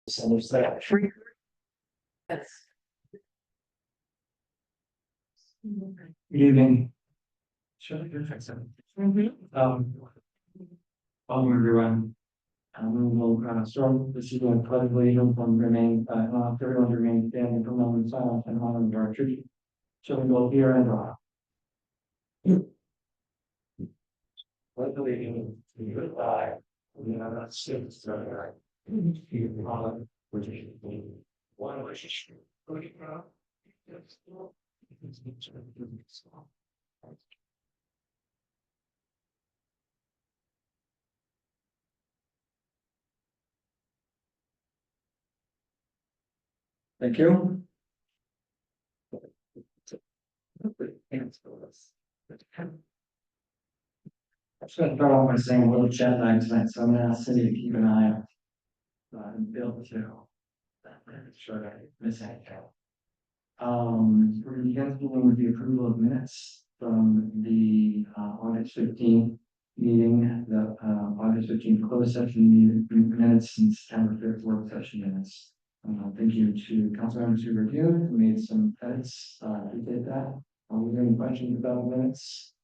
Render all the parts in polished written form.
So there's that. Yes. Good evening. Should I go fix it? Welcome everyone. We'll start this evening pledging from remain, everyone to remain standing for a moment of silence and honor our tribute. Shall we go here and pledge allegiance to the flag of the United States of America, to the republic which is one nation, under God, indivisible, with liberty and justice for all. Thank you. I'm just gonna start off by saying a little jet lag tonight, so I'm gonna ask Cindy to keep an eye on and Bill too. Sure, I miss anything. We're gonna begin with the approval of minutes from the August 15th meeting, the August 15th closed session minutes and September 5th work session minutes. Thank you to council members who reviewed, who made some edits, who did that. Are there any questions about the minutes?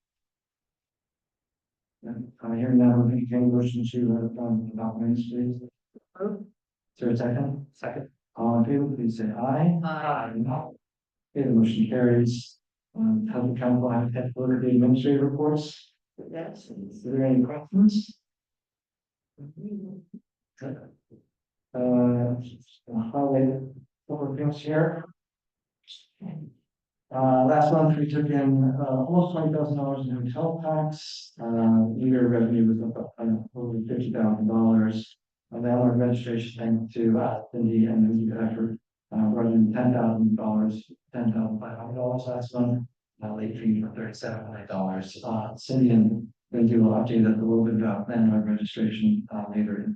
I hear now, we can motion to about minutes, please. Is there a second? Second. All in favor, please say aye. Aye. No. Okay, the motion carries. Have the council have had for the administrative reports? Yes. Is there any questions? Highlight over things here. Last month we took in almost $20,000 in hotel tax. Year revenue was up over $50,000. Landlord registration, thanks to Cindy and the effort, brought in $10,000, $10,500 last month. Late fee for $3,700. Cindy and Lindsay will update us a little bit about landlord registration later.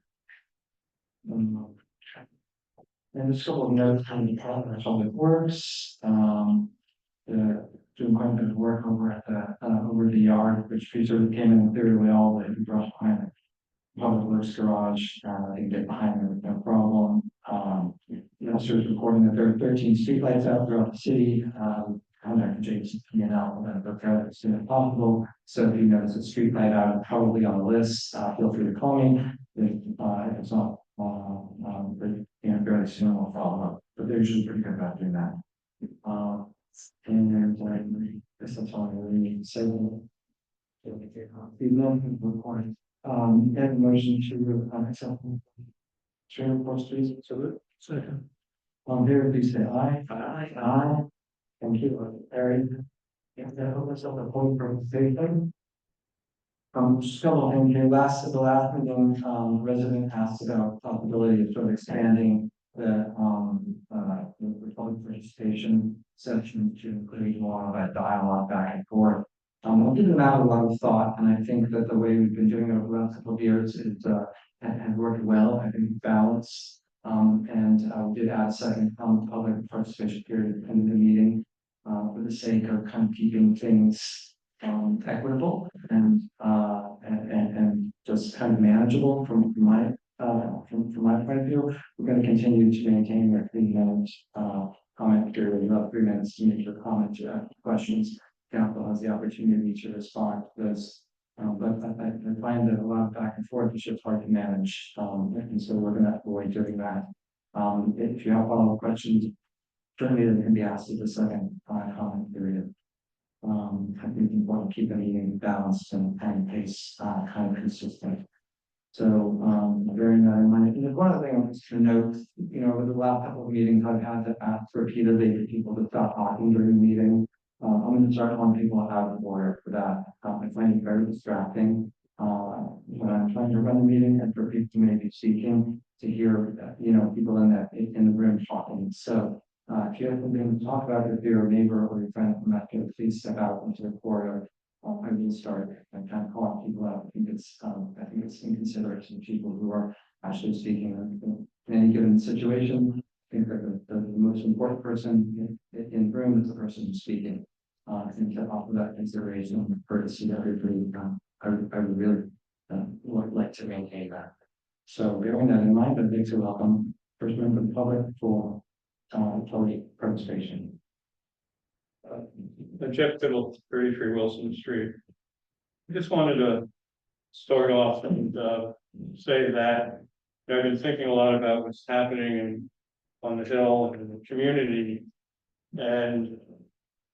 And just a couple of notes from the Department of Public Works. Doing quite a bit of work over at over the yard, which sort of came in very well. They brought behind the Public Works garage. They can get behind it with no problem. The officer is reporting that there are 13 streetlights out throughout the city. Contact Jason P&L and look at it as soon as possible. So if you notice a street light out, probably on the list, feel free to call me. If it's not, very soon we'll follow up. But they're usually pretty good about doing that. And this is all I really need to say. The motion recording. And motion to accept. Share reports, please. So second. Here, please say aye. Aye. Aye. Thank you, Harry. Yeah, that opens up the point from safety. Still, in the last meeting, resident asked about the possibility of sort of expanding the public participation section to include more of that dialogue back and forth. I've given that a lot of thought, and I think that the way we've been doing it over the last couple of years is has worked well. I think balance. And we did add a second public participation period at the end of the meeting for the sake of kind of keeping things equitable and just kind of manageable from my point of view. We're going to continue to maintain our 3 minutes comment period, about 3 minutes to make your comment to ask questions. Council has the opportunity to respond to this. But I find that a lot of back and forth is just hard to manage. And so we're going to avoid doing that. If you have follow-up questions, certainly they can be asked at the second comment period. I think it's important to keep the meeting balanced and pace kind of consistent. So bearing that in mind, and one other thing I want to note, over the last couple of meetings, I've had to ask repeatedly for people to stop talking during the meeting. I'm going to start calling people out of order for that. I find it very distracting when I'm trying to run the meeting and for people to maybe speaking to hear, people in the room talking. So if you have something to talk about, if you're a neighbor or your friend from that, please step out into the corridor. I will start and kind of call people out. I think it's inconsiderate to people who are actually speaking in any given situation. I think that the most important person in the room is the person who's speaking. I think that offer that consideration and courtesy to everybody. I would really would like to maintain that. So bearing that in mind, I'd like to welcome first member of the public for, public participation. Jeff Fiddle, 33 Wilson Street. I just wanted to start off and say that I've been thinking a lot about what's happening on the Hill and in the community. And,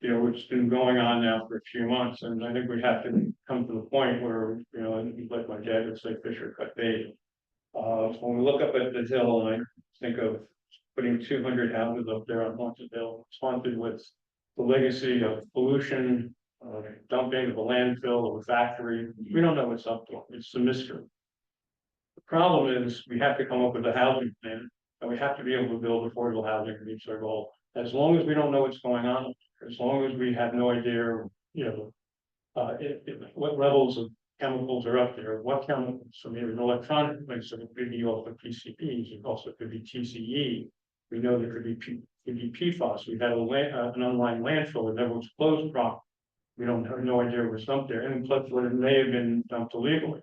it's been going on now for a few months, and I think we have to come to the point where, like my dad would say, Fisher cut bait. When we look up at the Hill, and I think of putting 200 houses up there on Haunted Hill, it's haunted with the legacy of pollution, dumping of a landfill, of a factory. We don't know what's up there. It's a mystery. The problem is we have to come up with a housing plan, and we have to be able to build affordable housing to reach our goal. As long as we don't know what's going on, as long as we have no idea, what levels of chemicals are up there, what chemicals, so maybe electronic, so it could be also PCBs, it also could be TCE. We know there could be PFAS. We've had an online landfill that never was closed properly. We don't have no idea what's up there, and plus what it may have been dumped illegally.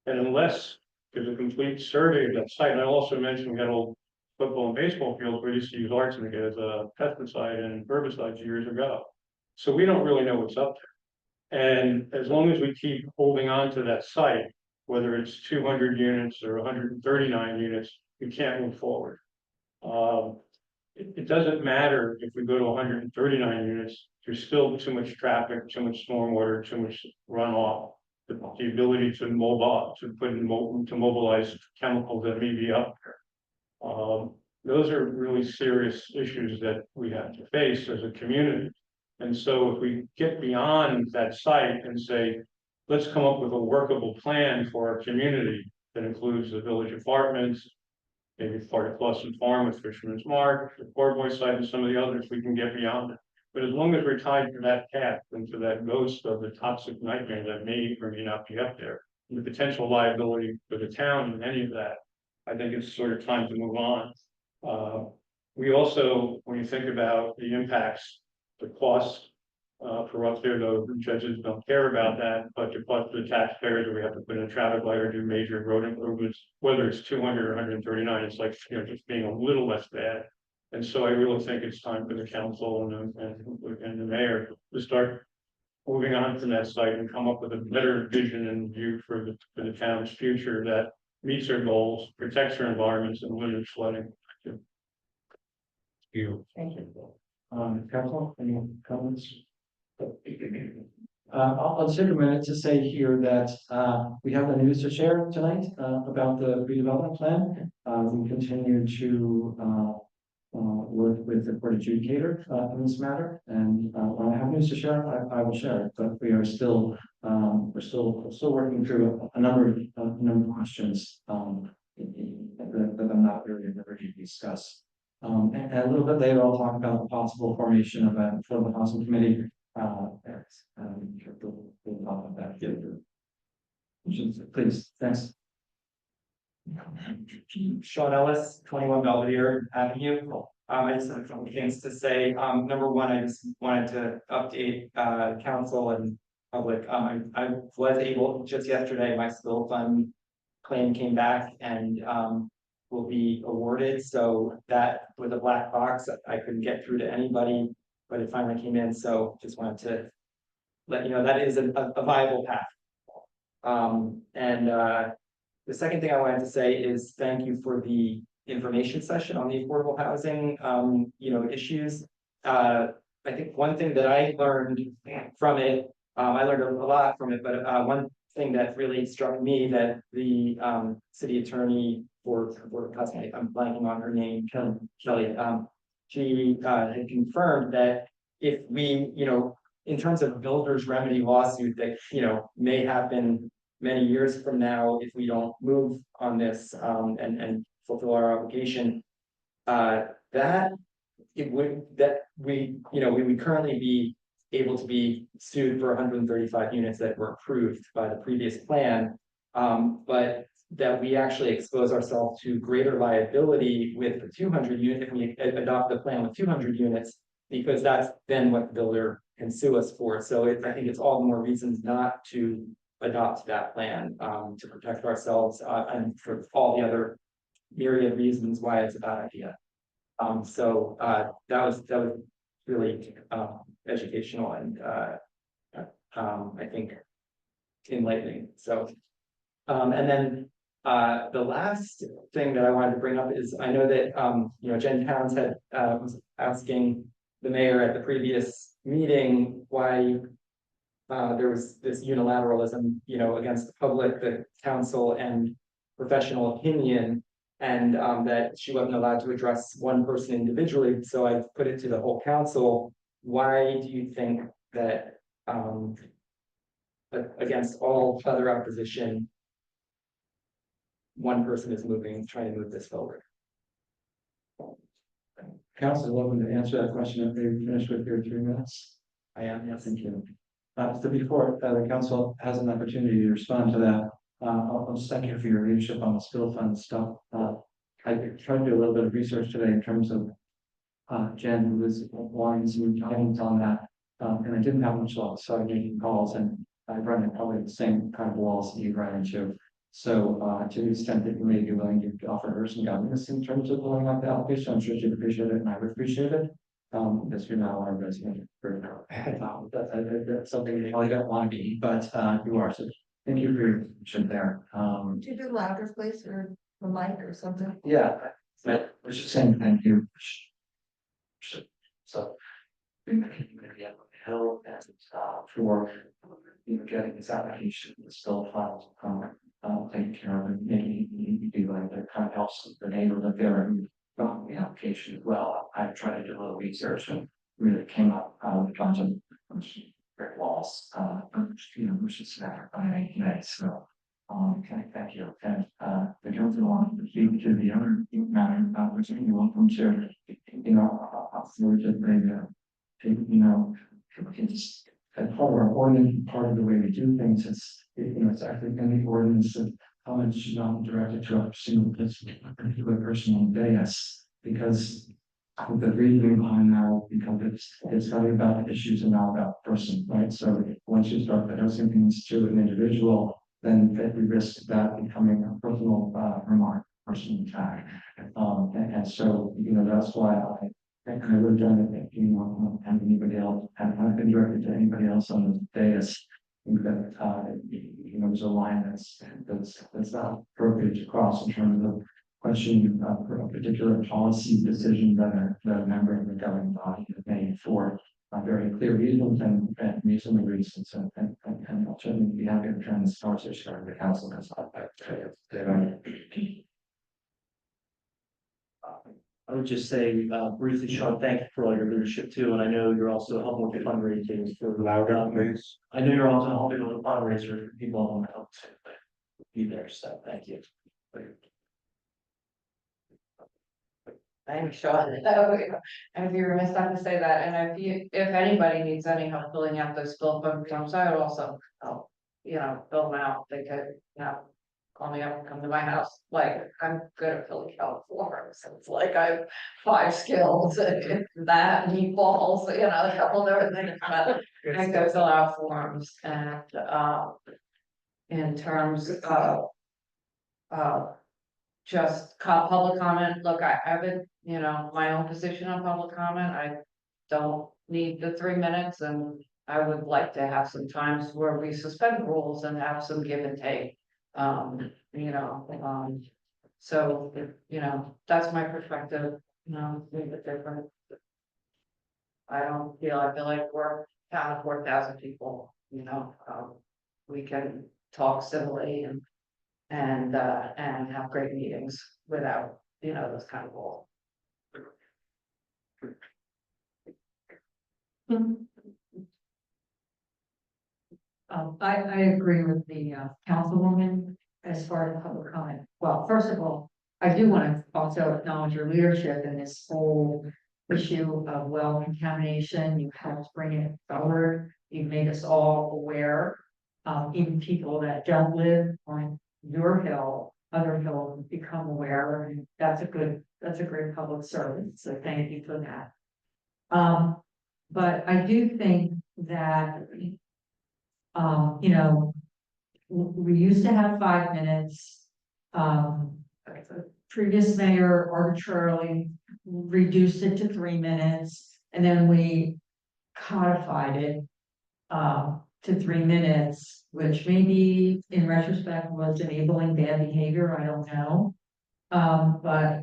And unless there's a complete survey of that site, and I also mentioned we had old football and baseball fields where we used to use arsenic as a pesticide and herbicides years ago. So we don't really know what's up there. And as long as we keep holding on to that site, whether it's 200 units or 139 units, we can't move forward. It doesn't matter if we go to 139 units, there's still too much traffic, too much stormwater, too much runoff, the ability to mobilize chemicals that may be up there. Those are really serious issues that we have to face as a community. And so if we get beyond that site and say, let's come up with a workable plan for our community that includes the village apartments, maybe part of Cluson Farm with Fisherman's Mark, the Poor Boy site, and some of the others, we can get beyond it. But as long as we're tied to that path and to that ghost of the toxic nightmare that may or may not be up there, and the potential liability for the town and any of that, I think it's sort of time to move on. We also, when you think about the impacts, the costs for up there, though the judges don't care about that, but the cost to the taxpayers, or we have to put in a traffic light or do major road improvements, whether it's 200 or 139, it's like, just being a little less bad. And so I really think it's time for the council and the mayor to start moving on to that site and come up with a better vision and view for the town's future that meets our goals, protects our environments, and limits flooding. Thank you. Thank you. Council, any comments? I'll just take a minute to say here that we have the news to share tonight about the redevelopment plan. We continue to work with the court adjudicator in this matter, and when I have news to share, I will share it. But we are still we're still working through a number of questions that I'm not really at liberty to discuss. And a little bit later, I'll talk about the possible formation of a affordable housing committee. We'll talk about that. Please, thanks. Sean Ellis, 21 Belvedere Avenue. I just have a couple things to say. Number one, I just wanted to update council and public. I was able just yesterday, my spill fund claim came back and will be awarded. So that was a black box. I couldn't get through to anybody, but it finally came in. So just wanted to let you know that is a viable path. The second thing I wanted to say is thank you for the information session on the affordable housing, issues. I think one thing that I learned from it, I learned a lot from it, but one thing that really struck me that the city attorney for custody, I'm blanking on her name, Kelly, she had confirmed that if we, in terms of a builder's remedy lawsuit that, may happen many years from now, if we don't move on this and fulfill our obligation, we would currently be able to be sued for 135 units that were approved by the previous plan, but that we actually expose ourselves to greater liability with the 200 unit if we adopt the plan with 200 units, because that's then what the builder can sue us for. So I think it's all the more reasons not to adopt that plan to protect ourselves and for all the other myriad reasons why it's a bad idea. So that was really educational and I think enlightening. So and then the last thing that I wanted to bring up is I know that Jen Towns had was asking the mayor at the previous meeting why there was this unilateralism, against the public, the council, and professional opinion, and that she wasn't allowed to address one person individually. So I put it to the whole council. Why do you think that against all other opposition, one person is trying to move this forward? Council, welcome to answer that question after you finish with your 3 minutes. I am, yes. Thank you. So before the council has an opportunity to respond to that, I'll just thank you for your leadership on the spill fund stuff. I tried to do a little bit of research today in terms of Jen, who was wanting some guidance on that, and I didn't have much luck, so I'm making calls, and I've run into probably the same kind of walls that you've run into. So to the extent that you may be willing to offer her some guidance in terms of blowing up the application, I'm sure she'd appreciate it, and I would appreciate it. Because you're not our resident for that's something you probably don't want to be, but you are. So thank you for your attention there. Would you do louder, please, or the mic or something? Yeah, I was just saying thank you. So we're going to be able to help and for getting this application still filed, taken care of, and maybe you do like that kind of helps the neighbor that they're the application as well. I tried to do a little research and really came up with a bunch of brick walls, which is matter by today. So, thank you. And the council wants to speak to the other matter, which you're welcome to, afterwards, if they, it's as part of our ordinance, part of the way we do things, it's actually in the ordinance that comments should not be directed to a single particular person on the dais, because the reasoning behind that, because it's not about the issues and not about the person, right? So once you start addressing things to an individual, then we risk that becoming a personal remark, personal attack. And so, that's why I would have done it if and anybody else, and I've been directed to anybody else on the dais. That there's a line that's not appropriate to cross in terms of questioning a particular policy decision that a member of the governing body has made for very clear reasons and reasonable reasons, and I'll certainly be happy to turn this conversation over to the council. I would just say briefly, Sean, thank you for all your leadership too, and I know you're also helping with the fundraising for Louder, please. I know you're also helping with the fundraiser for people on the help to be there, so thank you. Thanks, Sean. And if you were remiss not to say that, and if anybody needs any help filling out those spill forms, I would also help, fill them out. They could, call me up and come to my house. Like, I'm good at filling out forms. It's like I have 5 skills and that, meatballs, a couple of other things, but I go fill out forms. And in terms of just public comment, look, I have it, my own position on public comment. I don't need the 3 minutes, and I would like to have some times where we suspend rules and have some give and take. So that's my perspective, a little bit different. I feel like we're town of 4,000 people, we can talk civilly and have great meetings without, those kind of rules. I agree with the councilwoman as far as public comment. Well, first of all, I do want to also acknowledge your leadership in this whole issue of well contamination. You helped bring it forward. You've made us all aware, even people that don't live on your hill, other hills become aware, and that's a great public service. So thank you for that. But I do think that we used to have 5 minutes. previous mayor arbitrarily reduced it to 3 minutes, and then we codified it to 3 minutes, which maybe in retrospect was enabling bad behavior, I don't know. But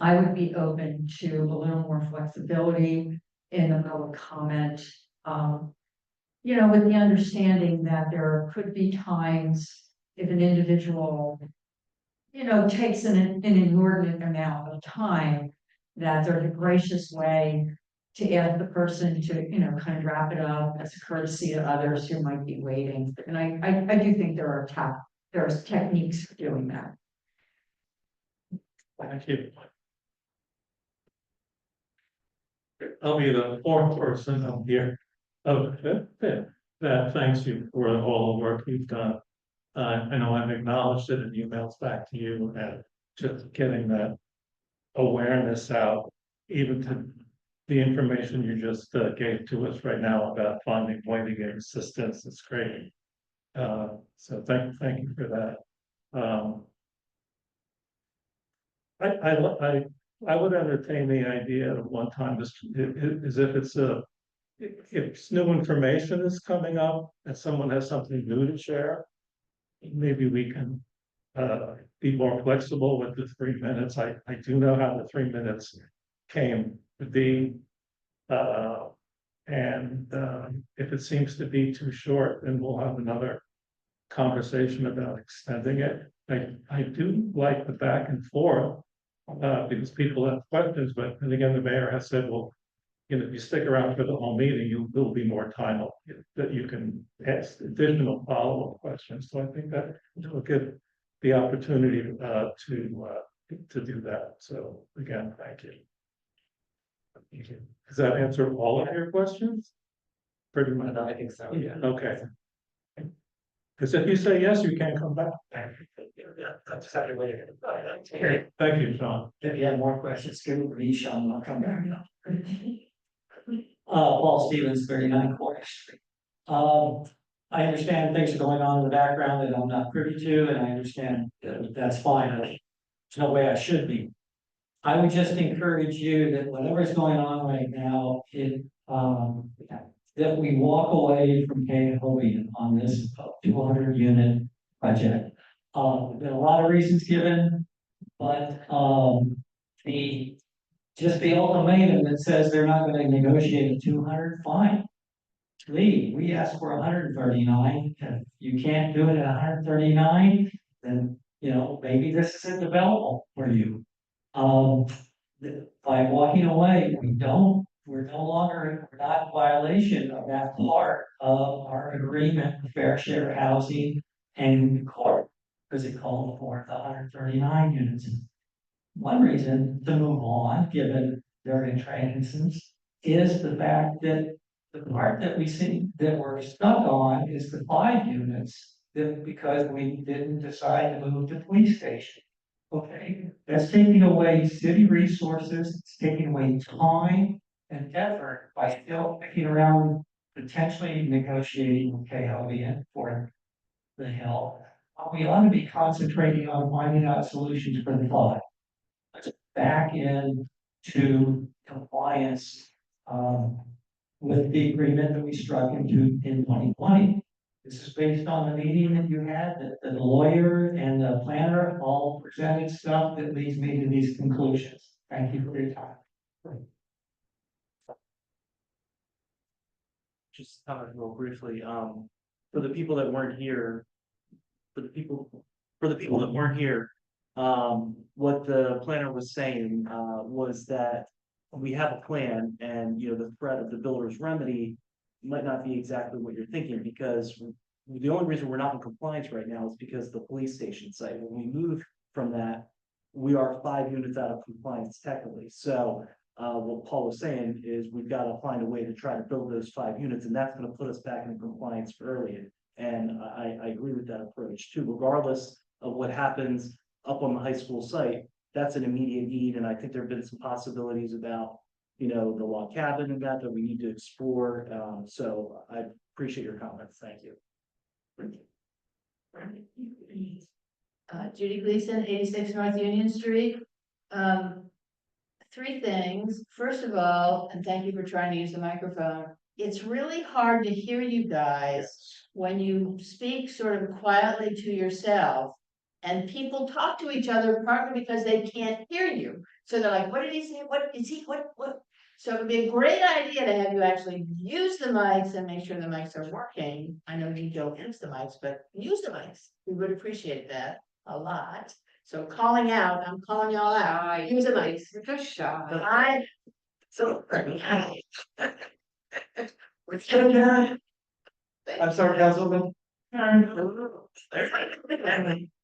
I would be open to a little more flexibility in the public comment. With the understanding that there could be times if an individual, takes an inordinate amount of time, that there's a gracious way to ask the person to, kind of wrap it up as a courtesy to others who might be waiting. And I do think there's techniques for doing that. Thank you. I'll be the fourth person up here. That thanks you for all the work you've done. I know I've acknowledged it in emails back to you and just getting that awareness out, even to the information you just gave to us right now about finding way to get assistance. It's great. So thank you for that. I would entertain the idea of one time, as if new information is coming up and someone has something new to share, maybe we can be more flexible with the 3 minutes. I do know how the 3 minutes came to be. If it seems to be too short, then we'll have another conversation about extending it. I do like the back and forth because people have questions, but then again, the mayor has said, well, if you stick around for the whole meeting, you will be more time that you can ask additional follow-up questions. So I think that will give the opportunity to do that. So again, thank you. Does that answer all of your questions? Pretty much. I think so, yeah. Okay. Because if you say yes, you can come back. That's exactly what you're Thank you, Sean. If you have more questions, give me a shot and I'll come back. Paul Stevens, 39 Court Street. I understand things are going on in the background that I'm not privy to, and I understand that's fine. There's no way I should be. I would just encourage you that whatever's going on right now, that we walk away from Cahobian on this 200 unit project. There's been a lot of reasons given, but the ultimatum that says they're not going to negotiate a 200, fine. Leave. We asked for 139. If you can't do it at 139, then maybe this isn't developable for you. By walking away, we're not in violation of that part of our agreement with Fair Share Housing and court, because it called for the 139 units. One reason to move on, given their intransigence, is the fact that the part that we see that we're stuck on is the 5 units, because we didn't decide to move the police station. Okay, that's taking away city resources, it's taking away time and effort by still picking around, potentially negotiating with Cahobian for the help. We ought to be concentrating on finding out solutions for the 5. Let's back into compliance with the agreement that we struck in 2020. This is based on the meeting that you had, that the lawyer and the planner all presented stuff that leads me to these conclusions. Thank you for your time. Just comment real briefly, for the people that weren't here, what the planner was saying, was that we have a plan and, the threat of the builder's remedy might not be exactly what you're thinking, because the only reason we're not in compliance right now is because the police station site, when we move from that, we are 5 units out of compliance technically. So what Paul was saying is we've got to find a way to try to build those 5 units, and that's going to put us back in compliance early. And I agree with that approach too, regardless of what happens up on the high school site. That's an immediate need, and I think there have been some possibilities about, the log cabin and that we need to explore. So I appreciate your comments. Thank you. Judy Gleason, 86 North Union Street. Three things. First of all, and thank you for trying to use the microphone. It's really hard to hear you guys when you speak sort of quietly to yourself. And people talk to each other partly because they can't hear you. So they're like, what did he say? What is he? What? So it would be a great idea to have you actually use the mics and make sure the mics are working. I know you don't use the mics, but use the mics. We would appreciate that a lot. So calling out, I'm calling y'all out. Use the mics. You're just shy. So. I'm sorry, Councilman.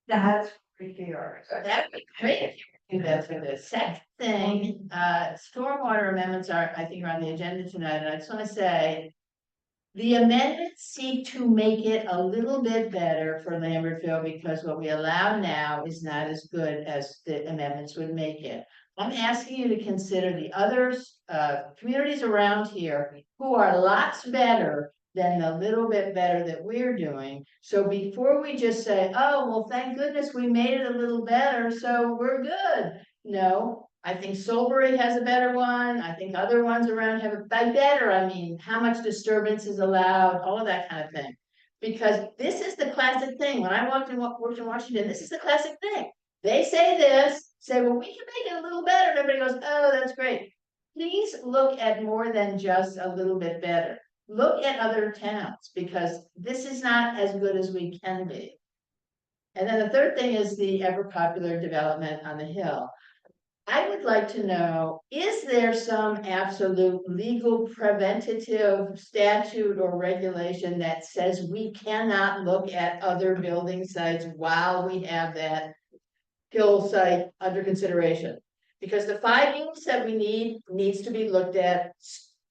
That's pretty hard. That'd be great if you could do that for the second thing. Stormwater amendments are, I think, are on the agenda tonight, and I just want to say. The amendments seek to make it a little bit better for Lambertville because what we allow now is not as good as the amendments would make it. I'm asking you to consider the others, communities around here who are lots better than the little bit better that we're doing. So before we just say, oh, well, thank goodness we made it a little better, so we're good. No, I think Solbury has a better one. I think other ones around have by better. I mean, how much disturbance is allowed, all of that kind of thing. Because this is the classic thing. When I worked in Washington, this is the classic thing. They say this, say, well, we can make it a little better. And everybody goes, oh, that's great. Please look at more than just a little bit better. Look at other towns because this is not as good as we can be. And then the third thing is the ever popular development on the hill. I would like to know, is there some absolute legal preventative statute or regulation that says we cannot look at other building sites while we have that hill site under consideration? Because the 5 units that we needs to be looked at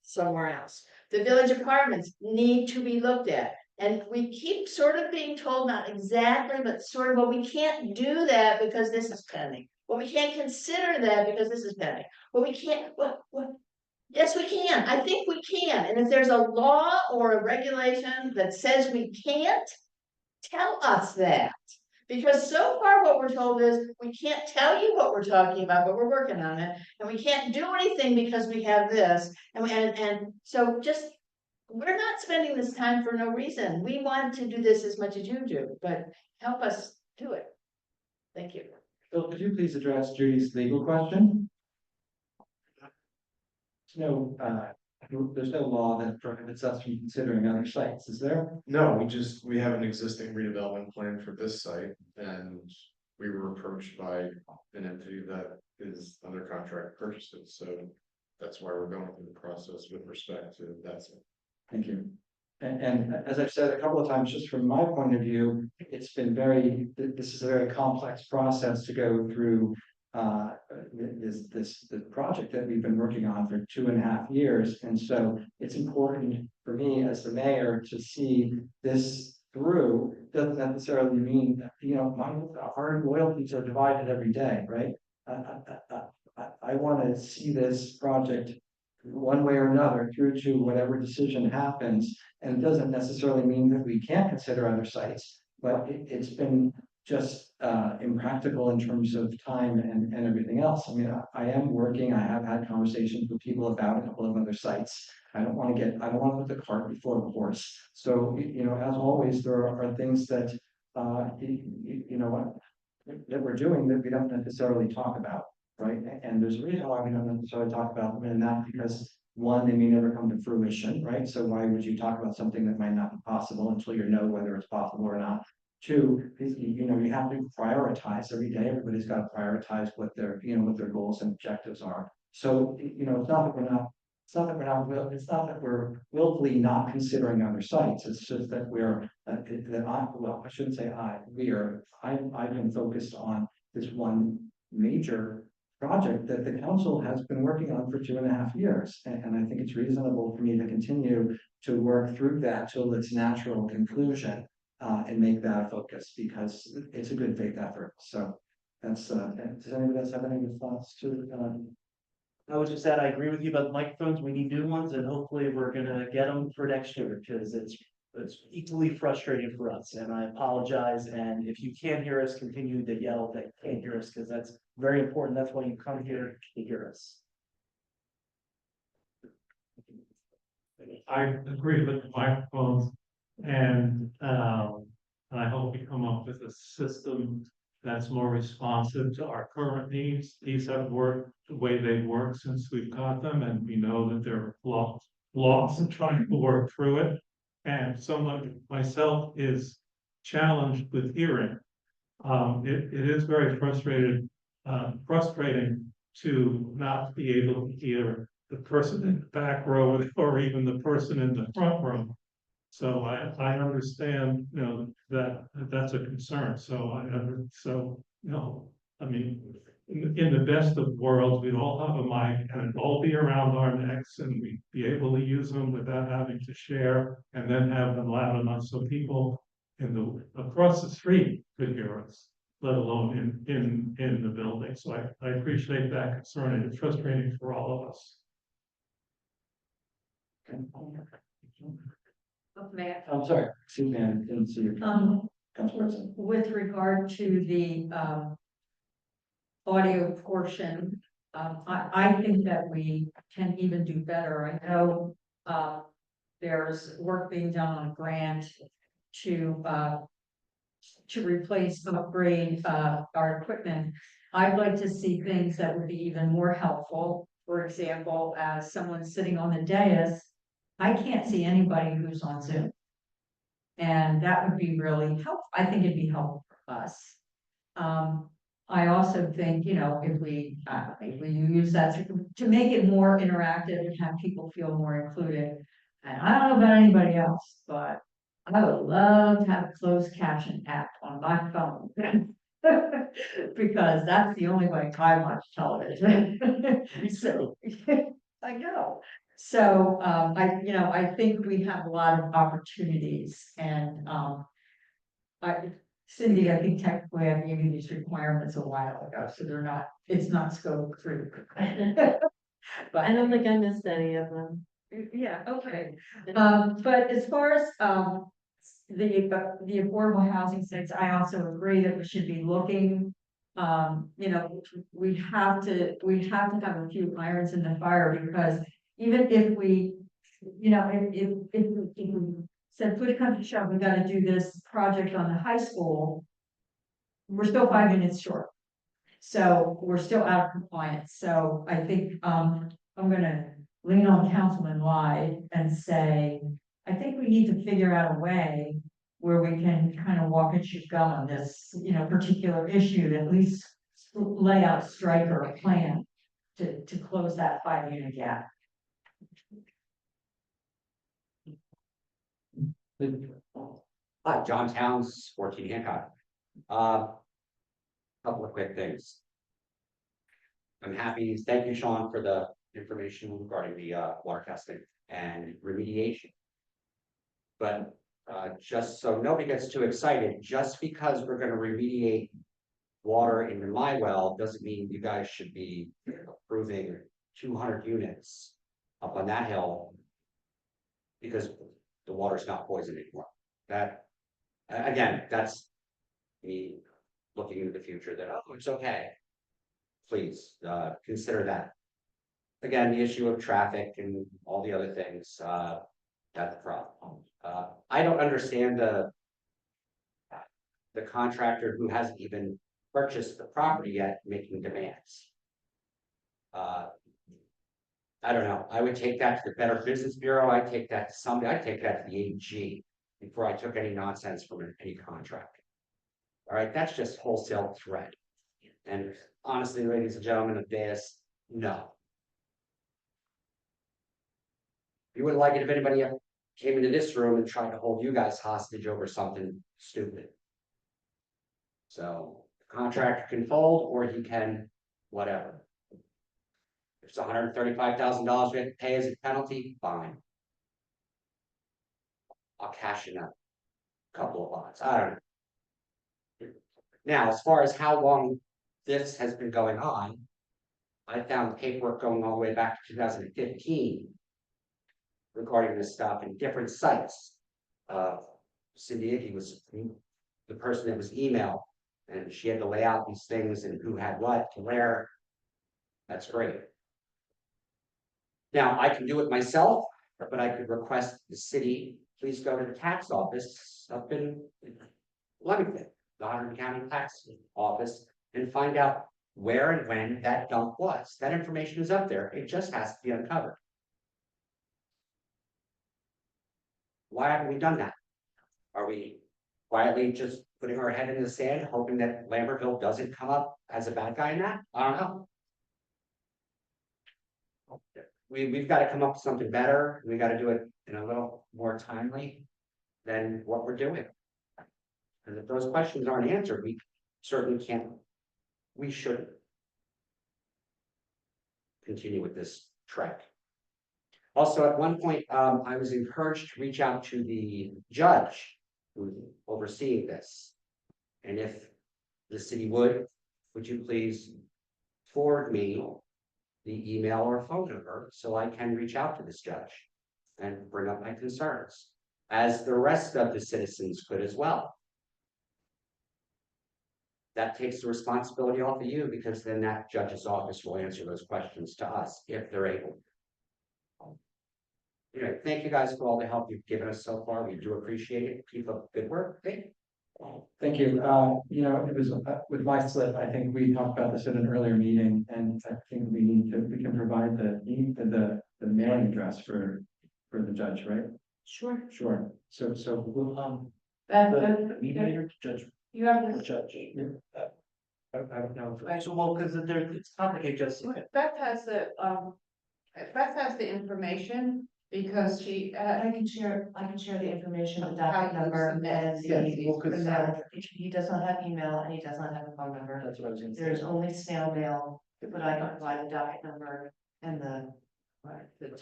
somewhere else. The village apartments need to be looked at. And we keep sort of being told, not exactly, but sort of, well, we can't do that because this is pending. Well, we can't consider that because this is pending. Well, we can't, what? Yes, we can. I think we can. And if there's a law or a regulation that says we can't, tell us that. Because so far what we're told is we can't tell you what we're talking about, but we're working on it. And we can't do anything because we have this. And so just, we're not spending this time for no reason. We want to do this as much as you do, but help us do it. Thank you. Phil, could you please address Judy's legal question? There's no law that prohibits us from considering other sites, is there? No, we have an existing redevelopment plan for this site and we were approached by an entity that is under contract to purchase it, so that's why we're going through the process with respect to that site. Thank you. And as I've said a couple of times, just from my point of view, it's been this is a very complex process to go through the project that we've been working on for 2.5 years. And so it's important for me as the mayor to see this through. Doesn't necessarily mean that, my hard loyalties are divided every day, right? I want to see this project one way or another through to whatever decision happens. And it doesn't necessarily mean that we can't consider other sites, but it's been just impractical in terms of time and everything else. I mean, I am working, I have had conversations with people about a couple of other sites. I don't want to put the cart before the horse. So, as always, there are things that, that we're doing that we don't necessarily talk about, right? And there's a reason why we don't necessarily talk about them, and that because one, they may never come to fruition, right? So why would you talk about something that might not be possible until you know whether it's possible or not? Two, you have to prioritize every day. Everybody's got to prioritize what their goals and objectives are. So, it's not that we're willfully not considering other sites. It's just that I've been focused on this one major project that the council has been working on for 2.5 years. And I think it's reasonable for me to continue to work through that till its natural conclusion. And make that a focus because it's a good faith effort. So that's, does anybody else have any response to? I would just add, I agree with you about the microphones. We need new ones and hopefully we're gonna get them for next year because it's it's equally frustrating for us, and I apologize, and if you can't hear us, continue to yell that you can't hear us, because that's very important, that's why you come here to hear us. I agree with the microphones and, I hope we come up with a system that's more responsive to our current needs. These have worked the way they've worked since we've got them, and we know that there are flaws in trying to work through it. And someone like myself is challenged with hearing. It is very frustrating to not be able to hear the person in the back row or even the person in the front row. So I understand, that that's a concern. I mean, in the best of worlds, we'd all have a mic and it'd all be around our necks and we'd be able to use them without having to share and then have them loud enough so people across the street could hear us, let alone in the building. So I appreciate that concern, and it's frustrating for all of us. Matt, I'm sorry. Suzanne, didn't see your. Councilperson. With regard to the audio portion, I think that we can even do better. I know there's work being done on a grant to replace and upgrade our equipment. I'd like to see things that would be even more helpful. For example, as someone sitting on the dais, I can't see anybody who's on Zoom. And that would be really helpful. I think it'd be helpful for us. I also think, if we use that to make it more interactive and have people feel more included. And I don't know about anybody else, but I would love to have a closed caption app on my phone. Because that's the only way I watch television. So, I know. So, I think we have a lot of opportunities and, Cindy, I think technically I gave you these requirements a while ago, so it's not scope through. But I don't think I missed any of them. yeah, okay. But as far as, the affordable housing sites, I also agree that we should be looking. We have to have a few irons in the fire, because even if we, if we said, push come to shove, we gotta do this project on the high school, we're still 5 minutes short. So we're still out of compliance. So I think, I'm gonna lean on Councilman Lyde and say, I think we need to figure out a way where we can kind of walk and chew gum on this, particular issue, at least lay out a strike or a plan to close that 5-unit gap. Hi, John Towns, 14 Hancock. Couple of quick things. I'm happy, thank you, Sean, for the information regarding the water testing and remediation. But just so nobody gets too excited, just because we're going to remediate water into my well doesn't mean you guys should be approving 200 units up on that hill because the water's not poisoned anymore. That, again, that's me looking into the future that, oh, it's okay. Please consider that. Again, the issue of traffic and all the other things, that's the problem. I don't understand the contractor who hasn't even purchased the property yet making demands. I don't know. I would take that to the Better Business Bureau. I'd take that to somebody. I'd take that to the AG before I took any nonsense from any contractor. All right, that's just wholesale threat. And honestly, ladies and gentlemen of this, no. You wouldn't like it if anybody came into this room and tried to hold you guys hostage over something stupid. So the contractor can fold or he can whatever. If it's $135,000 we have to pay as a penalty, fine. I'll cash in a couple of lots. I don't know. Now, as far as how long this has been going on, I found paperwork going all the way back to 2015 regarding this stuff in different sites. Cindy Icky was the person that was emailed, and she had to lay out these things and who had what to where. That's great. Now, I can do it myself, but I could request the city, please go to the tax office up in Leamington, the Hunterdon County Tax Office, and find out where and when that dump was. That information is up there. It just has to be uncovered. Why haven't we done that? Are we quietly just putting our head in the sand, hoping that Lambertville doesn't come up as a bad guy in that? I don't know. We've got to come up with something better. We got to do it in a little more timely than what we're doing. Because if those questions aren't answered, we certainly can't, we shouldn't continue with this trek. Also, at one point, I was encouraged to reach out to the judge who's overseeing this. And if the city would you please forward me the email or phone number so I can reach out to this judge and bring up my concerns, as the rest of the citizens could as well. That takes the responsibility off of you, because then that judge's office will answer those questions to us if they're able. Anyway, thank you guys for all the help you've given us so far. We do appreciate it. Keep up good work. Thank you. You know, it was with my slip, I think we talked about this at an earlier meeting, and I think we can provide the mailing address for the judge, right? Sure. Sure. So we'll, The mediator, judge, You have or this, judge. I don't know. So, well, because it's complicated, just. Beth has the information, because she, I can share the information, the docket How to number, submit. and Yes, the, well, 'cause, he does not have email and he does not have a phone number. That's what I was gonna say. There's only snail mail, but I can provide the docket number and the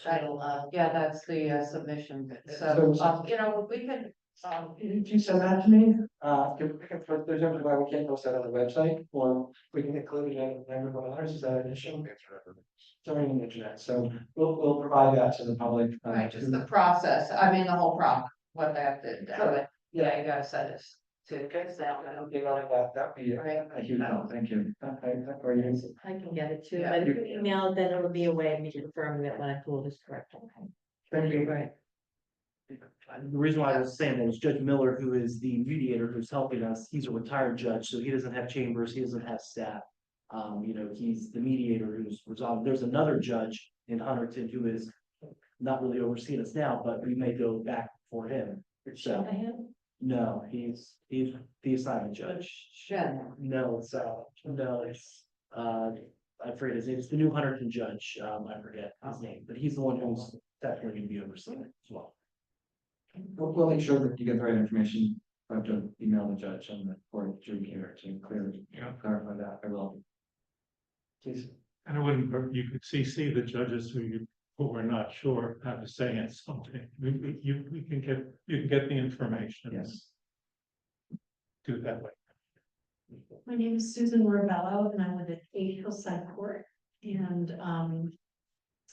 title of. yeah, that's the submission. So, you know, we can, If you send that to me, there's no why we can't post that on the website, or we can include it in Lambertville Letters, is that an issue? It's already on the internet, so we'll provide that to the public. right, just the process, I mean, the whole process, what they have to do. Sure. Yeah, you gotta send this to. Okay, well, that'd be a huge help, thank you. Or you, I can get it too, Yeah. but if you email, then it'll be a way of me confirming that what I told is correct. thank you. Right. The reason why I was saying that was Judge Miller, who is the mediator who's helping us, he's a retired judge, so he doesn't have chambers, he doesn't have staff. You know, he's the mediator who's resolved. There's another judge in Hunterdon who is not really overseeing us now, but we may go back for him. So, no, he's the assignment judge. Shen. No, it's I forget his name, it's the new Hunterdon judge, I forget his name, but he's the one who's definitely gonna be overseeing it as well. We'll make sure that you get the right information, I have to email the judge and the court to clarify that, I will. Please. And it wouldn't, hurt, you could CC the judges who were not sure how to say it, something, you can get the information. Yes. Do it that way. My name is Susan Ravello and I live at 8 Hillside Court. And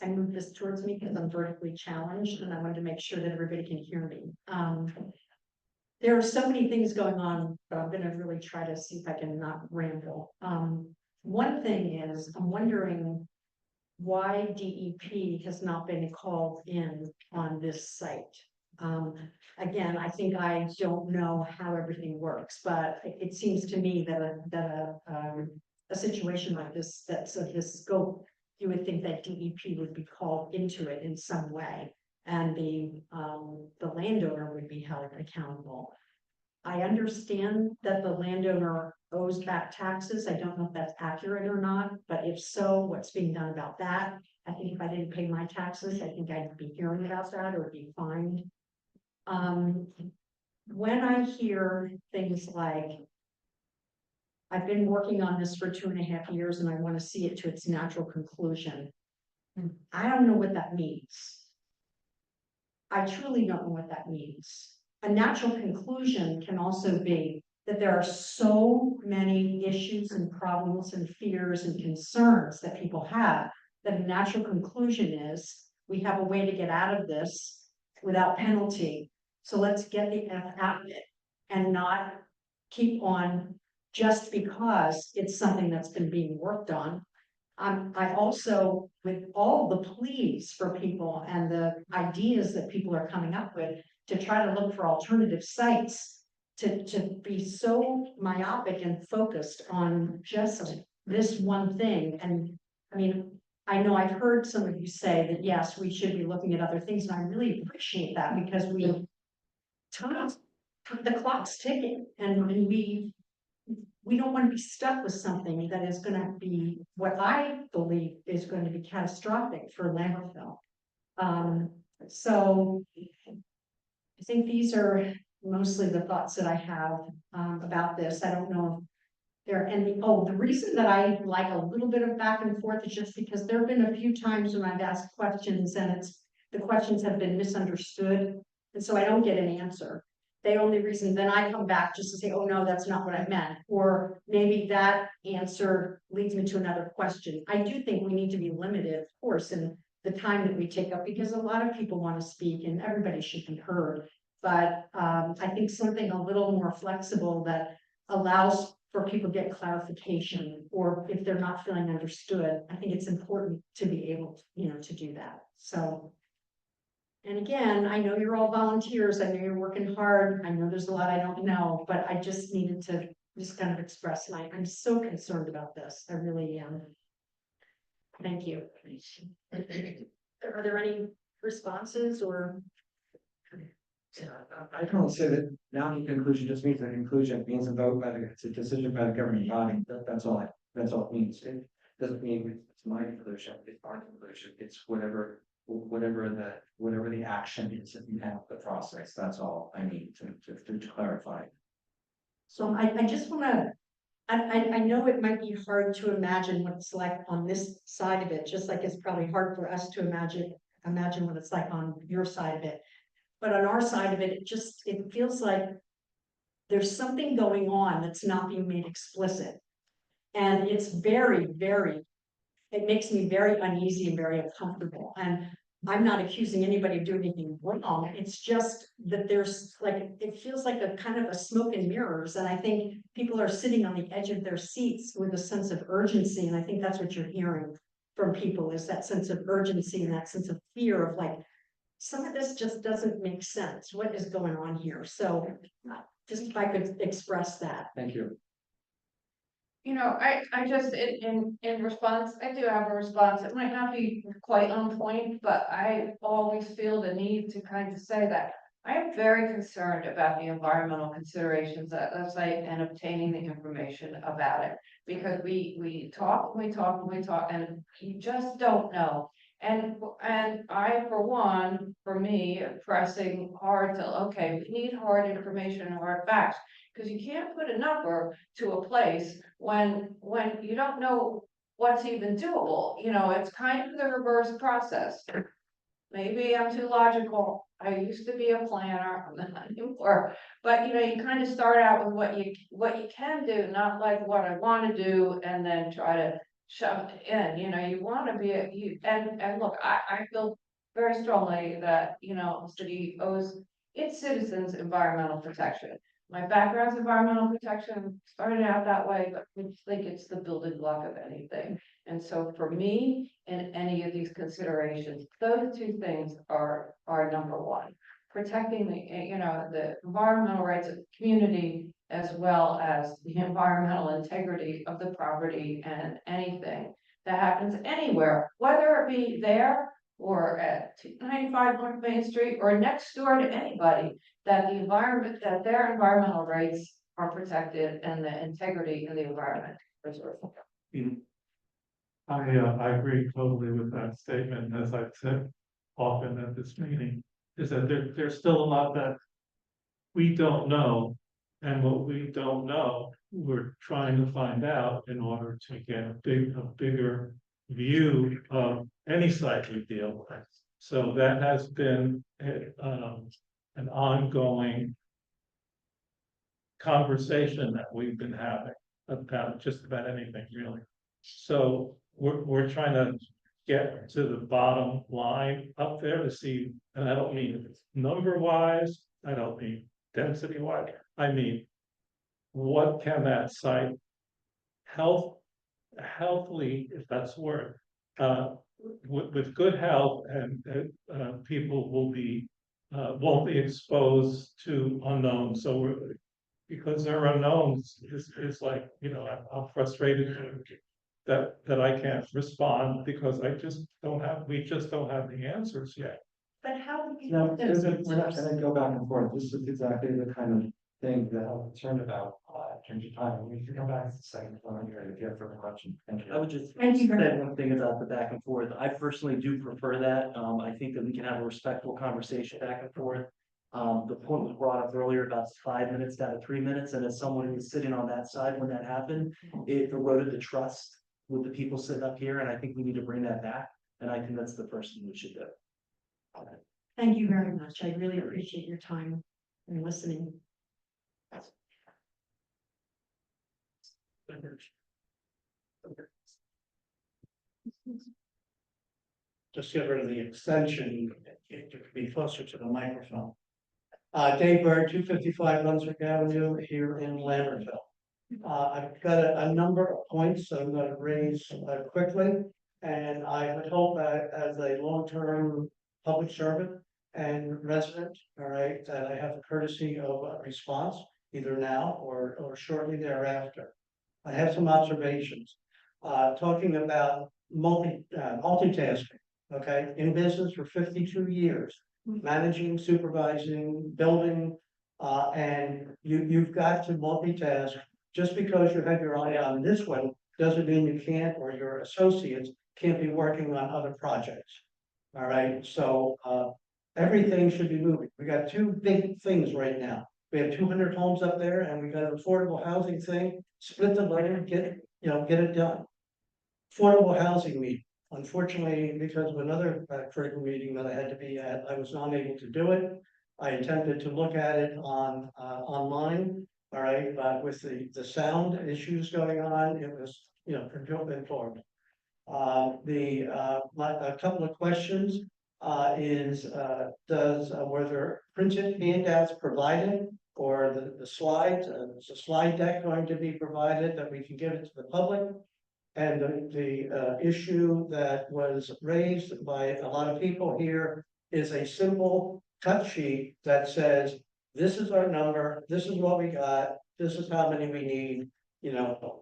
I moved this towards me because I'm vertically challenged and I wanted to make sure that everybody can hear me. There are so many things going on, but I'm gonna really try to see if I can not ramble. One thing is, I'm wondering why DEP has not been called in on this site. Again, I think I don't know how everything works, but it seems to me that a situation like this, that's of this scope, you would think that DEP would be called into it in some way, and the landowner would be held accountable. I understand that the landowner owes back taxes. I don't know if that's accurate or not, but if so, what's being done about that? I think if I didn't pay my taxes, I think I'd be hearing about that or be fined. When I hear things like, I've been working on this for 2.5 years and I want to see it to its natural conclusion. I don't know what that means. I truly don't know what that means. A natural conclusion can also be that there are so many issues and problems and fears and concerns that people have, that a natural conclusion is we have a way to get out of this without penalty. So let's get the F out of it and not keep on just because it's something that's been being worked on. I also, with all the pleas for people and the ideas that people are coming up with to try to look for alternative sites, to be so myopic and focused on just this one thing. And I mean, I know I've heard some of you say that, yes, we should be looking at other things, and I really appreciate that because the clock's ticking and we don't want to be stuck with something that is going to be what I believe is going to be catastrophic for Lambertville. So I think these are mostly the thoughts that I have about this. I don't know if there any, the reason that I like a little bit of back and forth is just because there have been a few times when I've asked questions and the questions have been misunderstood. And so I don't get an answer. The only reason then I come back just to say, oh no, that's not what I meant. Or maybe that answer leads me to another question. I do think we need to be limited, of course, in the time that we take up because a lot of people want to speak and everybody should be heard. But I think something a little more flexible that allows for people to get clarification, or if they're not feeling understood, I think it's important to be able to, to do that. So. And again, I know you're all volunteers, I know you're working hard, I know there's a lot I don't know, but I just needed to just kind of express, and I'm so concerned about this, I really am. Thank you. Are there any responses or? I can only say that now the conclusion just means a conclusion, it means a vote by it's a decision by the governing body, that's all it means. It doesn't mean it's my conclusion, it's our conclusion, it's whatever the action is that you have the process, that's all I need to clarify. So I just wanna, I know it might be hard to imagine what it's like on this side of it, just like it's probably hard for us to imagine what it's like on your side of it. But on our side of it, it feels like there's something going on that's not being made explicit. And it's very, it makes me very uneasy and very uncomfortable. And I'm not accusing anybody of doing anything wrong. It's just that there's like, it feels like a kind of a smoke and mirrors. And I think people are sitting on the edge of their seats with a sense of urgency. And I think that's what you're hearing from people, is that sense of urgency and that sense of fear of like, some of this just doesn't make sense. What is going on here? So just if I could express that. Thank you. I just, in response, I do have a response. It might not be quite on point, but I always feel the need to kind of say that I am very concerned about the environmental considerations at the site and obtaining the information about it. Because we talk, and you just don't know. And I, for me, pressing hard to, okay, we need hard information and hard facts. Because you can't put a number to a place when you don't know what's even doable. It's kind of the reverse process. Maybe I'm too logical. I used to be a planner, I'm not anymore. But you kind of start out with what you can do, not like what I want to do, and then try to shove it in. You want to be and look, I feel very strongly that city owes its citizens environmental protection. My background's environmental protection, started out that way, but I think it's the building block of anything. And so for me, in any of these considerations, those two things are number one. Protecting the environmental rights of the community, as well as the environmental integrity of the property and anything that happens anywhere, whether it be there or at 95 North Main Street or next door to anybody, that their environmental rights are protected and the integrity of the environment preserved. I agree totally with that statement, as I've said often at this meeting, is that there's still a lot that we don't know, and what we don't know, we're trying to find out in order to get a bigger view of any site we deal with. So that has been an ongoing conversation that we've been having about just about anything, really. So we're trying to get to the bottom line up there to see, and I don't mean number wise I don't mean density wise, I mean, what can that site healthily, if that's the word, with good health and, people will be, won't be exposed to unknowns, so we're, because there are unknowns, is like, I'm frustrated that I can't respond because we just don't have the answers yet. But how do you? No, we're not gonna go back and forth. This is exactly the kind of thing that I'm concerned about, in terms of time. We can come back to the second one here if you have further questions. Thank you. I would just Thank you very say one thing about the back and forth. I personally do prefer that. I think that we can have a respectful conversation back and forth. The point was brought up earlier about 5 minutes down to 3 minutes, and as someone who was sitting on that side when that happened, it eroded the trust with the people sitting up here, and I think we need to bring that back. And I think that's the first thing we should do. Thank you very much. I really appreciate your time and listening. Just get rid of the extension, it could be closer to the microphone. Dave Bird, 255 Brunswick Avenue here in Lambertville. I've got a number of points that I'm gonna raise quickly. And I would hope that as a long-term public servant and resident, all right, that I have the courtesy of a response, either now or shortly thereafter. I have some observations, talking about multitasking, okay, in business for 52 years, managing, supervising, building, and you've got to multitask. Just because you have your eye on this one, doesn't mean you can't, or your associates can't be working on other projects. All right, so, everything should be moving. We got two big things right now. We have 200 homes up there and we got an affordable housing thing, split the land, get it done. Affordable housing meeting. Unfortunately, because of another critical meeting that I had to be at, I was not able to do it. I attempted to look at it online, all right, but with the sound issues going on, it was, informed. A couple of questions, were there printed handouts provided? Or the slides, is a slide deck going to be provided that we can give it to the public? And the issue that was raised by a lot of people here is a simple cut sheet that says, this is our number, this is what we got, this is how many we need,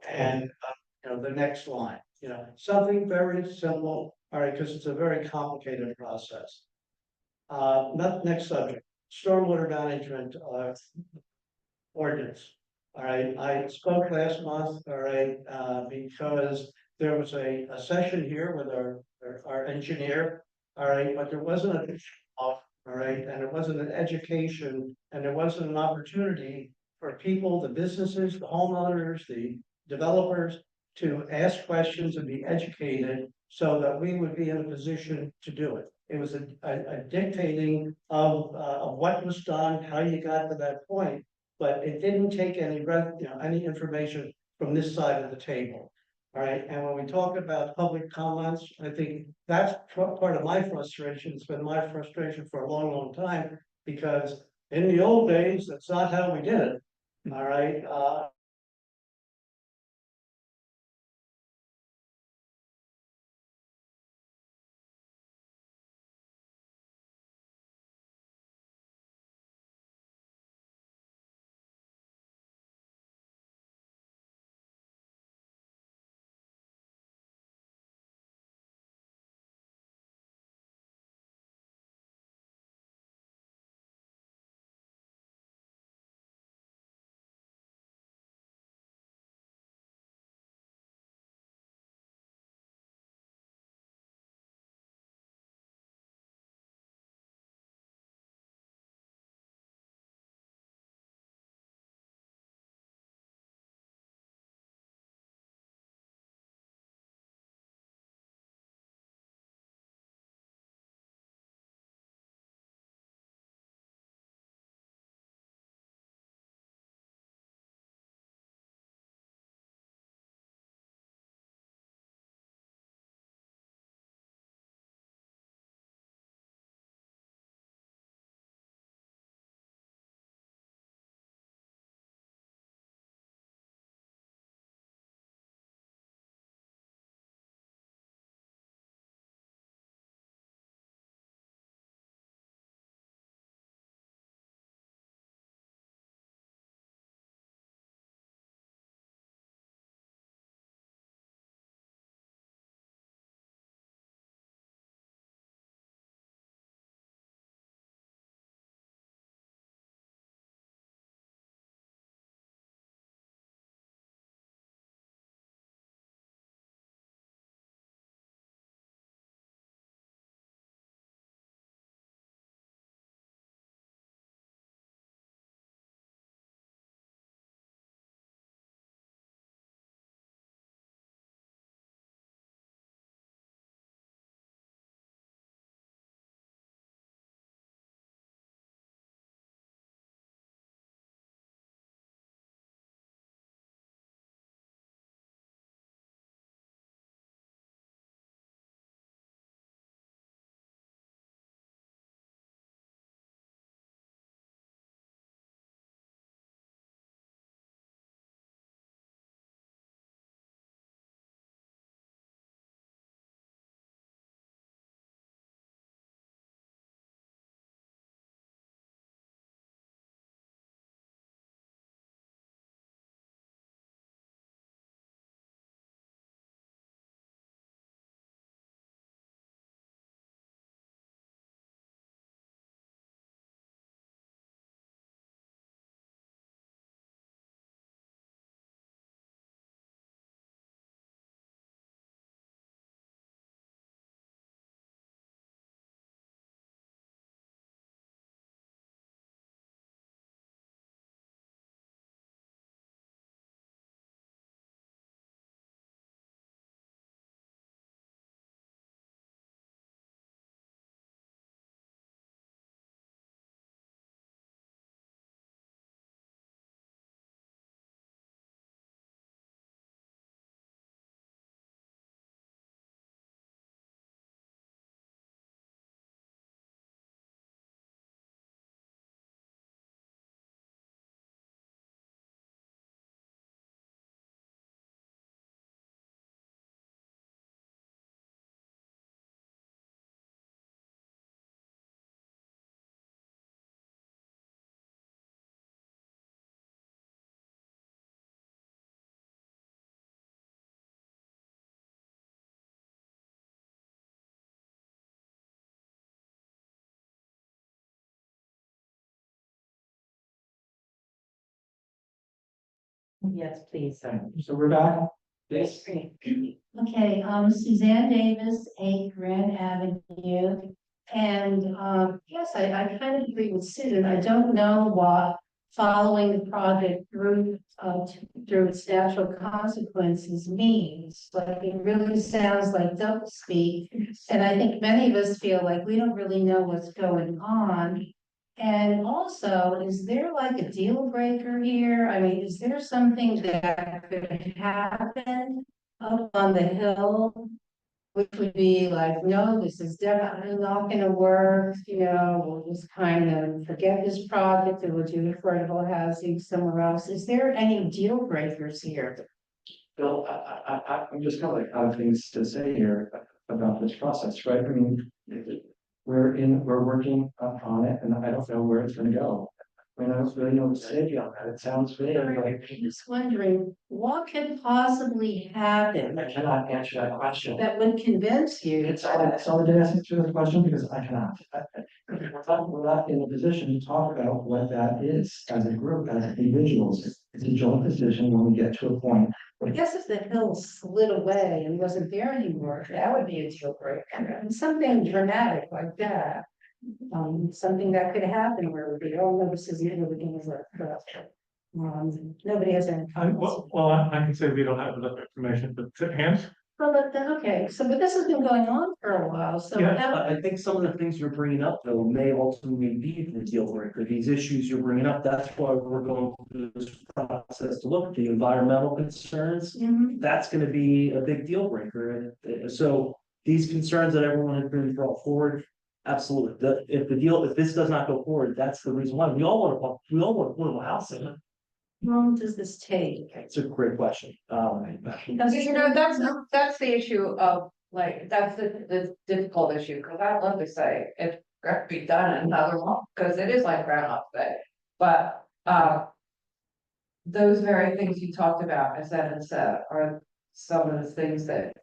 and the next line, something very simple, all right, because it's a very complicated process. Next subject, stormwater management ordinance. All right, I spoke last month, all right, because there was a session here with our engineer, all right, but there wasn't all right, and it wasn't an education, and there wasn't an opportunity for people, the businesses, the homeowners, the developers, to ask questions and be educated so that we would be in a position to do it. It was a dictating of what was done, how you got to that point, but it didn't take any information from this side of the table. All right, and when we talk about public comments, I think that's part of my frustration. It's been my frustration for a long, long time, because in the old days, that's not how we did it. All right, Yes, please. So we're back. Yes. Okay, Suzanne Davis, 8 Grand Avenue. And, yes, I kind of agree with Susan. I don't know what following the project through its natural consequences means. Like, it really sounds like double speak. And I think many of us feel like we don't really know what's going on. And also, is there like a deal breaker here? I mean, is there something that could happen up on the hill? Which would be like, no, this is definitely not gonna work, we'll just kind of forget this project and we'll do affordable housing somewhere else. Is there any deal breakers here? Bill, I'm just kind of like out of things to say here about this process, right? I mean, we're working on it and I don't know where it's gonna go. I mean, I don't really know what to say beyond that. It sounds vague, like. I'm just wondering, what could possibly happen I cannot answer that question. that would convince you? It's all to answer the question because I cannot. We're not in a position to talk about what that is as a group, as individuals. It's a joint decision when we get to a point. I guess if the hill slid away and wasn't there anymore, that would be a deal breaker. And something dramatic like that. Something that could happen where we, oh, no, this isn't really gonna work. Nobody has any. I can say we don't have enough information, but to answer, Well, okay, but this has been going on for a while, so. Yeah. now- I think some of the things you're bringing up, though, may ultimately be the deal breaker. These issues you're bringing up, that's why we're going through this process to look at the environmental concerns. Mhm. That's gonna be a big deal breaker. So these concerns that everyone has been brought forward, absolutely. If this does not go forward, that's the reason why. We all want affordable housing. How long does this take? It's a great question. Because, that's the issue of, like, that's the difficult issue, because I love to say it's got to be done in another month, because it is like Groundhog Day. But, those very things you talked about, as Evan said, are some of the things that,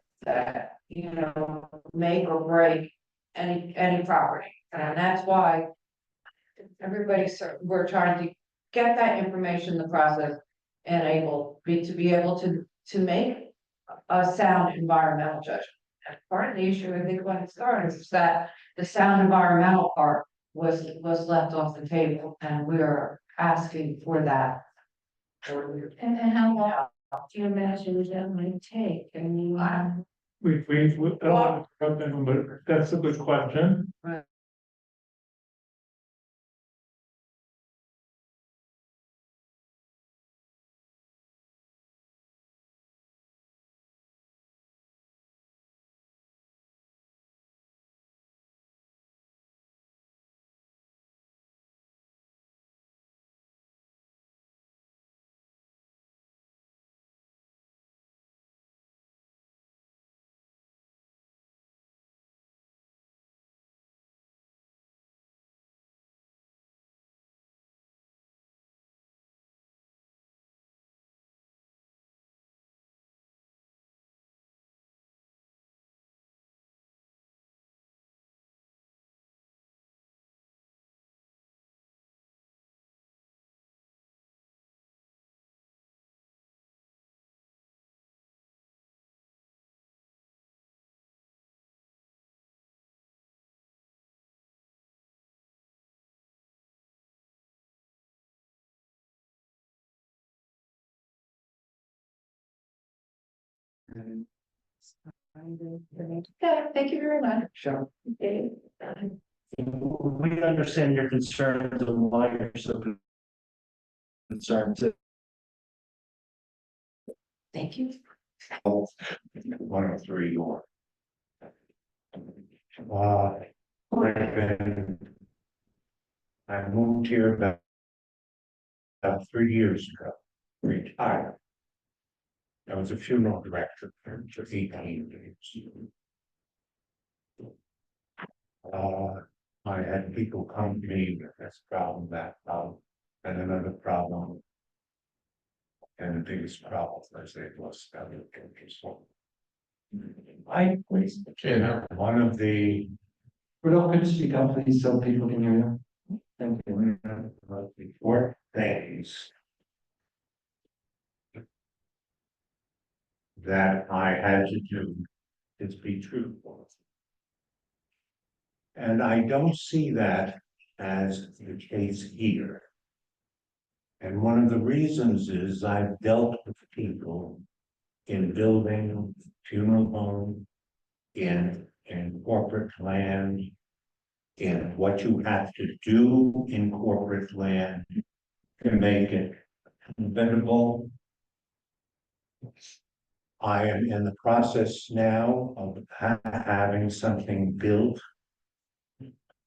make or break any property. And that's why we're trying to get that information, the process, and to be able to make a sound environmental judgment. And part of the issue, I think, when it started, is that the sound environmental part was left off the table, and we're asking for that. And how long do you imagine that might take? I mean. we don't want to interrupt them, but that's a good question. Okay, thank you very much. Sure. Okay. We understand your concerns and why you're so concerned. Thank you. 103 York. I moved here about 3 years ago, retired. I was a funeral director for 18 years. I had people come to me with this problem, that problem, and another problem. And the biggest problem is they've lost other control. I was, one of the Rudolph, could you speak up, please, so people can hear you? Thank you. work days. that I had to do is be truthful. And I don't see that as the case here. And one of the reasons is I've dealt with people in building funeral home, in corporate land, in what you have to do in corporate land to make it livable. I am in the process now of having something built.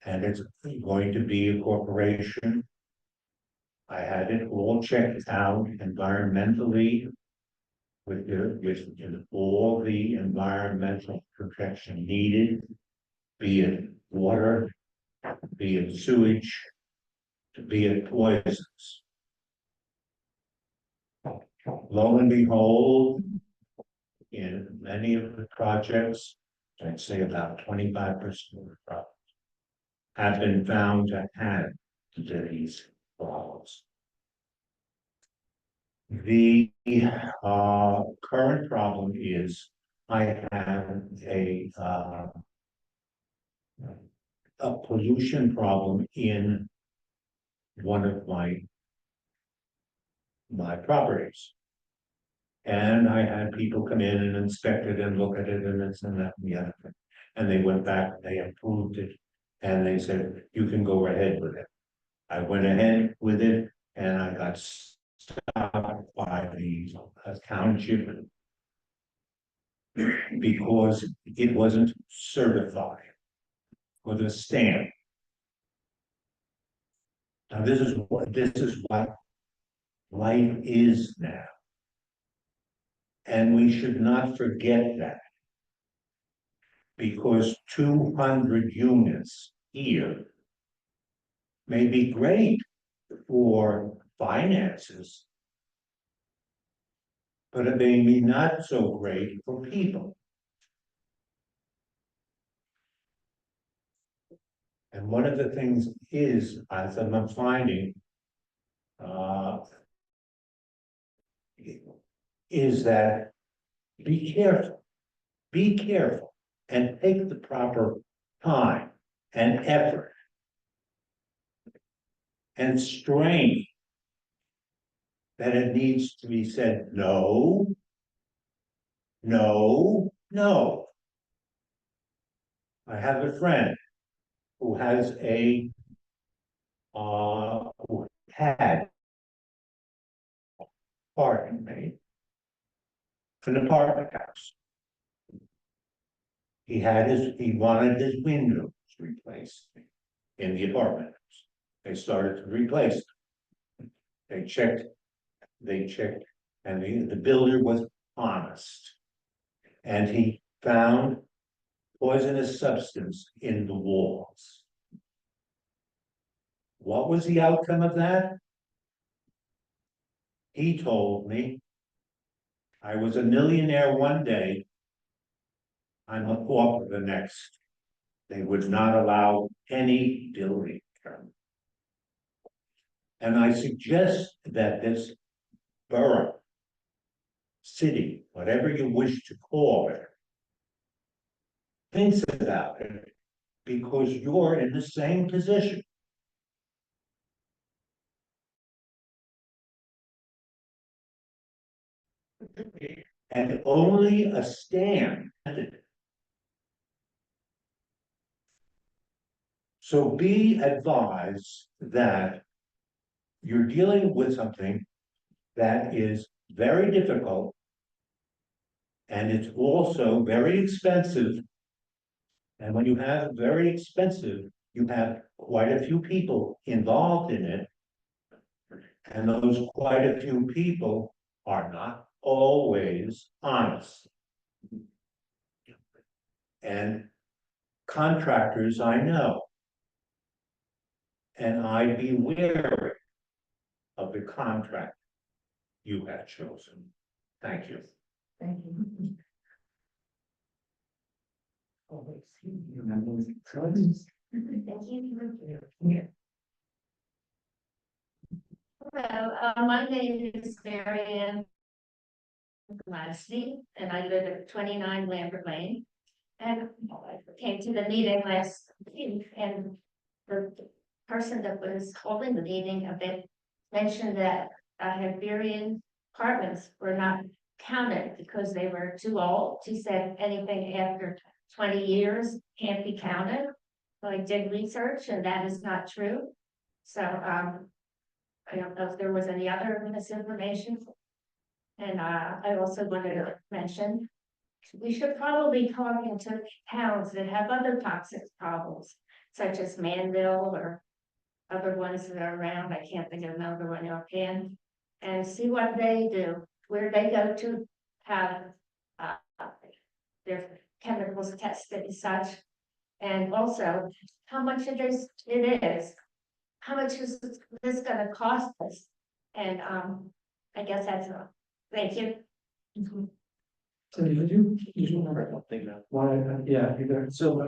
And it's going to be a corporation. I had it all checked out environmentally. With all the environmental protection needed, be it water, be it sewage, be it poisons. Lo and behold, in many of the projects, I'd say about 25% of the projects have been found to have these problems. The current problem is I have a pollution problem in one of my properties. And I had people come in and inspect it and look at it and this and that and the other thing. And they went back, they approved it, and they said, you can go ahead with it. I went ahead with it and I got stopped by the township because it wasn't certified with a stamp. Now this is what life is now. And we should not forget that. Because 200 units here may be great for finances, but it may be not so great for people. And one of the things is, as I'm finding, is that be careful, and take the proper time and effort and strength that it needs to be said, no, no, no. I have a friend who has who had, pardon me, an apartment house. He wanted his windows replaced in the apartment house. They started to replace them. They checked, and the builder was honest. And he found poisonous substance in the walls. What was the outcome of that? He told me, I was a millionaire one day, I'm a pauper the next. They would not allow any building permit. And I suggest that this borough, city, whatever you wish to call it, thinks about it, because you're in the same position. And only a stand. So be advised that you're dealing with something that is very difficult, and it's also very expensive. And when you have very expensive, you have quite a few people involved in it. And those quite a few people are not always honest. And contractors I know. And I'd be wary of the contract you have chosen. Thank you. Thank you. Hello, my name is Mary Ann Lassie, and I live at 29 Lambert Lane. And I came to the meeting last week, and the person that was holding the meeting a bit mentioned that Hibernian apartments were not counted because they were too old. She said anything after 20 years can't be counted. So I did research, and that is not true. So I don't know if there was any other misinformation. And I also wanted to mention, we should probably talk into towns that have other toxic problems, such as Manville or other ones that are around. I can't think of another one offhand. And see what they do, where they go to have their chemicals tested and such. And also, how much it is, how much is this gonna cost us? And I guess that's all. Thank you. So did you remember? I don't think that. Why, yeah, either. So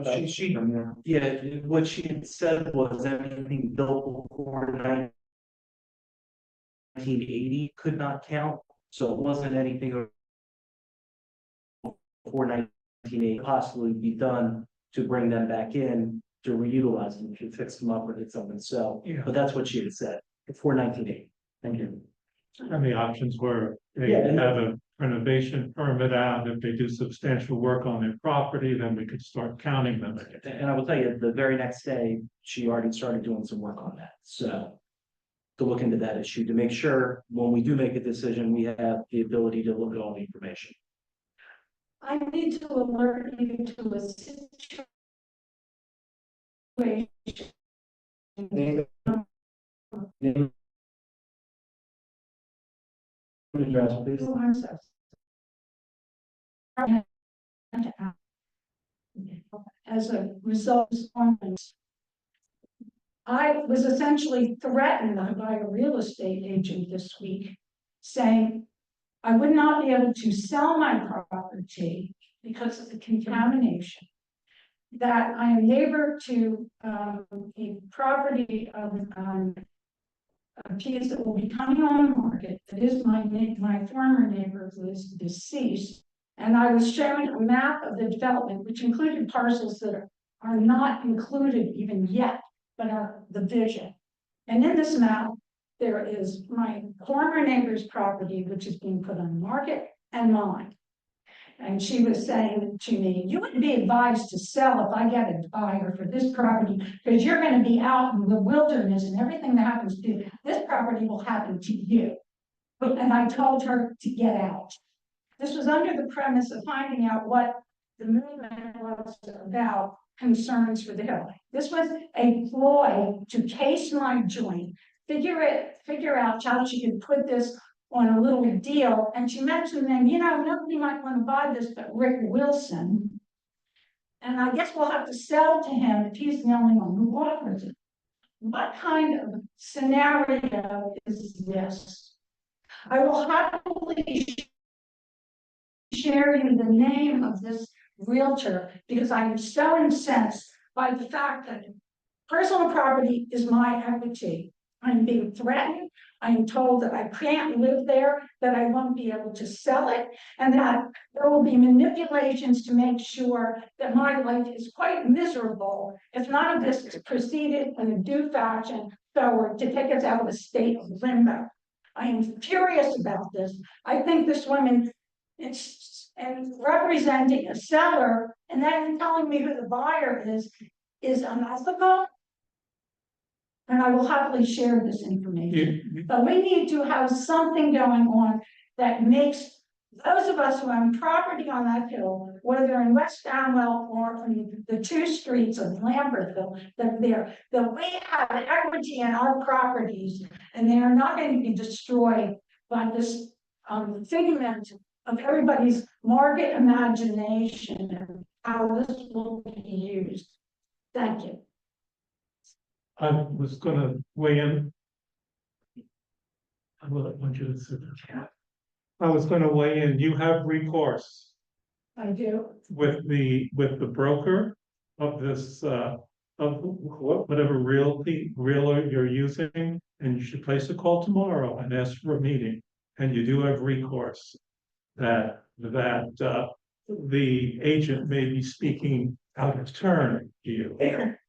yeah, what she had said was anything built before 1980 could not count, so it wasn't anything before 1980 possibly be done to bring them back in to reutilize them, to fix them up or did something, so, Yeah. but that's what she had said, before 1980. Thank you. And the options were, they Yeah, and- have a renovation permit out, if they do substantial work on their property, then we could start counting them again. And I will tell you, the very next day, she already started doing some work on that, so. To look into that issue, to make sure when we do make a decision, we have the ability to look at all the information. I need to alert you to a situation. Address, please. As a result of performance. I was essentially threatened by a real estate agent this week, saying I would not be able to sell my property because of the contamination. That I am neighbor to a property of a piece that will be coming on the market. That is my former neighbor who is deceased. And I was shown a map of the development, which included parcels that are not included even yet, but are the vision. And in this map, there is my former neighbor's property, which is being put on the market, and mine. And she was saying to me, you wouldn't be advised to sell if I get a buyer for this property, because you're going to be out in the wilderness and everything that happens to you, this property will happen to you. And I told her to get out. This was under the premise of finding out what the movement was about concerns for the hill. This was a ploy to case my joint, figure out how she could put this on a little deal. And she mentioned then, nobody might want to buy this but Rick Wilson. And I guess we'll have to sell to him if he's the only one who offers it. What kind of scenario is this? I will happily share you the name of this realtor because I am so incensed by the fact that personal property is my equity. I'm being threatened. I'm told that I can't live there, that I won't be able to sell it, and that there will be manipulations to make sure that my life is quite miserable if none of this is proceeded in a due fashion forward to take us out of a state of limbo. I am furious about this. I think this woman and representing a seller and then telling me who the buyer is unethical. And I will happily share this information. But we need to have something going on that makes those of us who own property on that hill, whether in West Stanwell or in the 2 streets of Lambertville, that we have equity in our properties and they are not going to be destroyed by this figment of everybody's market imagination and how this will be used. Thank you. I was gonna weigh in. I want you to sit there. I was gonna weigh in. You have recourse I do. with the broker of this, of whatever realtor you're using, and you should place a call tomorrow and ask for a meeting. And you do have recourse. that, the agent may be speaking out of turn to you.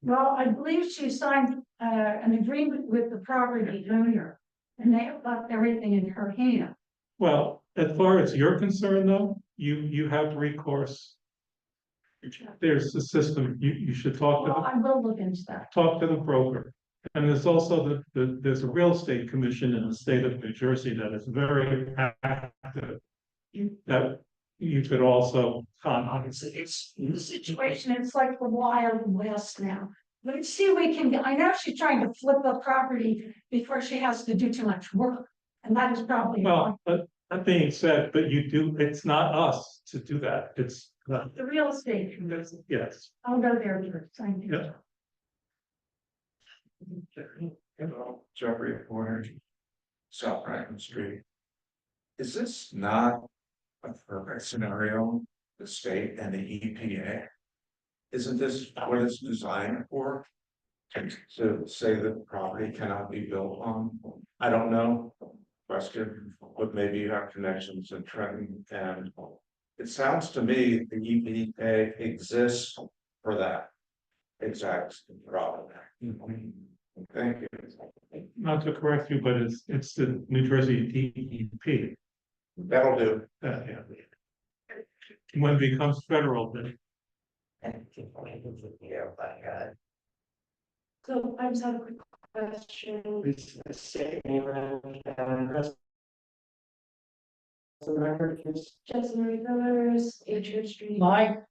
Well, I believe she signed an agreement with the property owner, and they left everything in her hand. Well, as far as you're concerned, though, you have recourse. There's a system, you should talk to Well, the I will look into that. talk to the broker. And there's also there's a real estate commission in the state of New Jersey that is very active. That you could also contact. It's the situation, it's like the Wild West now. Let's see, we can, I know she's trying to flip the property before she has to do too much work. And that is probably. Well, but that being said, but it's not us to do that. It's, The real estate. commission. yes. I'll go there first. Thank you. Yeah. Hello, Jeffrey Warner, South Franklin Street. Is this not a perfect scenario, the state and the EPA? Isn't this what it's designed for? To say that the property cannot be built on? I don't know. Question, but maybe you have connections in Trenton, and it sounds to me the EPA exists for that exact problem. Thank you. Not to correct you, but it's the New Jersey DEP. That'll do. Yeah. When it becomes federal, then. So I just have a quick question. Justin Marie Villers, Church Street. Mike,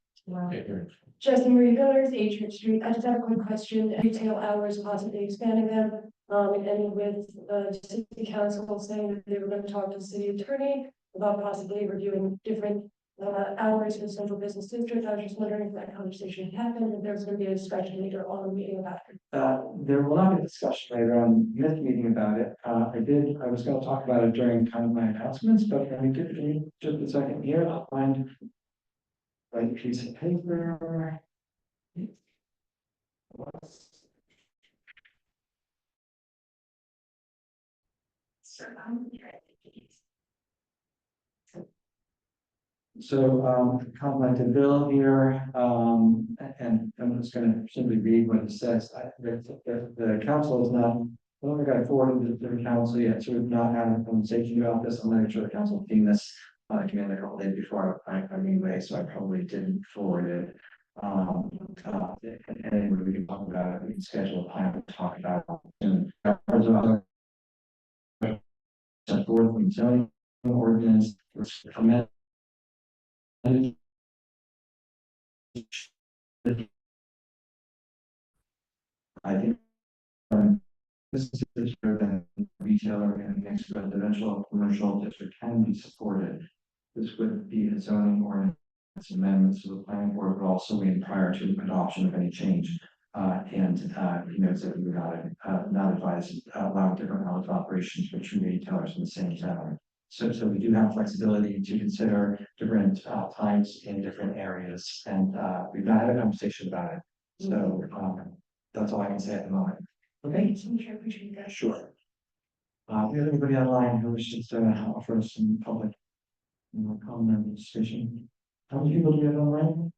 Justin Marie Villers, Church Street. I just have a quick question. Retail hours, possibly expanding them. And with city council saying that they were going to talk to the city attorney about possibly reviewing different hours in central business district. I was just wondering if that conversation happened, if there's going to be a discussion later on the meeting about it. There will not be a discussion later on this meeting about it. I was gonna talk about it during kind of my announcements, but let me give you just a second here. I'll find the right piece of paper. So, commented bill here, and I'm just gonna simply read what it says. The council is not, I don't think I forwarded to the council yet, so we've not had a conversation about this. I'm not sure the council has seen this. Came in a couple days before I anyway, so I probably didn't forward it. And we can talk about it, we can schedule a time to talk about it. Set forth in zoning ordinance, comment. I think this is where the retailer and mixed residential and commercial district can be supported. This would be a zoning ordinance amendments to the planning board, but also in prior to adoption of any change. And he notes that we would not advise allowing different hours of operations for two retailers in the same town. So we do have flexibility to consider different times in different areas, and we've not had a conversation about it. So that's all I can say at the moment. Okay. Sure. We have anybody online who wishes to offer some public comment or discussion? How many people do we have online?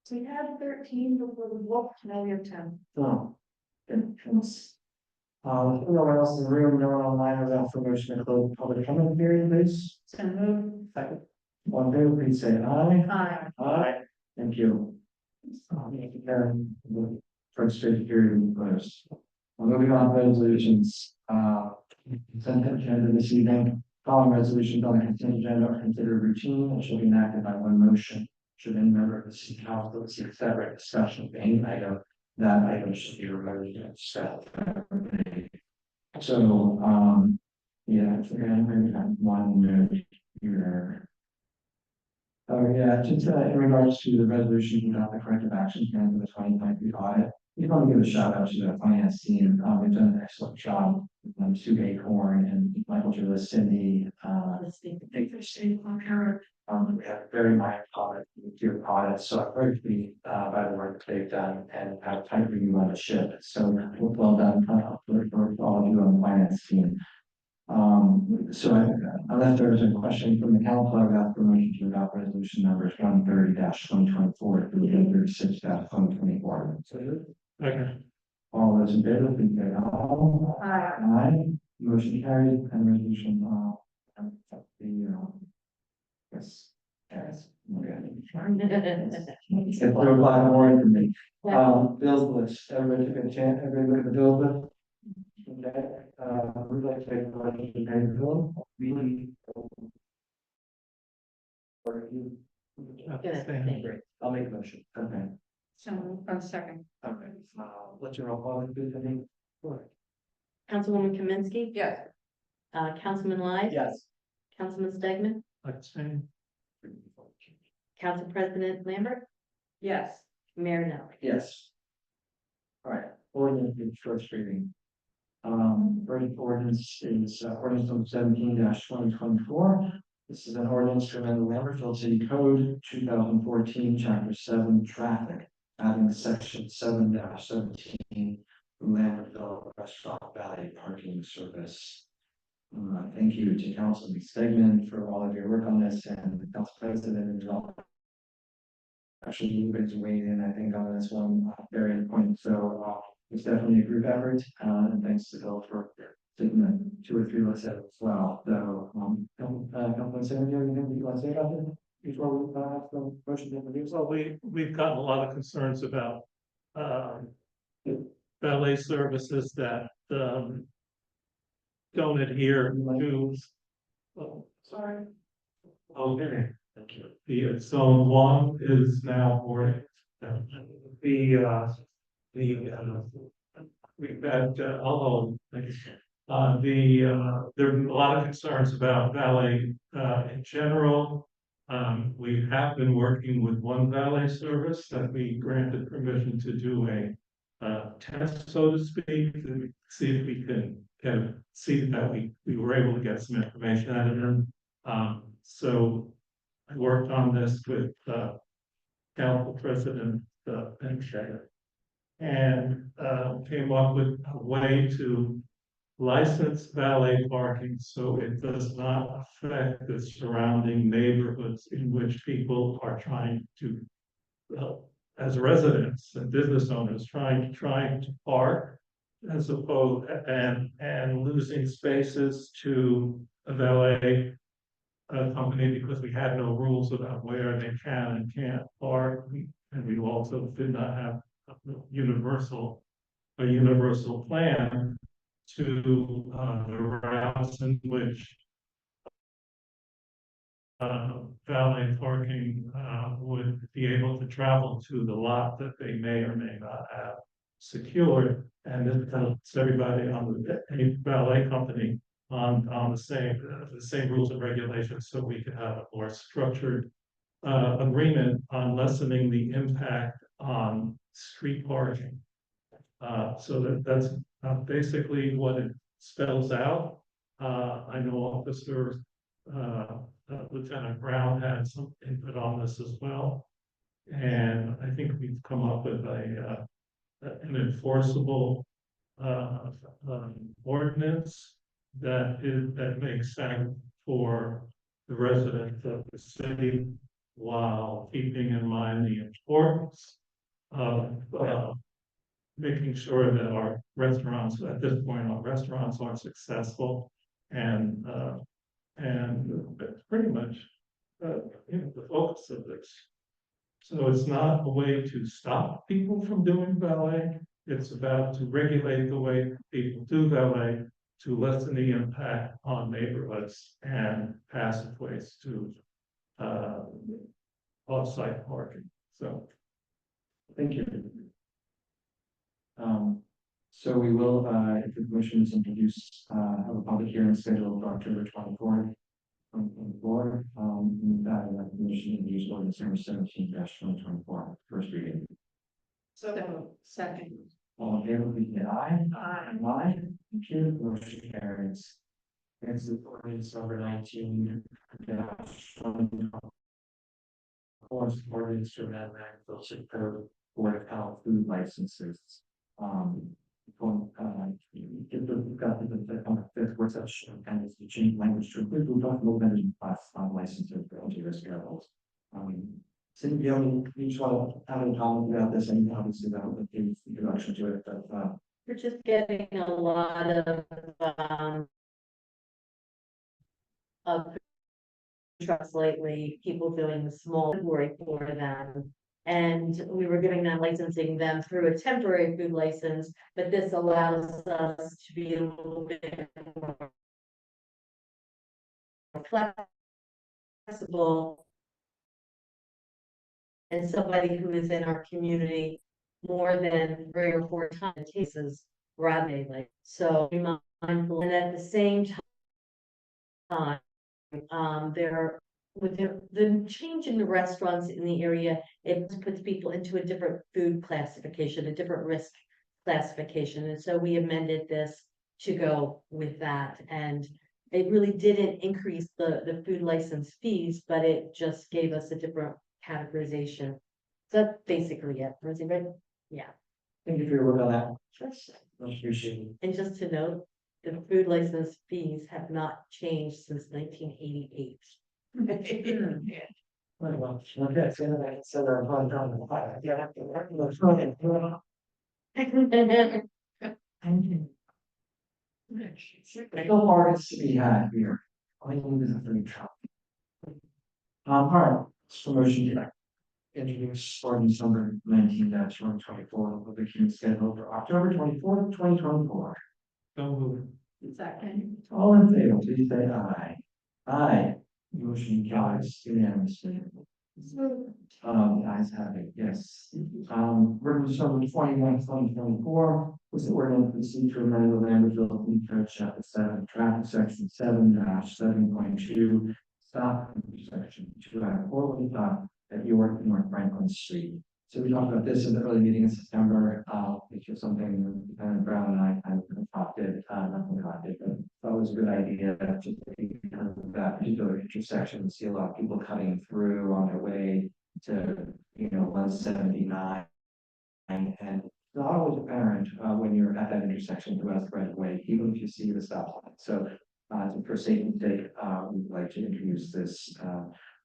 So we had 13, but we're booked, now we have 10. Oh. Good. No one else in the room, no one online, without for motion to close the public comment period, please. So move. Second. One favor, please say aye. Aye. Aye. Thank you. Karen, the first period closed. Moving on to resolutions, consent agenda this evening. Following resolutions on the consent agenda are considered routine and shall be enacted by one motion. Should any member of the city council seek separate discussion of any item, that item should be removed and set. So, yeah, we're gonna have one note here. Oh, yeah, just in regards to the resolution to adopt the corrective action plan for the 2023 audit. We want to give a shout out to the finance team. They've done an excellent job. Sue Acorn and Michael Julis, Cindy, we have very minor audit, audits, so I'm very pleased by the work that they've done and how tightly we run the ship. So well done for all of you on the finance team. So unless there's a question from the council, I've got permission to adopt resolution numbers 130-2024 through 136-2024. Okay. All those in favor, please say aye. Aye. Motion carried and resolution, yes, carries. It's a little lot more information. Bills list, everybody took a chance, everybody look at the bills list? Okay, we'd like to take a motion to pay the bill. We. Or you. I'll make a motion. Okay. So, I'm second. Okay, what's your roll call, please, I think? Councilwoman Kaminsky. Yes. Councilman Lai. Yes. Councilman Stegman. Abstain. Council President Lambert. Yes. Mayor Nelly. Yes. All right, ordinance in first reading. First ordinance is ordinance number 17-2024. This is an ordinance to amend the Lambertville City Code 2014, Chapter 7, Traffic, adding section 7-17, Lambertville Restaurant Valley Parking Service. Thank you to Councilman Stegman for all of your work on this, and the Council President as well. Actually, you've been weighing in, I think, on this one very important. So it's definitely a group effort, and thanks to Bill for taking the 2 or 3 looks at it as well. So, Councilman Stegman, do you have anything you want to say about this before we have the motion to introduce? So we've gotten a lot of concerns about valet services that don't adhere to. Oh, sorry. Okay. Thank you. The zone 1 is now boarding. We've had there are a lot of concerns about valet in general. We have been working with one valet service that we granted permission to do a test, so to speak, to see if we can see that we were able to get some information out of them. So I worked on this with Council President Penshare and came up with a way to license valet parking so it does not affect the surrounding neighborhoods in which people are trying to, as residents and business owners, trying to park as opposed and losing spaces to a valet company because we had no rules about where they can and can't park. And we also did not have a universal plan to the routes in which valet parking would be able to travel to the lot that they may or may not have secured. And this puts everybody on any valet company on the same rules and regulations, so we could have a more structured agreement on lessening the impact on street parking. So that's basically what it spells out. I know Officer Lieutenant Brown had some input on this as well. And I think we've come up with an enforceable ordinance that makes sense for the residents of the city while keeping in mind the importance of making sure that our restaurants, at this point, our restaurants are successful and that's pretty much the focus of this. So it's not a way to stop people from doing valet. It's about to regulate the way people do valet to lessen the impact on neighborhoods and passageways to off-site parking. So, thank you. So we will, if the commission is introduced, have a public hearing scheduled for October 24th. Board, that commission introduced ordinance number 17-2024, first reading. So, second. All in favor, please say aye. Aye. Thank you. Motion carries. Next is ordinance number 19. Ordinance to amend Lambertville City Code Board of Health food licenses. Get the, got the fifth work session, kind of to change language to include, we'll talk a little bit in class on licenses for LGS levels. So if you have any, you just want to have a comment about this, and obviously that would be introduction to it, but, We're just getting a lot of trucks lately, people doing the small delivery for them. And we were giving them, licensing them through a temporary food license, but this allows us to be a little bit more flexible. And somebody who is in our community more than 3 or 4 times cases rather than so be mindful, and at the same time, there with the change in the restaurants in the area, it puts people into a different food classification, a different risk classification, and so we amended this to go with that, and it really didn't increase the food license fees, but it just gave us a different categorization. So that's basically it, was it right? Yeah. thank you for your work on that. Much appreciated. And just to note, the food license fees have not changed since 1988. Well, okay, so then I can send our phone down to the fire. Yeah, I have to work on the phone and do it. Thank you. No parties to be had here. I think this is a pretty tough. All right, so motion to introduce ordinance number 19-124, public hearing scheduled for October 24th, 2024. Don't move. Second. All in favor, please say aye. Aye. Motion carries unanimously. The ayes have it, yes. Ordinance number 21/2024 was the ordinance to seek to amend the Lambertville Code Code Chapter 7, traffic section 7-7.2, stop intersection 2 out of 4 stop at York and North Franklin Street. So we talked about this in the early meeting in September, which is something that Lieutenant Brown and I kind of concocted, but that was a good idea, just because of that particular intersection, we see a lot of people cutting through on their way to, 179. And it's not always apparent, when you're at that intersection who has the right of way, even if you see the stop sign. So, for safety's sake, we'd like to introduce this,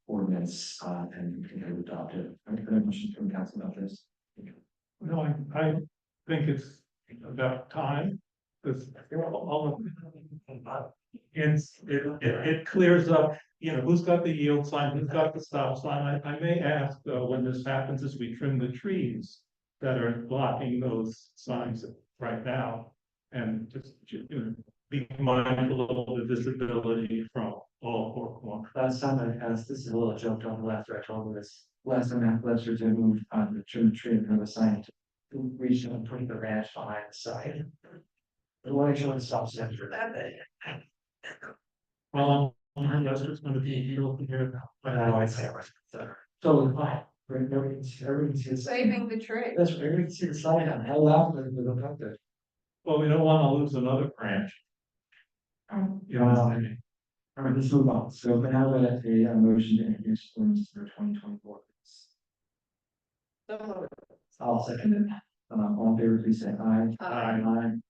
ordinance, and adopt it. Any questions from council about this? No, I think it's about time, because all of it clears up, who's got the yield sign, who's got the stop sign. I may ask, when this happens, as we trim the trees that are blocking those signs right now, and just, be mindful of the visibility from all 4 corners. Last time I asked, this is a little joke on the left, I told you this, last time I asked Lester to move on the trim the tree and have a sign to reach and put the ranch behind the side. The one showing the stop sign for that. Well, Lester's gonna be here now. But I know I say it right. So, fine, everybody can see the sign. Saving the tree. That's right, everybody can see the sign on how loud it is, we don't have to. Well, we don't wanna lose another branch. You know, all right, let's move on. So we have a motion to introduce ordinance for 2024. I'll second it. All in favor, please say aye. Aye.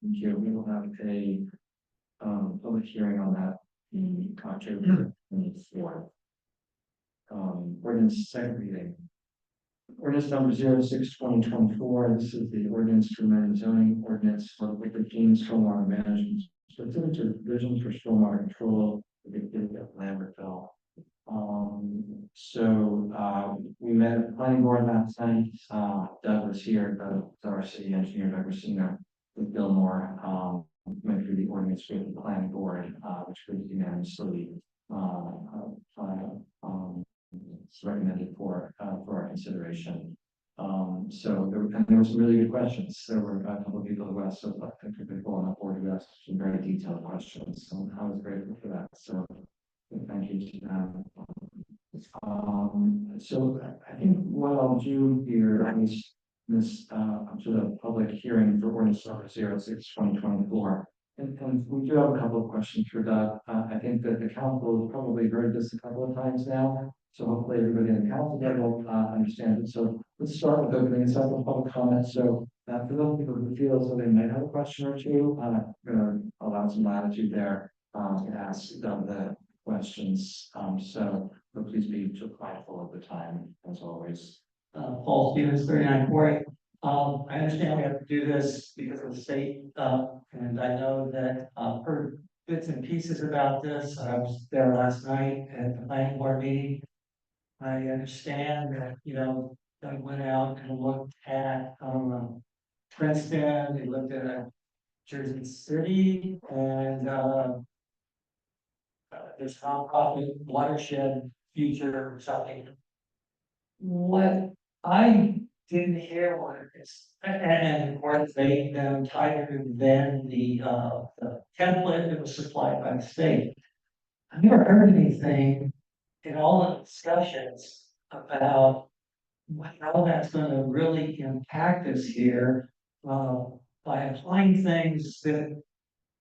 Thank you. We will have a public hearing on that in October 24th. Ordinance second reading. Ordinance number 06/2024. This is the ordinance to amend zoning ordinance for the King stormwater management. Specific to provisions for stormwater control, the city of Lambertville. We met at the planning board last night, Doug was here, our city engineer, Doug Racina, with Bill Moore, went through the ordinance with the planning board, which was unanimously, it's recommended for our consideration. There were some really good questions. There were a couple of people who asked, so I think people on the board who asked some very detailed questions. So I was grateful for that. So thank you to them. So I think what I'll do here is this to the public hearing for ordinance number 06/2024. And we do have a couple of questions for Doug. I think that the council has probably heard this a couple of times now. So hopefully everybody in the council level understands it. So let's start with opening this up with public comment. So For those people who feel so they might have a question or two, gonna allow some latitude there, to ask them the questions. But please be just mindful of the time as always. Paul Stevens, 3940. I understand we have to do this because of the state, and I know that I've heard bits and pieces about this. I was there last night at the planning board meeting. I understand that, I went out and looked at, Princeton, they looked at Jersey City, and, there's nonprofit watershed future or something. What I didn't hear was, and of course, they tighter than the template that was supplied by the state. I've never heard anything in all the discussions about how that's gonna really impact us here, by applying things that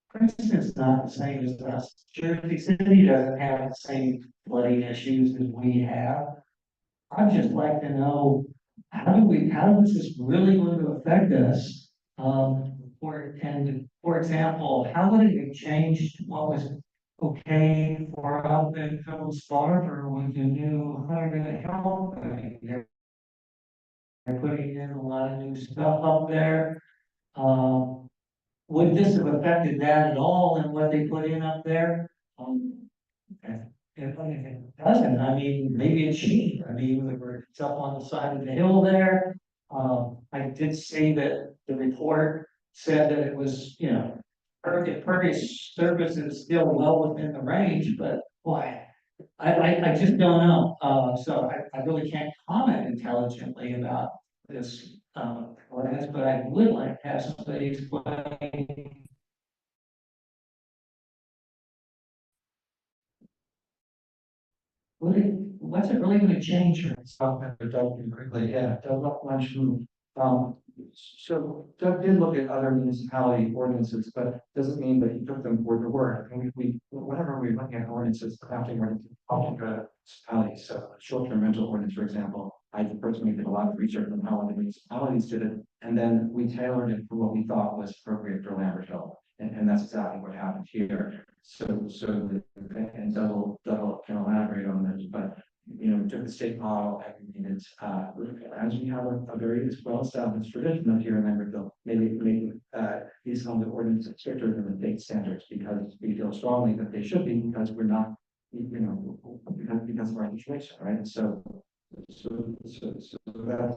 Princeton's not the same as us. Jersey City doesn't have the same flooding issues as we have. I'd just like to know, how is this really going to affect us? For example, how would it have changed what was okay for up in Phillips Barber with the new Hunter Health? They're putting in a lot of new stuff up there. Would this have affected that at all and what they put in up there? If it doesn't, I mean, maybe it's cheap. I mean, it's up on the side of the hill there. I did see that the report said that it was, pervious surface is still well within the range, but boy, I just don't know. So I really can't comment intelligently about this, but I would like to have somebody explain. What's it really gonna change for us? Doug, quickly, yeah, Doug mentioned, so Doug did look at other municipality ordinances, but doesn't mean that he took them word for word. And whenever we're looking at ordinances, adopting ordinances, often go to municipalities. So short-term rental ordinance, for example, I personally did a lot of research on how other municipalities did it, and then we tailored it for what we thought was appropriate for Lambertville. And that's exactly what happened here. And Doug can elaborate on this, but took the state model and made it, as we have a very well-established tradition up here in Lambertville, maybe these kinds of ordinances stricter than the state standards, because we feel strongly that they should be, because we're not, because of our situation, right? So that,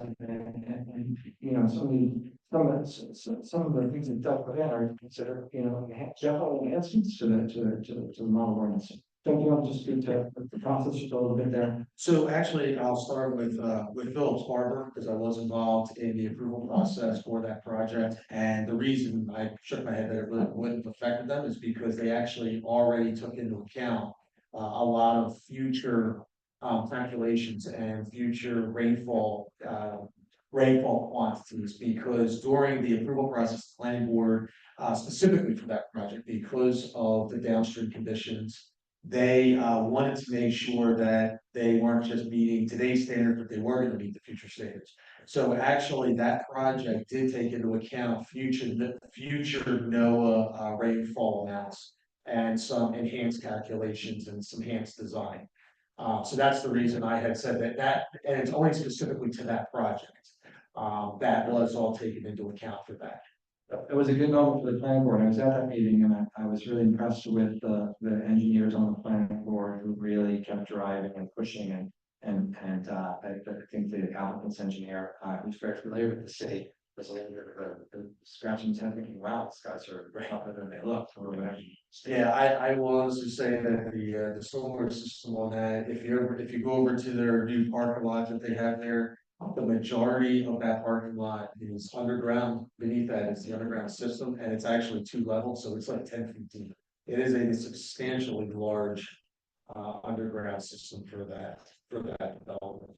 and some of the things that Doug put in are considered, general enhancements to the model ordinance. Don't you want to just speak to the process just a little bit there? So actually, I'll start with Phillips Barber, because I was involved in the approval process for that project. And the reason I shook my head that it really wouldn't have affected them is because they actually already took into account a lot of future calculations and future rainfall quantities, because during the approval process, the planning board, specifically for that project, because of the downstream conditions, they wanted to make sure that they weren't just meeting today's standards, but they were going to meet the future standards. So actually, that project did take into account future NOAA rainfall amounts and some enhanced calculations and some enhanced design. So that's the reason I had said that, and it's only specifically to that project. That was all taken into account for that. It was a good moment for the planning board. I was at that meeting and I was really impressed with the engineers on the planning board who really kept driving and pushing and I think the applicant's engineer, who's very familiar with the city, was scratching his head thinking, wow, these guys are way up than they look or whatever. Yeah, I will also say that the stormwater system on that, if you go over to their new parking lot that they have there, the majority of that parking lot is underground. Beneath that is the underground system, and it's actually 2 levels, so it's like 10 feet deep. It is a substantially large underground system for that development.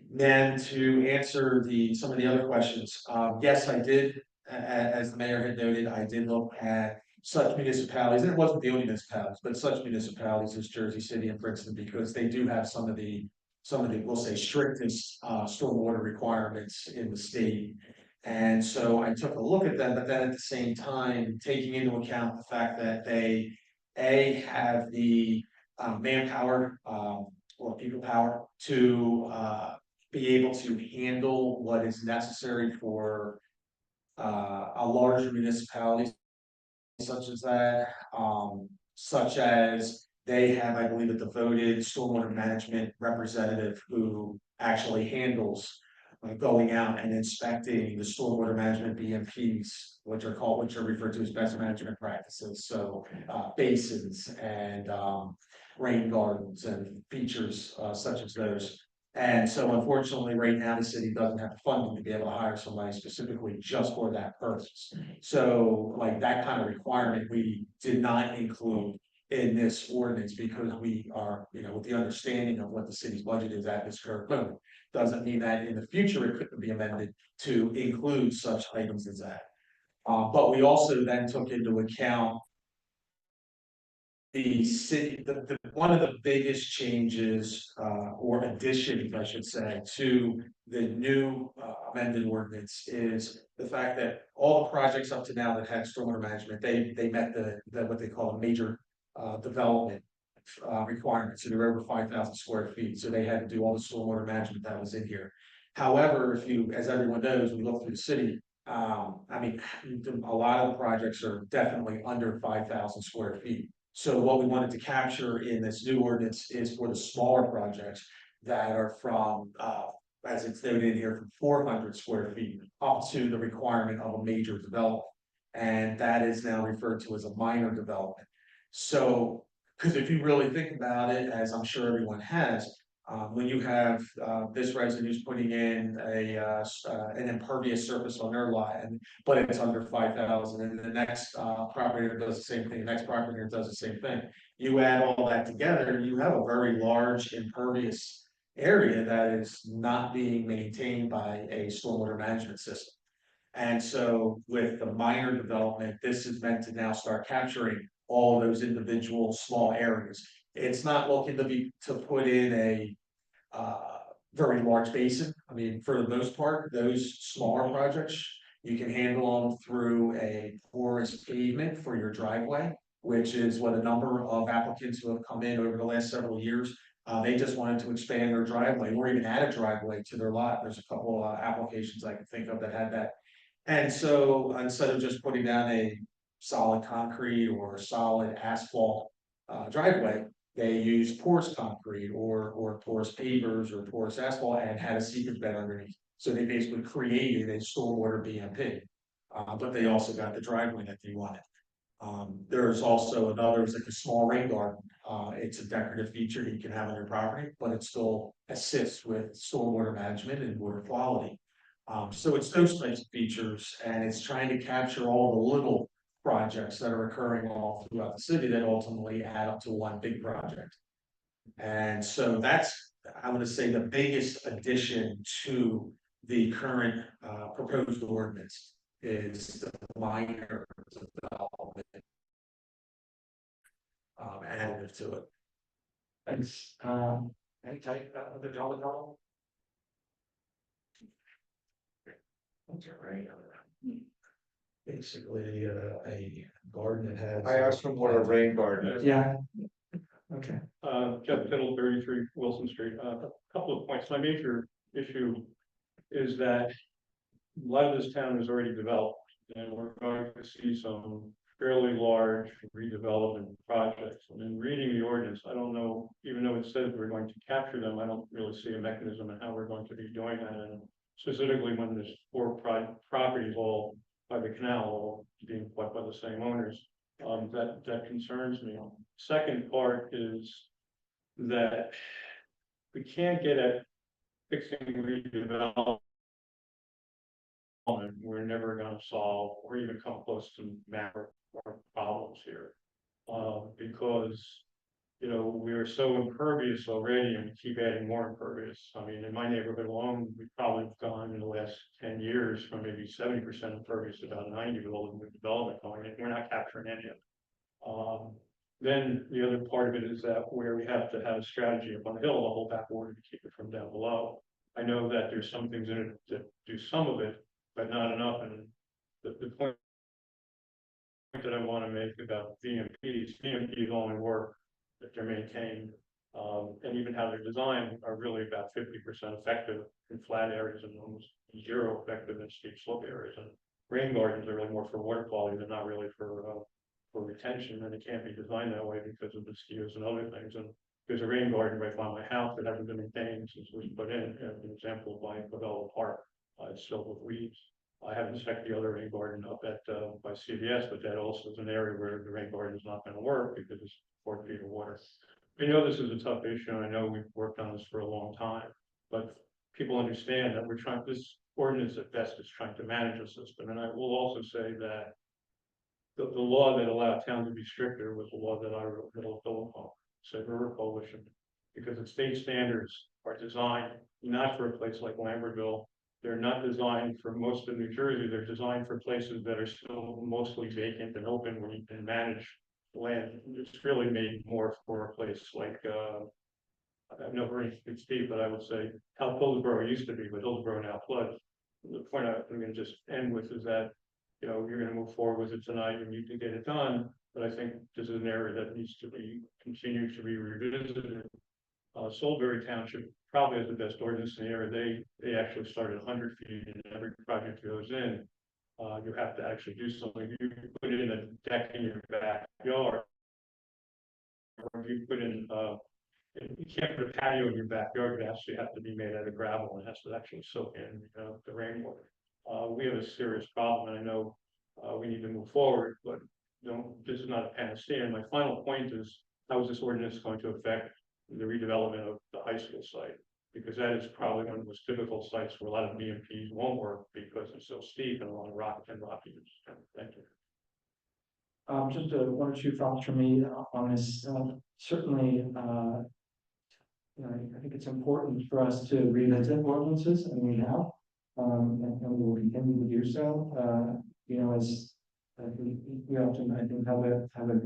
Then to answer some of the other questions, yes, I did, as the mayor had noted, I did look at such municipalities, and it wasn't the only municipalities, but such municipalities as Jersey City and Princeton, because they do have some of the some of the, we'll say, strictest stormwater requirements in the state. And so I took a look at them, but then at the same time, taking into account the fact that they have the manpower or people power to be able to handle what is necessary for a larger municipality such as that, such as they have, I believe, a devoted stormwater management representative who actually handles going out and inspecting the stormwater management BMPs, which are referred to as best management practices. So basins and rain gardens and features such as those. And so unfortunately, right now, the city doesn't have the funding to be able to hire somebody specifically just for that purpose. So like that kind of requirement, we did not include in this ordinance because we are, with the understanding of what the city's budget is at this current moment. Doesn't mean that in the future it couldn't be amended to include such items as that. But we also then took into account the city, one of the biggest changes or additions, I should say, to the new amended ordinance is the fact that all the projects up to now that had stormwater management, they met the what they call a major development requirements. So they're over 5,000 square feet. So they had to do all the stormwater management that was in here. However, if you, as everyone knows, we look through the city. I mean, a lot of the projects are definitely under 5,000 square feet. So what we wanted to capture in this new ordinance is for the smaller projects that are from, as it's noted in here, from 400 square feet up to the requirement of a major development. And that is now referred to as a minor development. So, because if you really think about it, as I'm sure everyone has, when you have this resident who's putting in an impervious surface on their lot, but it's under 5,000, and the next property owner does the same thing, the next property owner does the same thing. You add all that together, you have a very large impervious area that is not being maintained by a stormwater management system. And so with the minor development, this is meant to now start capturing all of those individual small areas. It's not looking to put in a very large basin. I mean, for the most part, those smaller projects, you can handle them through a porous pavement for your driveway, which is what a number of applicants who have come in over the last several years. They just wanted to expand their driveway or even add a driveway to their lot. There's a couple of applications I can think of that had that. And so instead of just putting down a solid concrete or solid asphalt driveway, they use porous concrete or porous pavers or porous asphalt and had a seepage bed underneath. So they basically created a stormwater BMP, but they also got the driveway that they wanted. There's also another, it's like a small rain garden. It's a decorative feature you can have on your property, but it still assists with stormwater management and water quality. So it's those types of features, and it's trying to capture all the little projects that are occurring all throughout the city that ultimately add up to one big project. And so that's, I'm going to say, the biggest addition to the current proposed ordinance is the minor development additive to it. Thanks. Any type of the dollar double? What's your rate on that? Basically, a garden that has. I asked him what a rain garden is. Yeah. Okay. Jeff Fiddle, 33 Wilson Street. A couple of points. My major issue is that a lot of this town is already developed, and we're going to see some fairly large redevelopment projects. And in reading the ordinance, I don't know, even though it says we're going to capture them, I don't really see a mechanism in how we're going to be doing that. And specifically when there's 4 properties all by the canal, all being bought by the same owners, that concerns me. Second part is that we can't get at fixing redevelopment. We're never going to solve or even come close to macro problems here, because we're so impervious already, and we keep adding more impervious. I mean, in my neighborhood alone, we've probably gone in the last 10 years from maybe 70% impervious to about 90% with all the new development going in. We're not capturing any of it. Then the other part of it is that where we have to have a strategy up on the hill, to hold back water to keep it from down below. I know that there's some things in it that do some of it, but not enough, and the point that I want to make about VMPs only work if they're maintained. And even how they're designed are really about 50% effective in flat areas and almost zero effective in steep slope areas. And rain gardens are really more for water quality, they're not really for retention, and it can't be designed that way because of mosquitoes and other things. And there's a rain garden right by my house that hasn't been maintained since it was put in, as an example by Pavella Park. It's filled with weeds. I haven't checked the other rain garden up at, by CVS, but that also is an area where the rain garden is not gonna work because it's 4 feet of water. I know this is a tough issue, and I know we've worked on this for a long time, but people understand that we're trying, this ordinance at best is trying to manage the system. And I will also say that the law that allowed towns to be stricter was the law that I wrote, Middle Philippa, Said River Coalition, because the state standards are designed not for a place like Lambertville. They're not designed for most of New Jersey. They're designed for places that are still mostly vacant and open where you can manage land. It's really made more for a place like, I've never been Steve, but I would say how Hillsborough used to be, but Hillsborough now floods. The point I'm going to just end with is that, you know, you're going to move forward with it tonight and you can get it done. But I think this is an area that needs to be continued to be revisited. Salisbury Township probably has the best ordinance in the area. They actually started 100 feet, and every project goes in. You have to actually do something. You put in a deck in your backyard, or you put in, you can't put a patio in your backyard. It actually has to be made out of gravel and has to actually soak in the rainwater. We have a serious problem, and I know we need to move forward, but this is not a panacea. And my final point is, how is this ordinance going to affect the redevelopment of the high school site? Because that is probably one of the most difficult sites where a lot of BMPs won't work because it's so steep and a lot of rocky. Thank you. Just one or two thoughts from me on this. Certainly, I think it's important for us to revisit ordinances, and we have, and we will continue to do so. As we often, I think, have a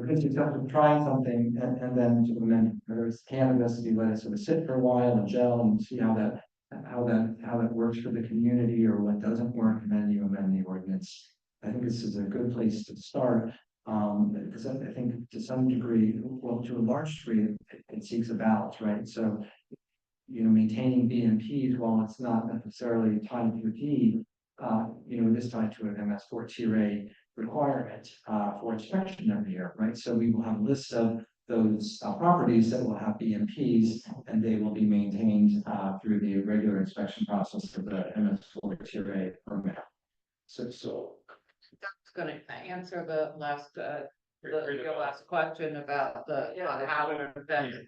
good success of trying something and then to amend. There's cannabis, you let it sort of sit for a while and gel and see how that works for the community or what doesn't work, and then you amend the ordinance. I think this is a good place to start. Because I think to some degree, well, to a large degree, it seeks a balance, right? So, maintaining BMPs, while it's not necessarily tied to a deed, it is tied to an MS4 Tier A requirement for inspection every year, right? So we will have lists of those properties that will have BMPs, and they will be maintained through the regular inspection process of the MS4 Tier A permit. So. That's gonna answer the last, your last question about how it affects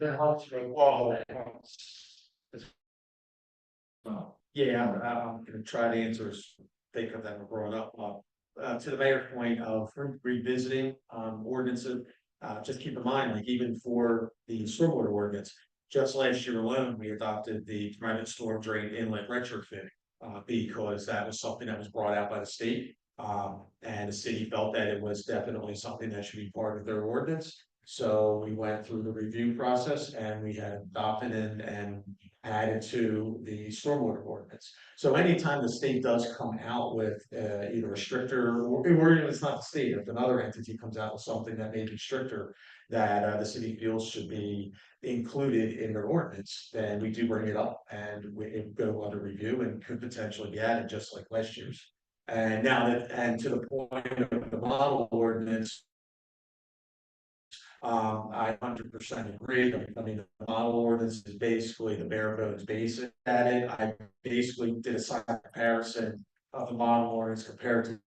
Yeah, I'm gonna try to answer as think of them growing up. To the mayor's point of revisiting ordinances, just keep in mind, like even for the stormwater ordinance, just last year alone, we adopted the private storm drain inlet retrofit because that was something that was brought out by the state. And the city felt that it was definitely something that should be part of their ordinance. So we went through the review process and we had adopted it and added to the stormwater ordinance. So anytime the state does come out with either a stricter, or it's not the state, if another entity comes out with something that may be stricter, that the city feels should be included in their ordinance, then we do bring it up and we go under review and could potentially be added just like last year's. And now that, and to the point of the model ordinance, I 100% agree. I mean, the model ordinance is basically the bare bones basic at it. I basically did a side comparison of the model ordinance compared to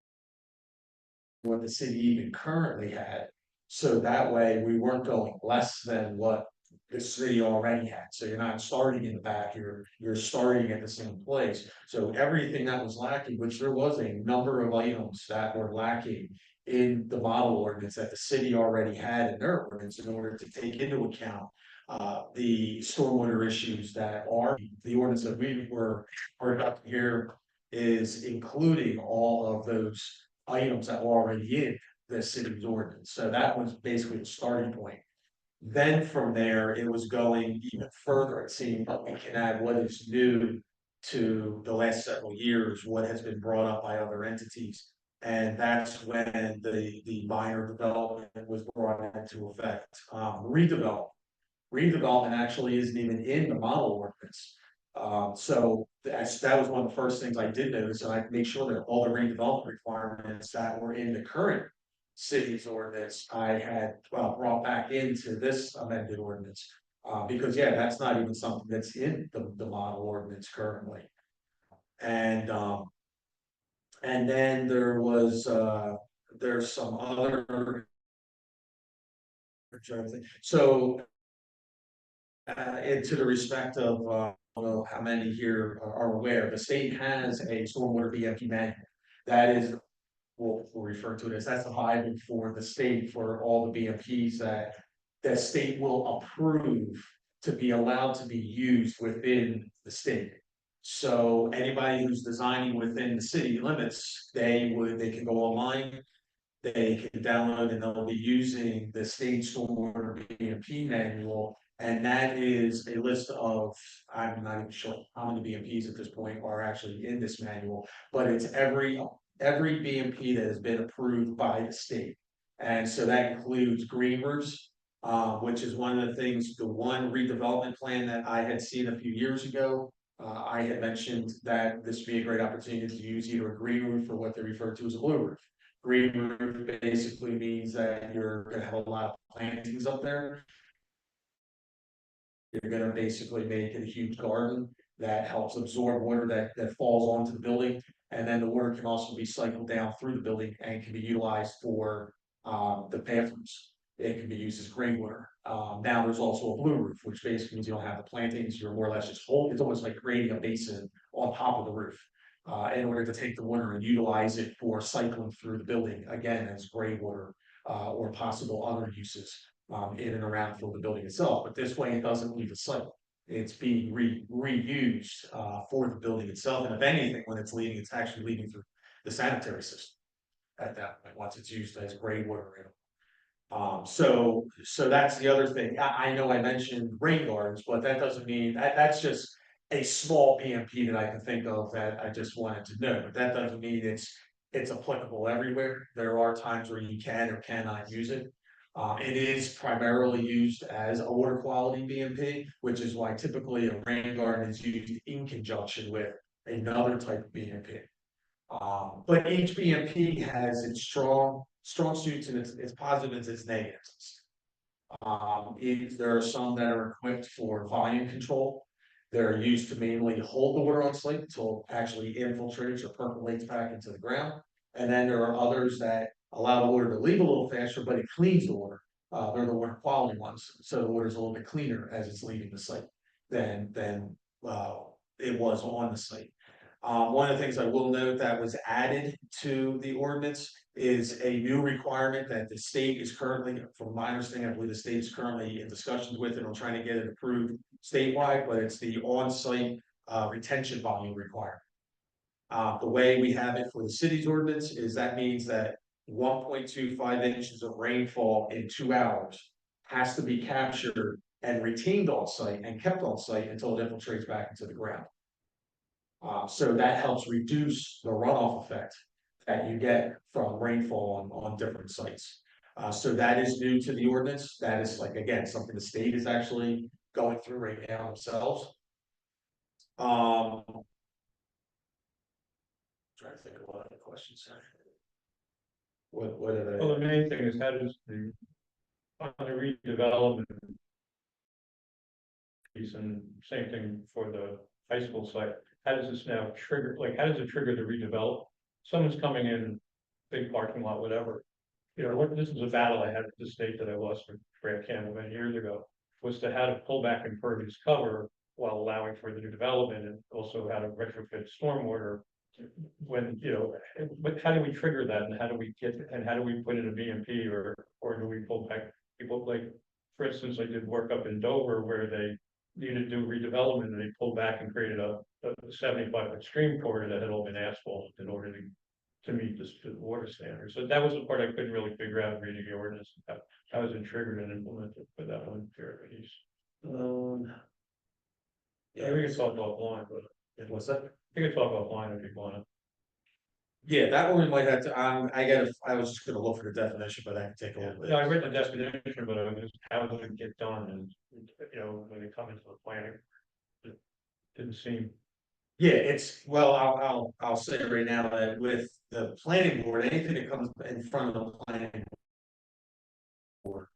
what the city even currently had. So that way we weren't going less than what the city already had. So you're not starting in the back, you're starting at the same place. So everything that was lacking, which there was a number of items that were lacking in the model ordinance that the city already had in their ordinance in order to take into account the stormwater issues that are the ordinance that we were adopting here is including all of those items that were already in the city's ordinance. So that was basically the starting point. Then from there, it was going even further. It seemed that we can add what is new to the last several years, what has been brought up by other entities. And that's when the minor development was brought into effect. Redevelopment. Redevelopment actually isn't even in the model ordinance. So that was one of the first things I did notice, and I make sure that all the redevelopment requirements that were in the current city's ordinance, I had brought back into this amended ordinance. Because yeah, that's not even something that's in the model ordinance currently. And then there's some other. So. Into the respect of, I don't know how many here are aware, the state has a stormwater BMP manual. That is, we'll refer to it as, that's the Bible for the state for all the BMPs that the state will approve to be allowed to be used within the state. So anybody who's designing within the city limits, they can go online, they can download, and they'll be using the state stormwater BMP manual. And that is a list of, I'm not even sure how many BMPs at this point are actually in this manual, but it's every BMP that has been approved by the state. And so that includes Greenvers, which is one of the things, the one redevelopment plan that I had seen a few years ago. I had mentioned that this would be a great opportunity to use either a green roof or what they refer to as a blue roof. Green roof basically means that you're going to have a lot of plantings up there. You're going to basically make it a huge garden that helps absorb water that falls onto the building. And then the water can also be cycled down through the building and can be utilized for the bathrooms. It can be used as rainwater. Now there's also a blue roof, which basically means you don't have the plantings. You're more or less just it's almost like creating a basin on top of the roof in order to take the water and utilize it for cycling through the building, again, as gray water or possible other uses in and around for the building itself. But this way it doesn't leave a cycle. It's being reused for the building itself. And if anything, when it's leaving, it's actually leaving through the sanitary system at that point, once it's used as gray water. So that's the other thing. I know I mentioned rain gardens, but that doesn't mean that's just a small BMP that I can think of that I just wanted to know. But that doesn't mean it's applicable everywhere. There are times where you can or cannot use it. It is primarily used as a water quality BMP, which is why typically a rain garden is used in conjunction with another type of BMP. But each BMP has its strong suits and its positives and its negatives. There are some that are equipped for volume control. They're used to mainly hold the water on site until it actually infiltrates or percolates back into the ground. And then there are others that allow the water to leave a little faster, but it cleans the water. They're the water quality ones. So the water is a little bit cleaner as it's leaving the site than it was on the site. One of the things I will note that was added to the ordinance is a new requirement that the state is currently, from my understanding, I believe the state is currently in discussions with it on trying to get it approved statewide, but it's the on-site retention volume requirement. The way we have it for the city's ordinance is that means that 1.25 inches of rainfall in 2 hours has to be captured and retained on site and kept on site until it infiltrates back into the ground. So that helps reduce the runoff effect that you get from rainfall on different sites. So that is new to the ordinance. That is, like, again, something the state is actually going through right now themselves. Trying to think of what other questions. What are they? Well, the main thing is, how does the redevelopment piece, and same thing for the high school site, how does this now trigger, like, how does it trigger the redevelop? Someone's coming in, big parking lot, whatever. You know, this is a battle I had at the state that I lost for Grant Campbell many years ago, was to how to pull back impervious cover while allowing for the new development, and also how to retrofit stormwater. When, you know, but how do we trigger that, and how do we put in a BMP, or do we pull back people? Like, for instance, I did work up in Dover where they needed to do redevelopment, and they pulled back and created a 75-foot stream corridor that had all been asphalt in order to meet the water standards. So that was the part I couldn't really figure out reading the ordinance. That was triggered and implemented for that one fair piece. Yeah, we can talk offline, but What's that? we can talk offline if you wanna. Yeah, that one we might have to, I was just gonna look for the definition, but I can take a little bit. Yeah, I read the definition, but I was, how does it get done and, you know, when they come into the planning. It didn't seem, Yeah, well, I'll say right now that with the planning board, anything that comes in front of the planning board.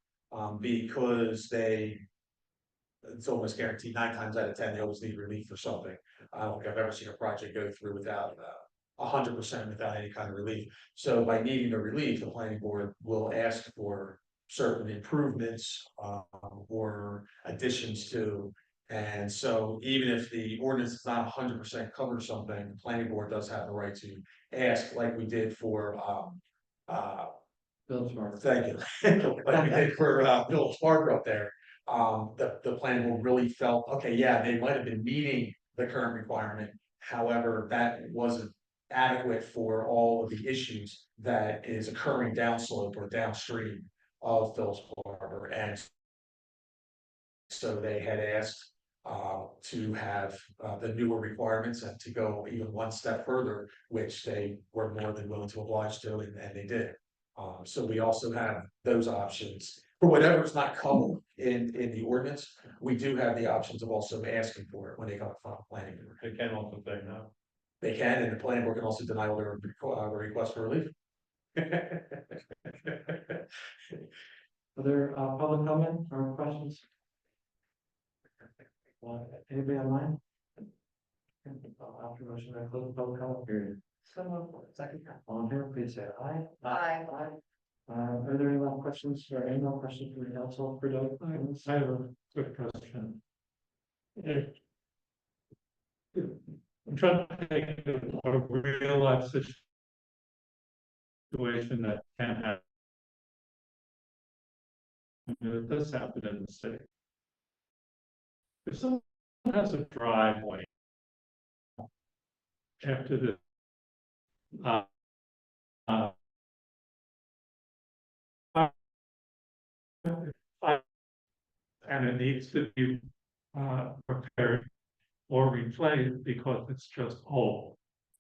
Because it's almost guaranteed 9 times out of 10, they always need relief for something. I don't think I've ever seen a project go through without 100% without any kind of relief. So by needing the relief, the planning board will ask for certain improvements or additions to. And so even if the ordinance does not 100% cover something, the planning board does have the right to ask, like we did for Bill Smart. thank you. Like we did for Bill Parker up there. The planning board really felt, okay, yeah, they might have been meeting the current requirement. However, that wasn't adequate for all of the issues that is occurring downslope or downstream of Phillips Harbor. And so they had asked to have the newer requirements and to go even one step further, which they were more than willing to oblige to, and they did. So we also have those options for whatever's not covered in the ordinance. We do have the options of also asking for it when they come in front of planning board. they can also say no. They can, and the planning board can also deny their request for relief. Other public comment or questions? Anybody online? After motion, I close the public comment period. Second, all in favor, please say aye. Aye. Are there any more questions or any more questions for the council for Doug? I have a quick question. I'm trying to think of a real life situation that can happen. It does happen in the city. If someone has a driveway after the and it needs to be repaired or replaced because it's just old.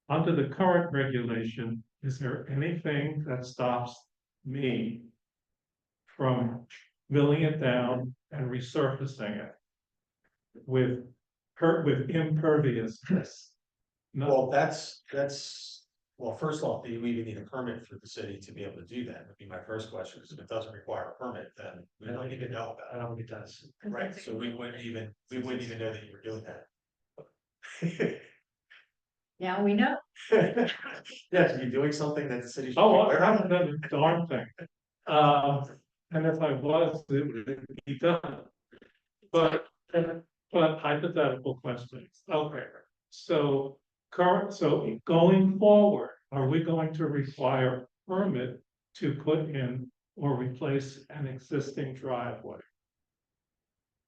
Under the current regulation, is there anything that stops me from milling it down and resurfacing it with imperviousness? Well, well, first off, do you even need a permit for the city to be able to do that? Would be my first question, because if it doesn't require a permit, then we don't even know about I don't think it does. it. Right, so we wouldn't even know that you were doing that. Now we know. Yes, you're doing something that the city. should be Oh, aware I of. haven't done a darn thing. And if I was, it would be done. But hypothetical questions, okay, so going forward, are we going to require a permit to put in or replace an existing driveway?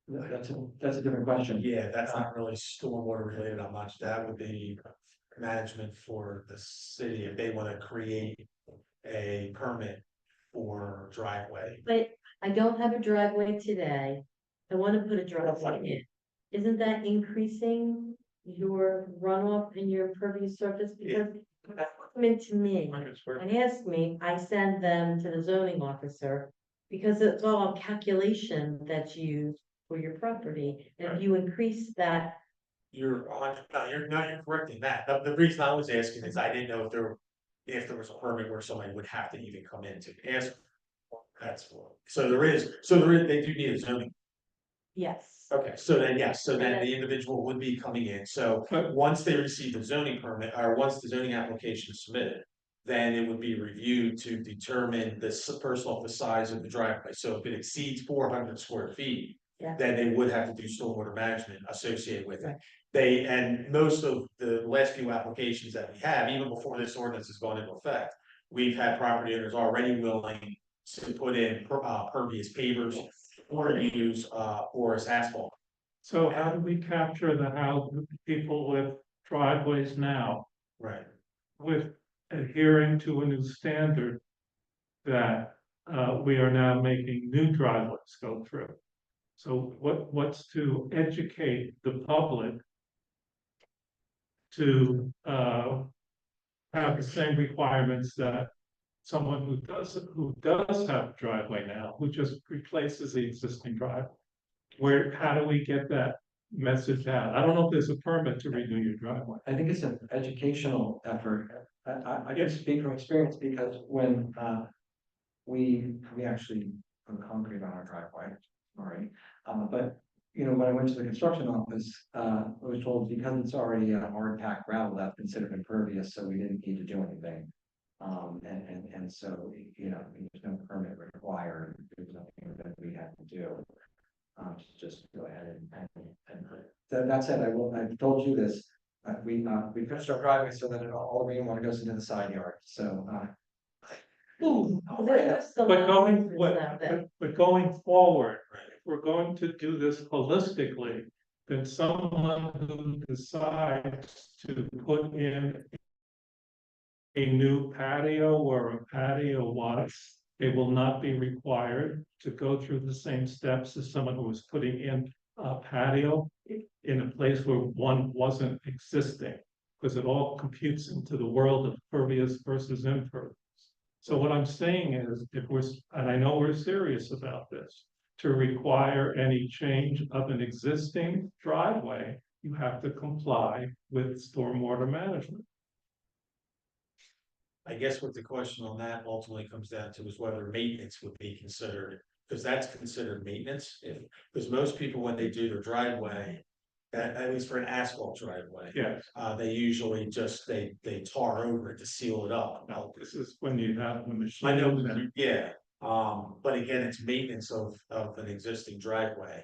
That's a different question. Yeah, that's not really stormwater related on much. That would be management for the city if they want to create a permit for driveway. But I don't have a driveway today. I want to put a driveway in. Isn't that increasing your runoff and your impervious surface? Because it's coming to me and ask me, I send them to the zoning officer. Because it's all a calculation that's used for your property. And if you increase that. You're correct in that. The reason I was asking is I didn't know if there was a permit where somebody would have to even come in to ask. That's what, so they do need a zoning. Yes. Okay, so then, yes, so then the individual would be coming in, so once they receive the zoning permit, or once the zoning application is submitted. Then it would be reviewed to determine first off the size of the driveway, so if it exceeds 400 square feet. Yeah. Then they would have to do stormwater management associated with it. And most of the last few applications that we have, even before this ordinance has gone into effect. We've had property owners already willing to put in pervious pavers or use porous asphalt. So how do we capture the people with driveways now Right. with adhering to a new standard that we are now making new driveways go through. So what's to educate the public to have the same requirements that someone who does have a driveway now, who just replaces the existing driveway? How do we get that message out? I don't know if there's a permit to renew your driveway. I think it's an educational effort. I can speak from experience because when we actually put concrete on our driveway, already. But you know, when I went to the construction office, I was told because it's already a hard packed gravel, that's considered impervious, so we didn't need to do anything. And so, you know, there's no permit required, there's nothing that we have to do. Just go ahead and that said, I've told you this, we finished our driveway so that all the rainwater goes into the side yard, so. But going forward, if we're going to do this holistically, then someone who decides to put in a new patio or a patio lot, they will not be required to go through the same steps as someone who was putting in a patio in a place where one wasn't existing, because it all computes into the world of pervious versus impervious. So what I'm saying is, and I know we're serious about this, to require any change of an existing driveway, you have to comply with stormwater management. I guess what the question on that ultimately comes down to is whether maintenance would be considered, because that's considered maintenance. Because most people, when they do their driveway, at least for an asphalt driveway. Yes. They usually just, they tar over it to seal it up. Now, this is when you have the machine. I know, yeah, but again, it's maintenance of an existing driveway.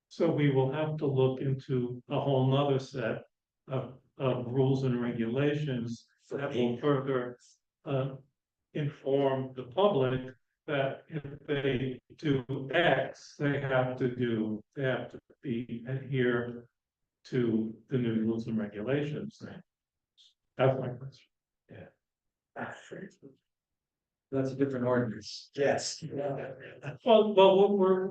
So we will have to look into a whole nother set of rules and regulations that will further inform the public that if they do X, they have to adhere to the new rules and regulations. That's my question. Yeah. That's a different ordinance. Yes. Well, we're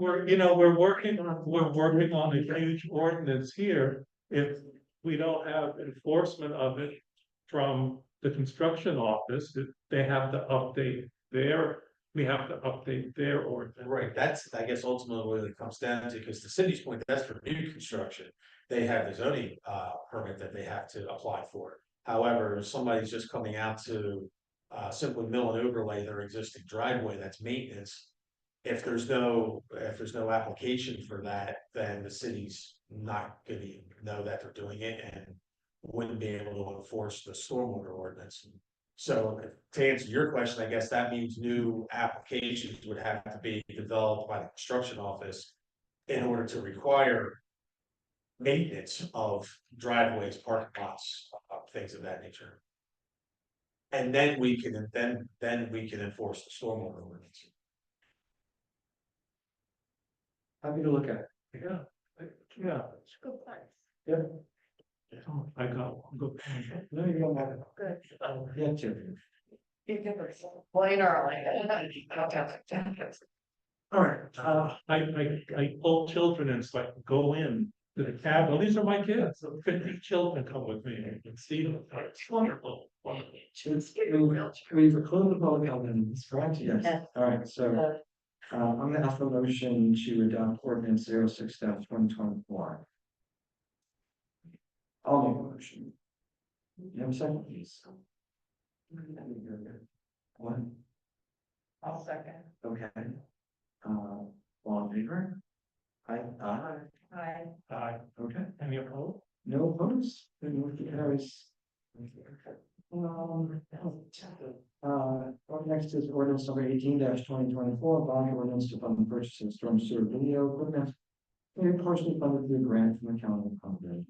working on a huge ordinance here. If we don't have enforcement of it from the construction office, they have to update we have to update their ordinance. Right, that's, I guess, ultimately what it comes down to, because the city's point, that's for new construction. They have the zoning permit that they have to apply for. However, if somebody's just coming out to simply mill and overlay their existing driveway, that's maintenance. If there's no application for that, then the city's not gonna know that they're doing it and wouldn't be able to enforce the stormwater ordinance. So to answer your question, I guess that means new applications would have to be developed by the construction office in order to require maintenance of driveways, parking lots, things of that nature. And then we can enforce the stormwater ordinance. Happy to look at it. Yeah, yeah. Good place. Yeah. I got one. Go. No, you don't have it. Good. Yeah, too. You can explain early. All right, I pull children in so I can go in to the cabin. Well, these are my kids. So 50 children come with me and see them. It's wonderful. Wonderful. We've closed the public comment, correct? Yes. Yes. All right, so I'm gonna ask for a motion to adopt ordinance 06-2024. I'll make a motion. You have a second, please? One, I'll second. okay. All in favor? Aye. Hi. Okay, any opposed? No opposed? Then motion carries. Next is ordinance number 18-2024, bond ordinance to fund the purchase of storm sewer video equipment. And partially funded through grant from the county of Concord.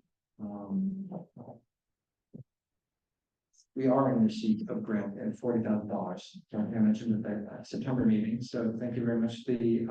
We are in receipt of grant at $40,000. I mentioned at the September meeting, so thank you very much. The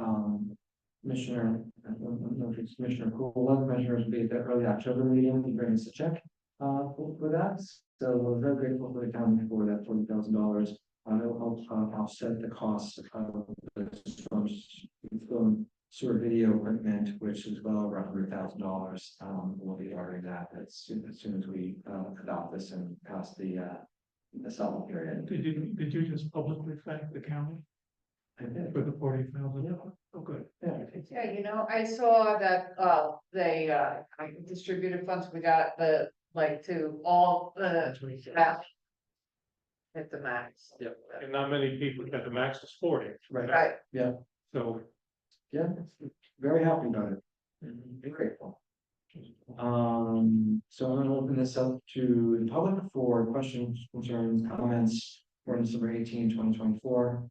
Commissioner, I don't know if it's Commissioner Cool, Commissioners will be at the early October meeting, he brings a check for that. So we're very grateful for the county for that $40,000. I'll set the cost of the storm sewer video equipment, which is well over $100,000. We'll be ordering that as soon as we adopt this and pass the summer period. Did you just publicly thank the county I did. for the 40,000? Oh, good. Yeah, you know, I saw that, they, distributed funds, we got the, like, to all the staff. Hit the max. Yep. And not many people get the max is 40. Right. Yeah. So Yeah, very happy about it. Be grateful. So I'm gonna open this up to the public for questions, concerns, comments for December 18, 2024.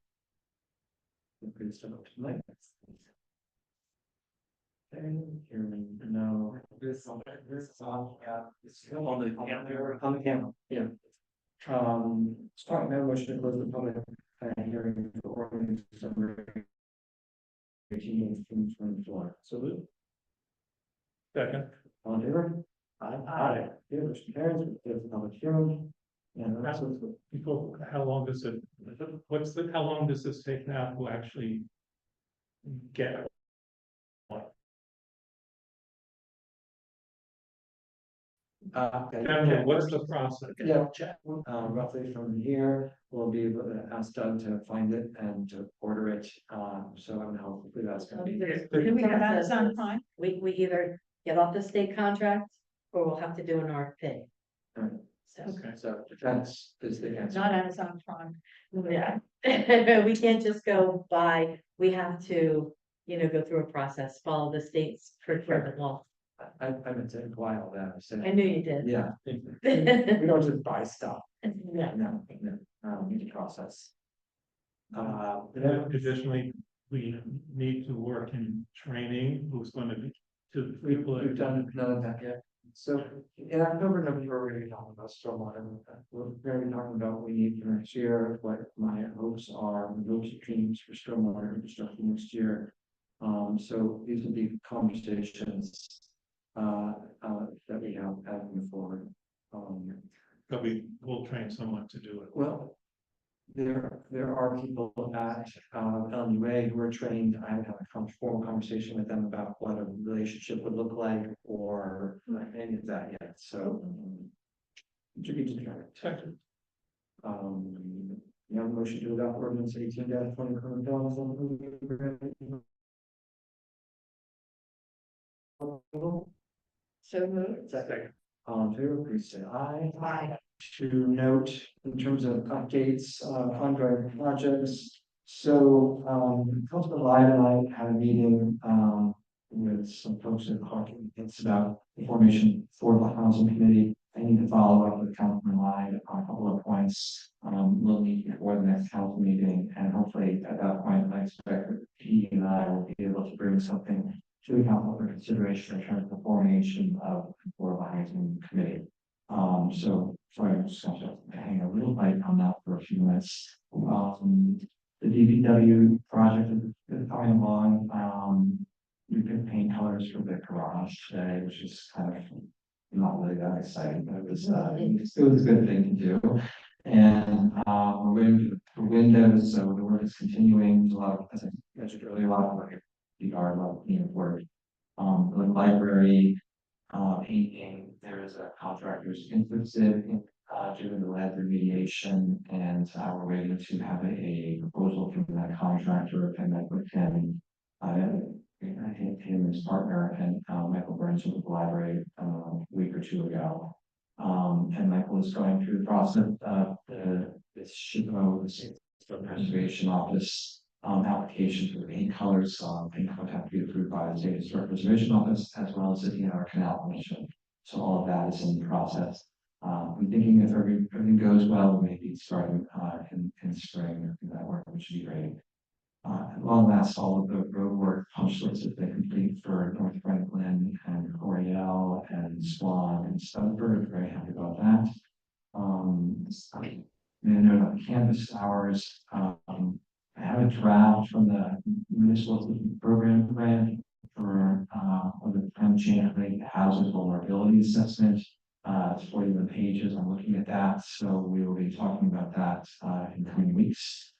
Good stuff up tonight. Okay, hearing no. This is on, yeah, it's still on the camera. On the camera, yeah. Starting my motion to close the public hearing for ordinance December 18, 2024. So Lou? second, All in favor? Aye. Yeah, motion carries, there's a public hearing. And that's what's, people, how long does it, how long does this take now to actually get? What's the process? yeah, roughly from here, we'll be able to ask Doug to find it and to order it, so I don't know, hopefully that's gonna be. Do we have Amazon Prime? We either get off the state contract or we'll have to do an RFP. Alright. So, Okay. So that's the answer. Not Amazon Prime. yeah. We can't just go by, we have to, go through a process, follow the state's procurement law. I meant to imply all that, I said. I knew you did. Yeah. We don't just buy stuff, Yeah. no, we need to process. Additionally, we need to work in training, who's going to be to people. We've done none of that yet. So in October, November, we're going to be talking about stormwater. We're going to be talking about what we need for next year, what my hopes are, my hopes and dreams for stormwater infrastructure next year. So these will be conversations that we have as we move forward. But we will train someone to do it. Well, there are people at LUA who are trained. I haven't had a formal conversation with them about what a relationship would look like or any of that yet, so. To be determined. You have a motion to adopt ordinance 18-20 current bills So moved. Second. All in favor, please say aye. Aye. To note, in terms of updates, ongoing projects, so, Councilman Lyde and I had a meeting, with some folks at Hawking, it's about the formation for the housing committee. I need to follow up with Councilman Lyde on a couple of points, we'll meet before the next council meeting, and hopefully at that point, I expect that he and I will be able to bring something to the council for consideration in terms of the formation of the affordable housing committee. So sorry, I'm just going to hang a little light on that for a few minutes. The DPW project is coming along. We could paint colors for the garage today, which is kind of not really that exciting, but it was a good thing to do. And we're waiting for windows, so the work is continuing. There's a lot of, as I mentioned earlier, a lot of work at PR, a lot of work. The library, painting, there is a contractor who's interested in doing the lead remediation, and we're waiting to have a proposal from that contractor. And met with him, him and his partner, and Michael Burns with the library a week or two ago. And Michael is going through the process of the SHPO, the Preservation Office, application for the paint colors. Paint colors have to be approved by the State Historic Preservation Office as well as the DNR Canal Commission. So all of that is in the process. I'm thinking if everything goes well, we may be starting in spring. That work, which should be great. Long last, all of the road work punch lists have been complete for North Franklin and Coriel and Swan and Studford. Very happy about that. I know about the canvas hours. I have a draft from the municipal program grant for the climate change related housing vulnerability assessment. it's 41 pages. I'm looking at that, so we will be talking about that in coming weeks.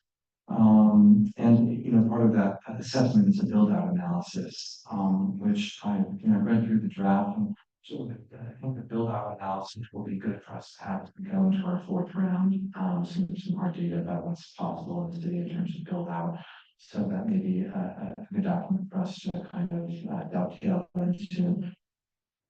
And part of that assessment is a build out analysis, which I read through the draft. And so I think the build out analysis will be good for us to have as we go into our fourth round. Some more data about what's possible in the city in terms of build out. So that may be a good document for us to kind of dovetail into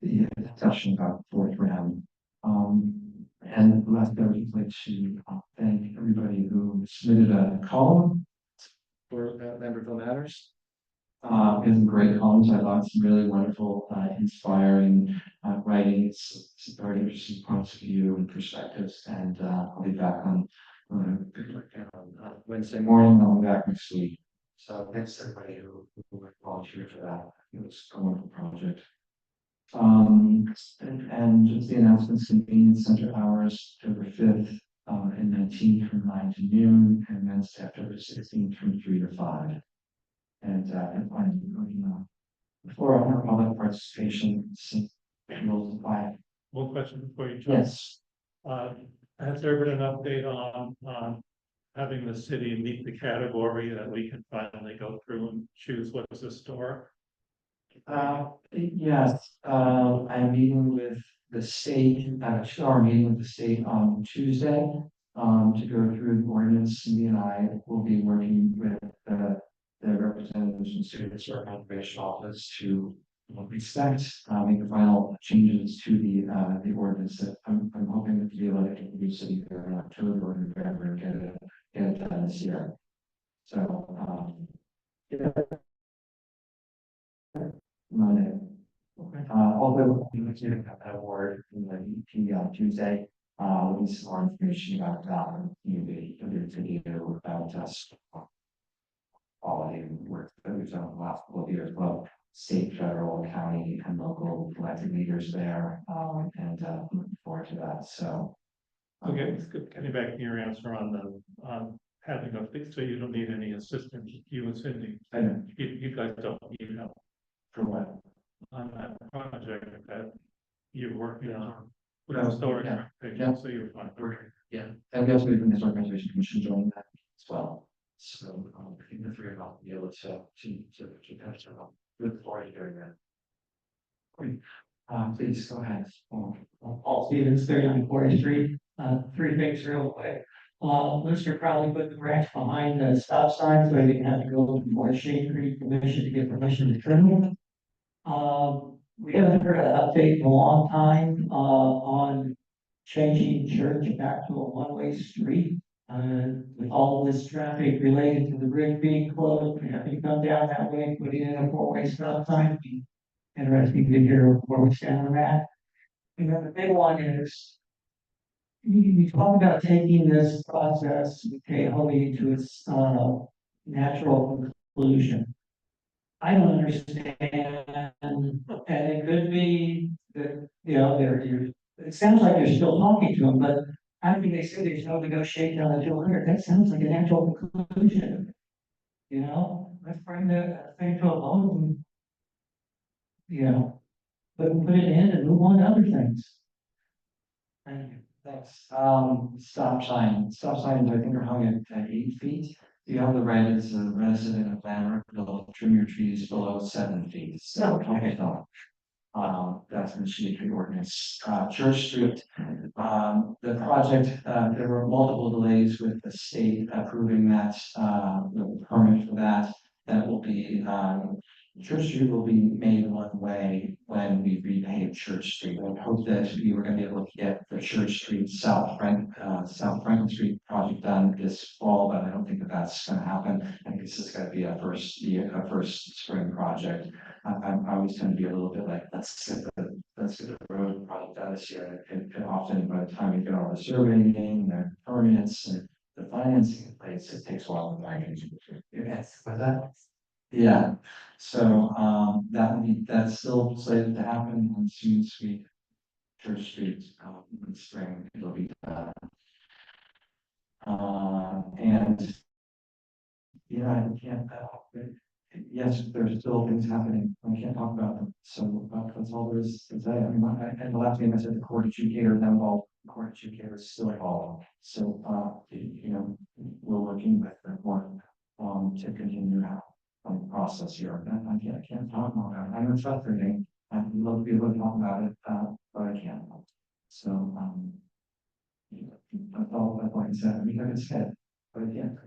the discussion about fourth round. And last, I would like to thank everybody who submitted a column for Lambertville Matters. We had some great columns. I thought some really wonderful, inspiring writing. It's very interesting points of view and perspectives. And I'll be back on Wednesday morning. I'll be back next week. So thanks to everybody who volunteered for that. It was a wonderful project. And just the announcements, convenience center hours, October 5th and 19th from 9 to noon, and Wednesday, October 16th from 3 to 5. And finally, before our public participation, rules apply. One question before you jump. Yes. Has there been an update on having the city meet the category that we can finally go through and choose what's the store? Yes, I'm meeting with the state, our meeting with the state on Tuesday, to go through the ordinance. Cindy and I will be working with the representatives from Student Service Conservation Office to respect, make the final changes to the ordinance that I'm hoping to be able to get the city there in October or November and get it done this year. So, yeah. Although we would have that award in the EP on Tuesday, we'll some more information about that in the video about us. Quality and work that we've done the last couple of years, both state, federal, county, and local elected leaders there, and looking forward to that. So, Okay, it's good. Getting back to your answer on the having a fix, so you don't need any assistance. You and Cindy, I know. You guys don't need help For what? on that project that you're working on. With No, the storage, yeah, application, so you're fine. Yeah, and we also been this organization commission joining that as well. So, I think the three of us will be able to kind of look forward to doing that. Great. Please go ahead. Paul Stevens, 39 Quarry Street. Three things real quick. Mr. Crowley put the branch behind the stop sign, so he didn't have to go before Shade Tree Commission to get permission to trim them. We haven't heard an update in a long time, on changing church back to a one-way street. With all this traffic related to the bridge being closed, we have to come down that way and put in a four-way stop sign. Interesting to hear where we stand on that. And then the big one is, you talk about taking this process, okay, holding to its natural conclusion. I don't understand, and it could be that, it sounds like you're still talking to them, but I think they say there's no negotiation on the 200. That sounds like a natural conclusion. Let's bring the thing to a vote and, put it in and move on to other things. Thank you. Thanks. Stop signs, I think are hung at 8 feet. You have the right as a resident of Lambertville, trim your trees below 7 feet. So, okay, no. That's in the shade tree ordinance. Church Street, the project, there were multiple delays with the state approving that, the permit for that. That will be, Church Street will be made one way when we repave Church Street. I hope that we were going to be able to get the Church Street South Franklin Street project done this fall, but I don't think that's going to happen. I think this is going to be a first spring project. I always tend to be a little bit like, let's get the road project done this year. And often by the time you get all the surveying and the permits and the financing in place, it takes a while to manage. Yes, but that. Yeah, so that's still slated to happen as soon as we Church Street in spring, it'll be done. And I can't yes, there's still things happening, I can't talk about them, so that's all there is to say. I mean, and the last thing I said, the court adjudicator, them all, the court adjudicator is still involved. So, you know, we're working with the court, to continue our process here, and I can't talk about it, I know it's frustrating, I'd love to be able to talk about it, but I can't. So, that's all I said, I mean, I could say it, but I can't.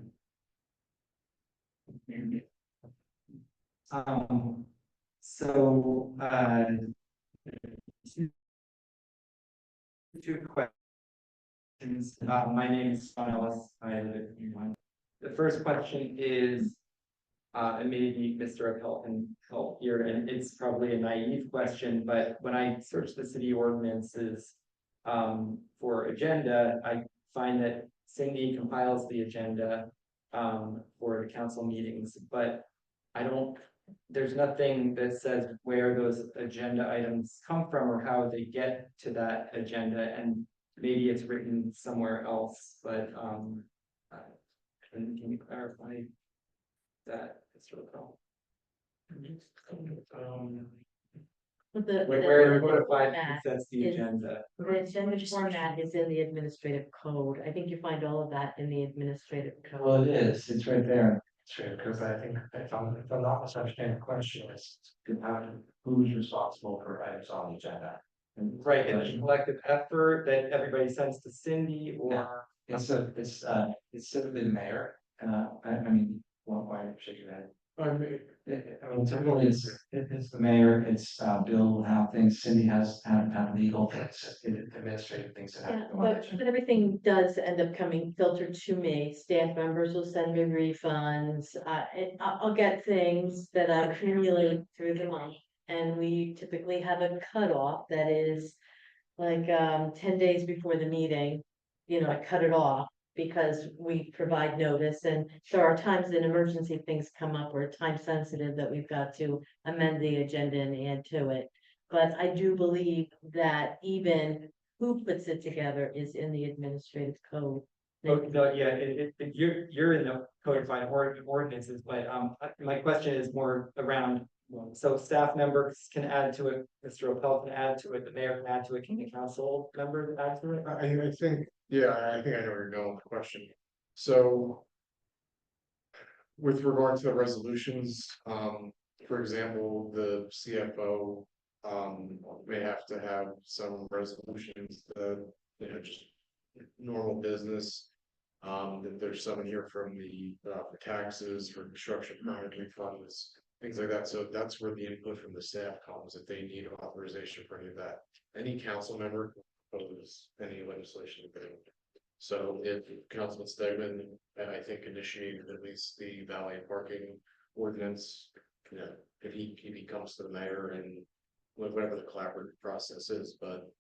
So, two questions. My name is Sean Ellis. I live in Greenline. The first question is, and maybe Mr. Appel can help here, and it's probably a naive question, but when I search the city ordinances for agenda, I find that Cindy compiles the agenda for the council meetings, but I don't, there's nothing that says where those agenda items come from or how they get to that agenda, and maybe it's written somewhere else, but can you clarify that, Mr. Appel? Where would it find sets the agenda? The agenda format is in the administrative code. I think you find all of that in the administrative code. Well, it is, it's right there. True, because I think if I'm not misunderstanding the question is, who's responsible for items on the agenda? Right, and the collective effort that everybody sends to Cindy, or It's typically the mayor, I mean, well, why shake your head? I mean, typically it's the mayor, it's Bill will have things, Cindy have legal things, administrative things that have Yeah, to go on. but everything does end up coming filtered to me. Staff members will send me refunds. I'll get things that I've accumulated through the month. And we typically have a cutoff that is like 10 days before the meeting. You know, I cut it off because we provide notice, and there are times that emergency things come up or time sensitive that we've got to amend the agenda and add to it. But I do believe that even who puts it together is in the administrative code. oh, no, yeah, you're in the codified ordinances, but my question is more around. So staff members can add to it, Mr. Appel can add to it, the mayor can add to it, can the council member add to it? I think, yeah, I think I know where you're going with the question. So. With regard to the resolutions, for example, the CFO. May have to have some resolutions that, you know, just normal business. That there's someone here from the, for taxes, for construction permit refunds, things like that. So that's where the input from the staff comes, if they need authorization for any of that. Any council member can propose any legislation. So if Councilman Stegman, and I think initiated at least the valet parking ordinance, you know, if he comes to the mayor and whatever the collaborative process is, but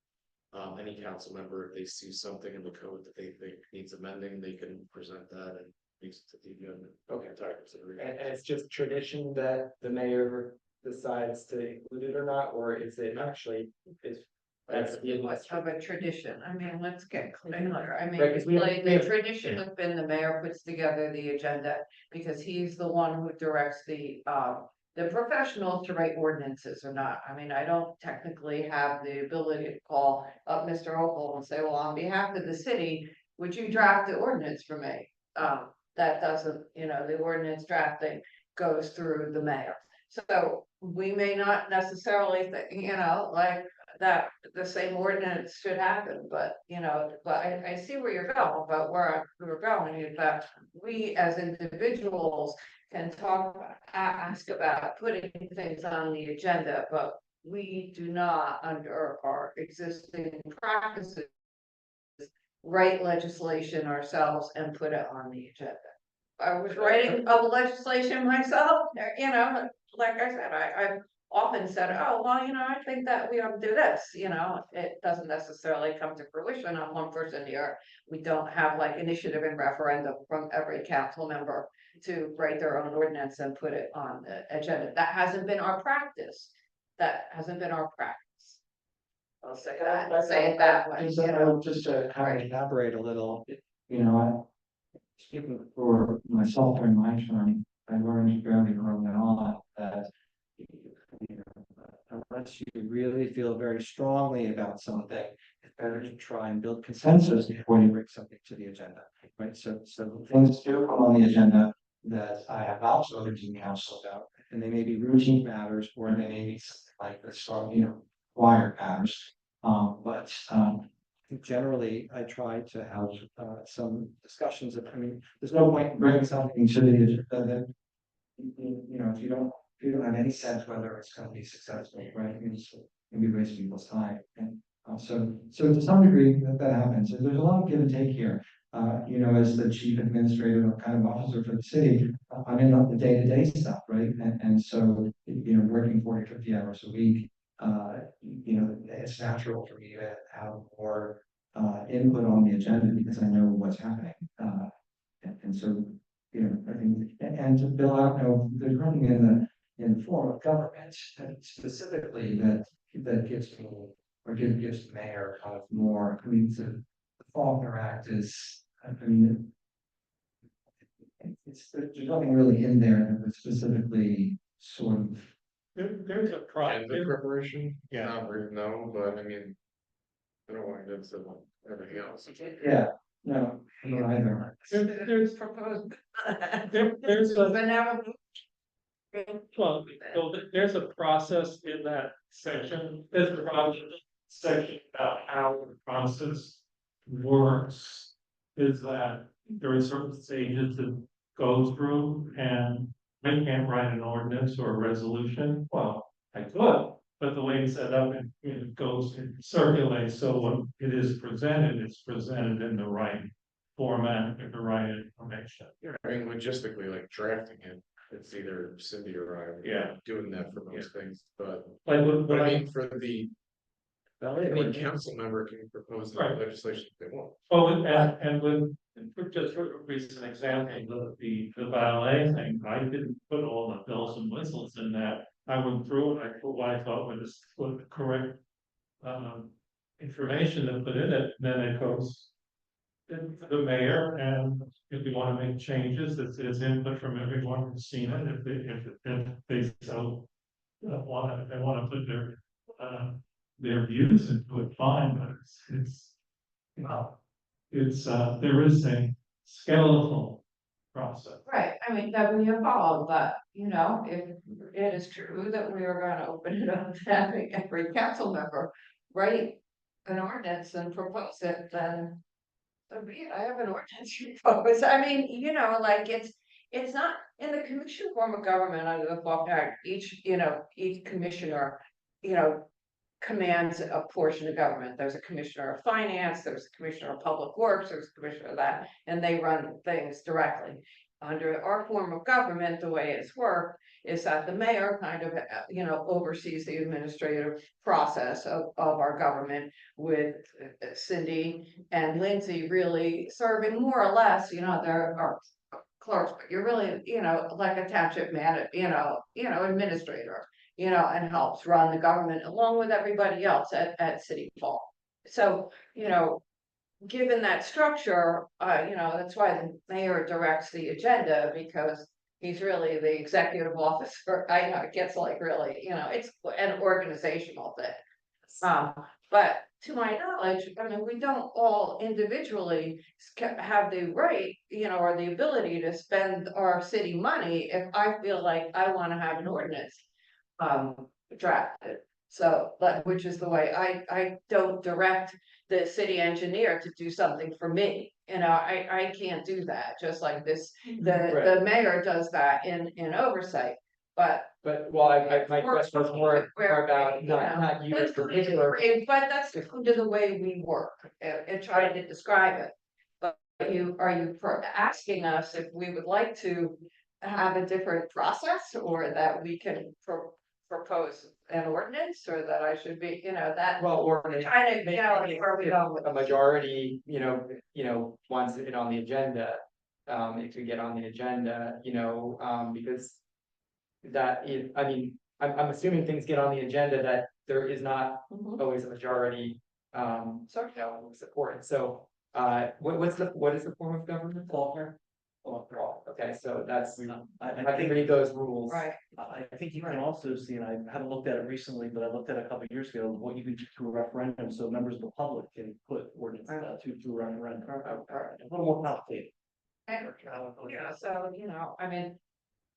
any council member, if they see something in the code that they think needs amending, they can present that and needs to be good. Okay, And it's just tradition that the mayor decides to include it or not, or is it actually, is That's much of a tradition. I mean, let's get clear. I mean, Right, 'cause we have- like, we the have- tradition has been the mayor puts together the agenda. Because he's the one who directs the professionals to write ordinances or not. I mean, I don't technically have the ability to call up Mr. Opal and say, well, on behalf of the city, would you draft the ordinance for me? That doesn't, you know, the ordinance drafting goes through the mayor. So we may not necessarily, you know, like that the same ordinance should happen, but you know, but I see where you're going, but where we're going is that we as individuals can talk, ask about putting things on the agenda, but we do not, under our existing practices, write legislation ourselves and put it on the agenda. I was writing a legislation myself, you know, like I said, I've often said, oh, well, you know, I think that we ought to do this, you know, it doesn't necessarily come to fruition. I'm one person here. We don't have like initiative and referendum from every council member to write their own ordinance and put it on the agenda. That hasn't been our practice. That hasn't been our practice. I'll say that, say it that way. So I would just kind of elaborate a little, you know, speaking for myself and my attorney, I learned fairly early on that, you know, unless you really feel very strongly about something, it's better to try and build consensus before you bring something to the agenda, right? So things do come on the agenda that I have not spoken to council about, and they may be routine matters, or they may be something like this, or, you know, wire matters. Generally, I try to have some discussions of, I mean, there's no point in bringing something to the agenda that, you know, if you don't have any sense whether it's gonna be successful, right? I mean, it's gonna be wasting people's time. And so to some degree that happens. And there's a lot of give and take here. You know, as the chief administrative or kind of officer for the city, I'm in the day-to-day stuff, right? And so, you know, working 40, 50 hours a week, you know, it's natural for me to have more input on the agenda because I know what's happening. And so, you know, I think, and to Bill, I don't know, there's nothing in the form of government that specifically that gives me, or gives the mayor kind of more, I mean, the Faulkner Act is, I mean, there's nothing really in there that would specifically sort of. There's a And the preparation, Yeah. not really, no, but I mean, I don't want to get to everything else. Yeah, no, I don't either. There's Proposed. there's a, But now. well, so there's a process in that section, there's a process section about how the process works. Is that there are certain stages to go through, and I can't write an ordinance or a resolution, well, I could. But the way it's set up, it goes, it circulates, so when it is presented, it's presented in the right format, with the right information. I mean, logistically, like drafting it, it's either Cindy or I. Yeah. Doing that for most things, but Like, but I mean, for the. Any council member can propose the Right. legislation if they want. Well, and with, just for a recent example, the ballet thing, I didn't put all the bells and whistles in that. I went through and I put what I thought was the correct information to put in it, then it goes to the mayor, and if you want to make changes, it's input from everyone who's seen it, if they so want to put their views into it, fine, but it's you know, it's there is a skeletal process. Right, I mean, that we have followed, but, you know, if it is true that we are gonna open it up to having every council member write an ordinance and propose it, then so be it, I have an ordinance to propose, I mean, you know, like, it's not, in the commission form of government under the Faulkner Act, each commissioner, you know, commands a portion of government. There's a commissioner of finance, there's a commissioner of public works, there's a commissioner of that, and they run things directly. Under our form of government, the way it's worked is that the mayor kind of, you know, oversees the administrative process of our government, with Cindy and Lindsay really serving more or less, you know, there are clerks, but you're really, you know, like a township man, you know, administrator, you know, and helps run the government along with everybody else at City Hall. So, you know, given that structure, you know, that's why the mayor directs the agenda, because he's really the executive officer. I know it gets like really, you know, it's an organizational thing. But to my knowledge, I mean, we don't all individually have the right, you know, or the ability to spend our city money if I feel like I want to have an ordinance drafted. So, but which is the way I don't direct the city engineer to do something for me. You know, I can't do that, just like this, the mayor does that in oversight, but. But, well, my question was more about not you in particular. But that's kind of the way we work, and trying to describe it. But are you asking us if we would like to have a different process, or that we can propose an ordinance, or that I should be, you know, that. Well, or kind of, you know, like where we go with a majority, you know, wants it on the agenda. It could get on the agenda, you know, because that is, I mean, I'm assuming things get on the agenda that there is not always a majority, support. So, what is the form of government? Faulkner. Faulkner. Okay, so that's, I I can think, read those rules. Right. I think you can also see, and I haven't looked at it recently, but I looked at it a couple of years ago, what you can do through a referendum, so members of the public can put ordinance through a referendum. A little more complicated. Yeah, so, I mean,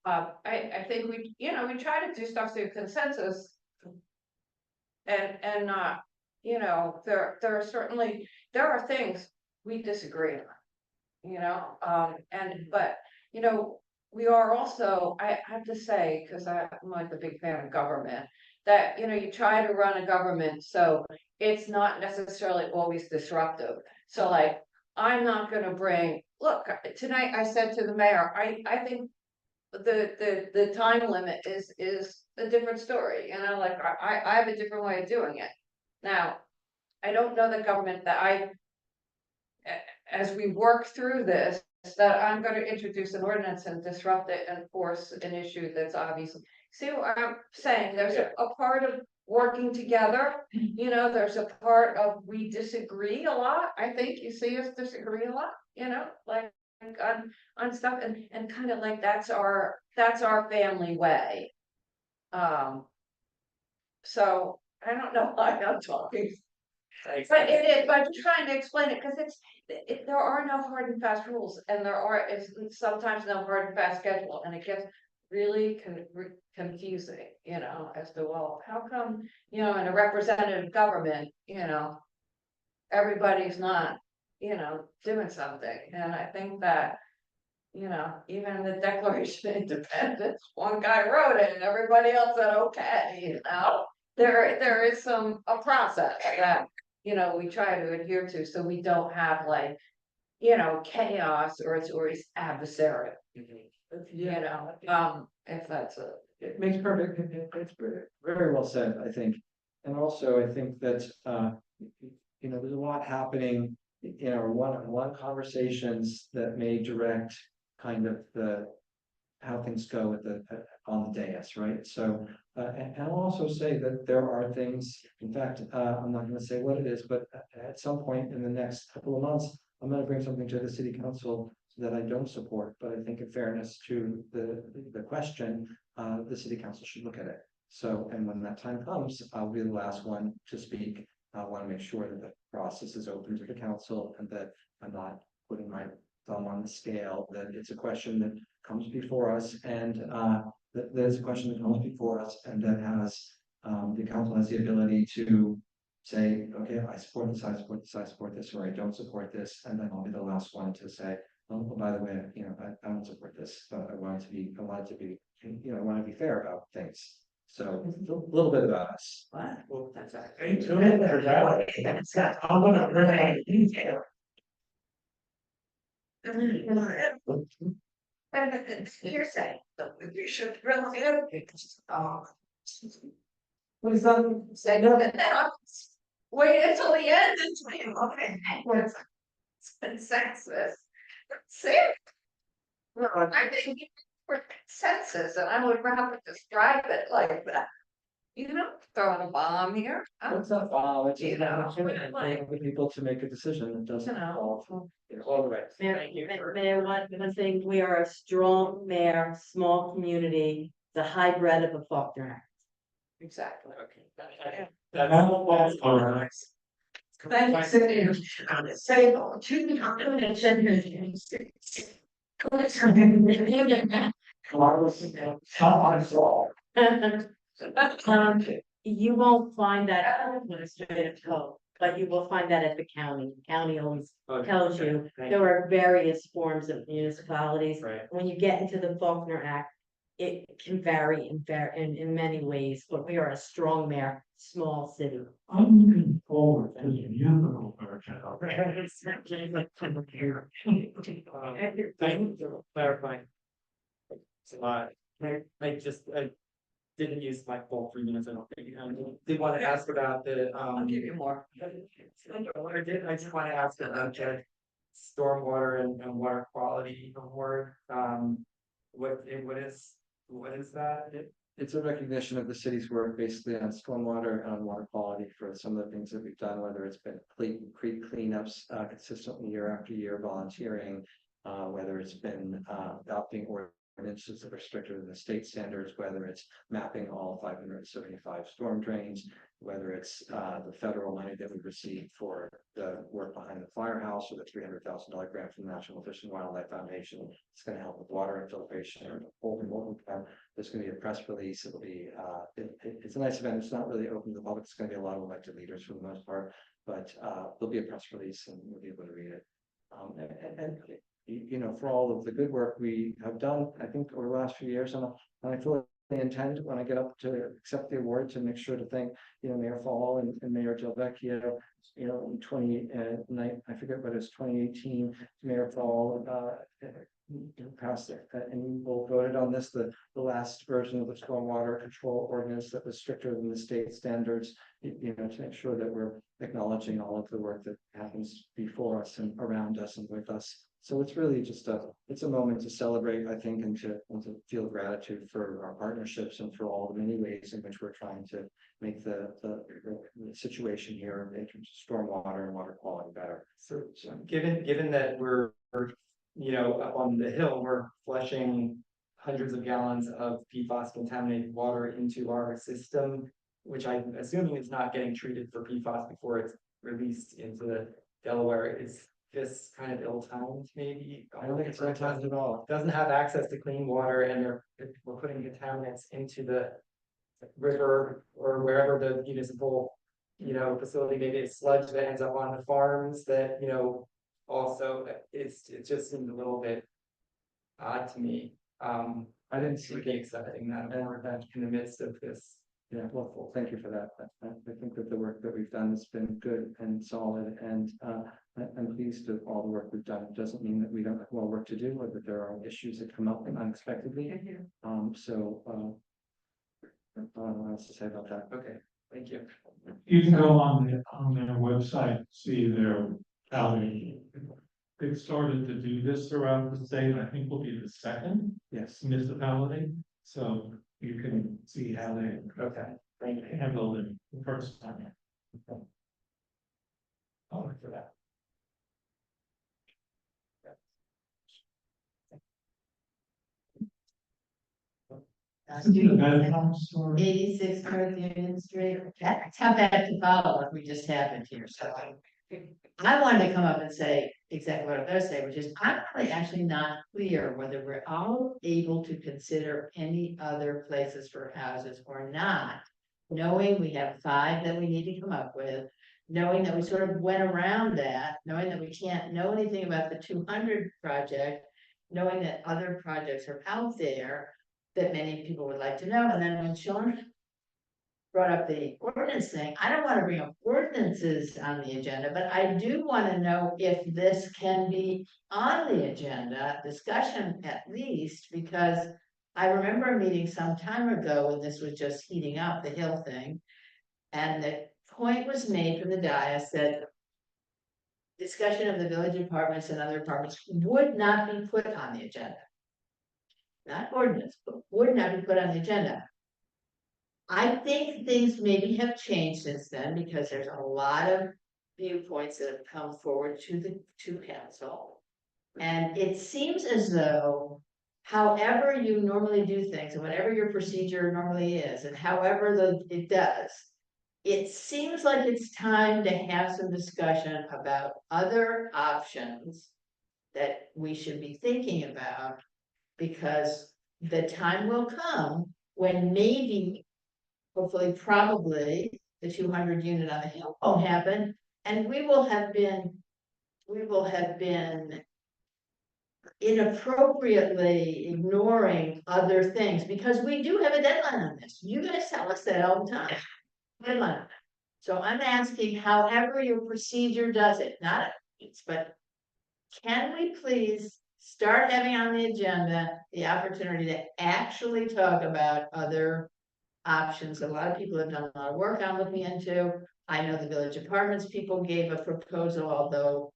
I think we try to do stuff through consensus. And not, there are certainly, there are things we disagree on. But, we are also, I have to say, because I'm like a big fan of government, that, you try to run a government, so it's not necessarily always disruptive. So like, I'm not gonna look, tonight I said to the mayor, I think the time limit is a different story, like, I have a different way of doing it. Now, I don't know the government as we work through this, that I'm gonna introduce an ordinance and disrupt it and force an issue that's obviously. See what I'm saying? There's a part of working together, there's a part of we disagree a lot. I think you see us disagree a lot, like on stuff and kind of like that's our family way. So I don't know why I'm talking. But it is, but I'm just trying to explain it, because there are no hard and fast rules, and it's sometimes no hard and fast schedule, and it gets really confusing, as to, well, how come, in a representative government, everybody's not, doing something, and I think that, even the Declaration of Independence, one guy wrote it and everybody else said, okay, there is a process that, we try to adhere to, so we don't have like, chaos or it's always adversarial. If that's It makes perfect, it's very well said, I think. And also, I think that, there's a lot happening in our one-on-one conversations that may direct kind of how things go on the dais, right? So, and I'll also say that there are things, in fact, I'm not gonna say what it is, but at some point in the next couple of months, I'm gonna bring something to the city council that I don't support, but I think in fairness to the question, the city council should look at it. So, and when that time comes, I'll be the last one to speak. I wanna make sure that the process is open to the council and that I'm not putting my thumb on the scale, that it's a question that comes before us and that there's a question that comes before us and that has the council has the ability to say, okay, I support this, I support this, I support this, or I don't support this, and then I'll be the last one to say, oh, by the way, I don't support this, but I want to be fair about things. So it's a little bit about us. well, that's And it's hearsay, so we should really. What is that? Say no, wait until the end and say, okay, what's consensus? See? No, I think for consensus, and I would rather describe it like that. Throwing a bomb here. It's not bomb, it's just like, for people to make a decision that doesn't involve all the way. Mayor, one thing, we are a strong mayor, small community, the hybrid of a Faulkner Act. Exactly. Okay. Thank you. Say, You won't find that in administrative code, but you will find that at the county. County always tells you there are various forms of municipalities. Right. When you get into the Faulkner Act, it can vary in many ways, but we are a strong mayor, small city. I'm looking forward to the musical version of Thank you for clarifying. I didn't use my full 3 minutes, I don't think, did want to ask about the, I'll give you more. I just want to ask about the stormwater and water quality award, what is that? It's a recognition of the city's work basically on stormwater and on water quality for some of the things that we've done, whether it's been creek cleanups consistently year after year, volunteering, whether it's been, adopting ordinances that are stricter than the state standards, whether it's mapping all 575 storm drains, whether it's, the federal money that we received for the work behind the firehouse or the $300,000 grant from the National Fish and Wildlife Foundation. It's going to help with water infiltration or holding. There's going to be a press release. It'll be, it's a nice event. It's not really open to the public. It's going to be a lot of elected leaders for the most part, but, there'll be a press release and we'll be able to read it. And you know, for all of the good work we have done, I think over the last few years, and I fully intend when I get up to accept the award to make sure to thank, you know, Mayor Fall and Mayor Del Vecchio, you know, I forget what it was, 2018, Mayor Fall, passed it, and we all voted on this, the last version of the stormwater control ordinance that was stricter than the state standards, you know, to make sure that we're acknowledging all of the work that happens before us and around us and with us. So it's really just it's a moment to celebrate, I think, and to feel gratitude for our partnerships and for all the many ways in which we're trying to make the situation here in terms of stormwater and water quality better. So given that we're, you know, up on the hill, we're flushing hundreds of gallons of PFAS contaminated water into our system, which I'm assuming is not getting treated for PFAS before it's released into the Delaware. Is this kind of ill-timed maybe? I don't think it's ill-timed at all. Doesn't have access to clean water and we're putting contaminants into the river or wherever the municipal, you know, facility, maybe it's sludge that ends up on the farms that, you know, also it just seems a little bit odd to me. I didn't see be accepting that award in the midst of this. Yeah, well, thank you for that. I think that the work that we've done has been good and solid, and I'm pleased with all the work we've done. It doesn't mean that we don't have more work to do, or that there are issues that come up unexpectedly. So I don't know what else to say about that. Okay, thank you. You can go on their website, see how they've started to do this throughout the state. I think will be the second municipality. So you can see how they handled it the first time. I'll look for that. Uh, 86 North Union Street. That's how bad to follow if we just happened here. So I wanted to come up and say exactly what I'm going to say, which is I'm really actually not clear whether we're all able to consider any other places for houses or not. Knowing we have 5 that we need to come up with, knowing that we sort of went around that, knowing that we can't know anything about the 200 project, knowing that other projects are out there that many people would like to know. And then when Sean brought up the ordinance thing, I don't want to bring up ordinances on the agenda, but I do want to know if this can be on the agenda, discussion at least, because I remember a meeting some time ago when this was just heating up, the Hill thing. And the point was made from the dais that discussion of the village apartments and other apartments would not be put on the agenda. Not ordinance, but would not be put on the agenda. I think things maybe have changed since then because there's a lot of viewpoints that have come forward to council. And it seems as though however you normally do things and whatever your procedure normally is and however it does, it seems like it's time to have some discussion about other options that we should be thinking about. Because the time will come when maybe, hopefully, probably the 200 unit on the hill won't happen. And we will have been inappropriately ignoring other things because we do have a deadline on this. You guys tell us that all the time. Deadline. So I'm asking however your procedure does it, not but can we please start having on the agenda the opportunity to actually talk about other options. A lot of people have done a lot of work on looking into. I know the village apartments people gave a proposal, although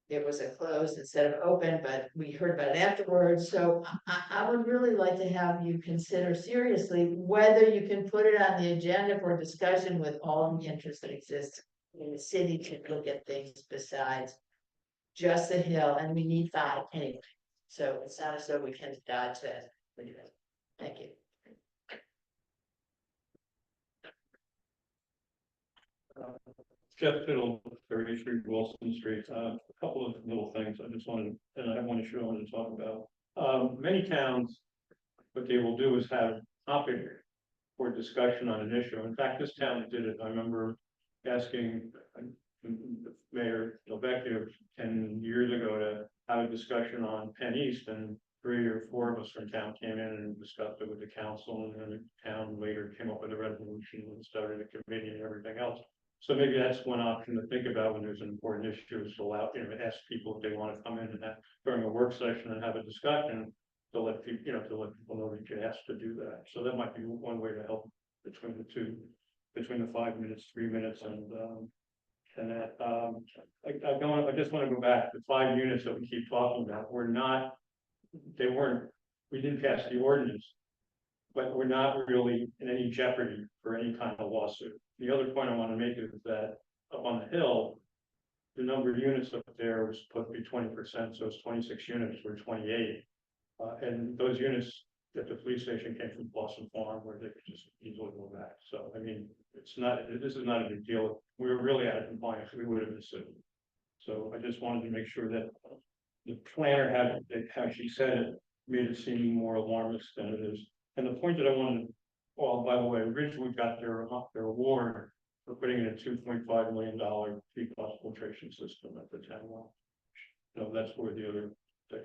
it was a closed instead of open, but we heard about it afterwards. So I would really like to have you consider seriously whether you can put it on the agenda for discussion with all the interests that exist in the city to look at things besides just a hill, and we need 5 anyway. So it's not as though we can dodge that. Thank you. Jeff Fiddle, 33 Wilson Street, a couple of little things I just wanted, and I have one issue I wanted to talk about. Many towns, what they will do is have topic for discussion on an issue. In fact, this town did it. I remember asking Mayor Delvecchio 10 years ago to have a discussion on Penn East, and 3 or 4 of us from town came in and discussed it with the council, and then the town later came up with a resolution and started a committee and everything else. So maybe that's one option to think about when there's an important issue, is to allow, ask people if they want to come in and have, during a work session and have a discussion, to let people, to let people know that you asked to do that. So that might be one way to help between the two, between the 5 minutes, 3 minutes, and that, I just want to go back, the 5 units that we keep talking about, we didn't pass the ordinance, but we're not really in any jeopardy for any kind of lawsuit. The other point I want to make is that up on the hill, the number of units up there was supposed to be 20%, so it's 26 units, we're 28. And those units at the police station came from Blossom Farm, where they could just easily go back. So, I mean, this is not a big deal. If we were really out of compliance, we would have been sued. So I just wanted to make sure that the planner had, how she said it, made it seem more alarmist than it is. And the point that I wanted, well, by the way, Ridgewood got their award for putting in a $2.5 million PFAS filtration system at the town well. That's where the other, so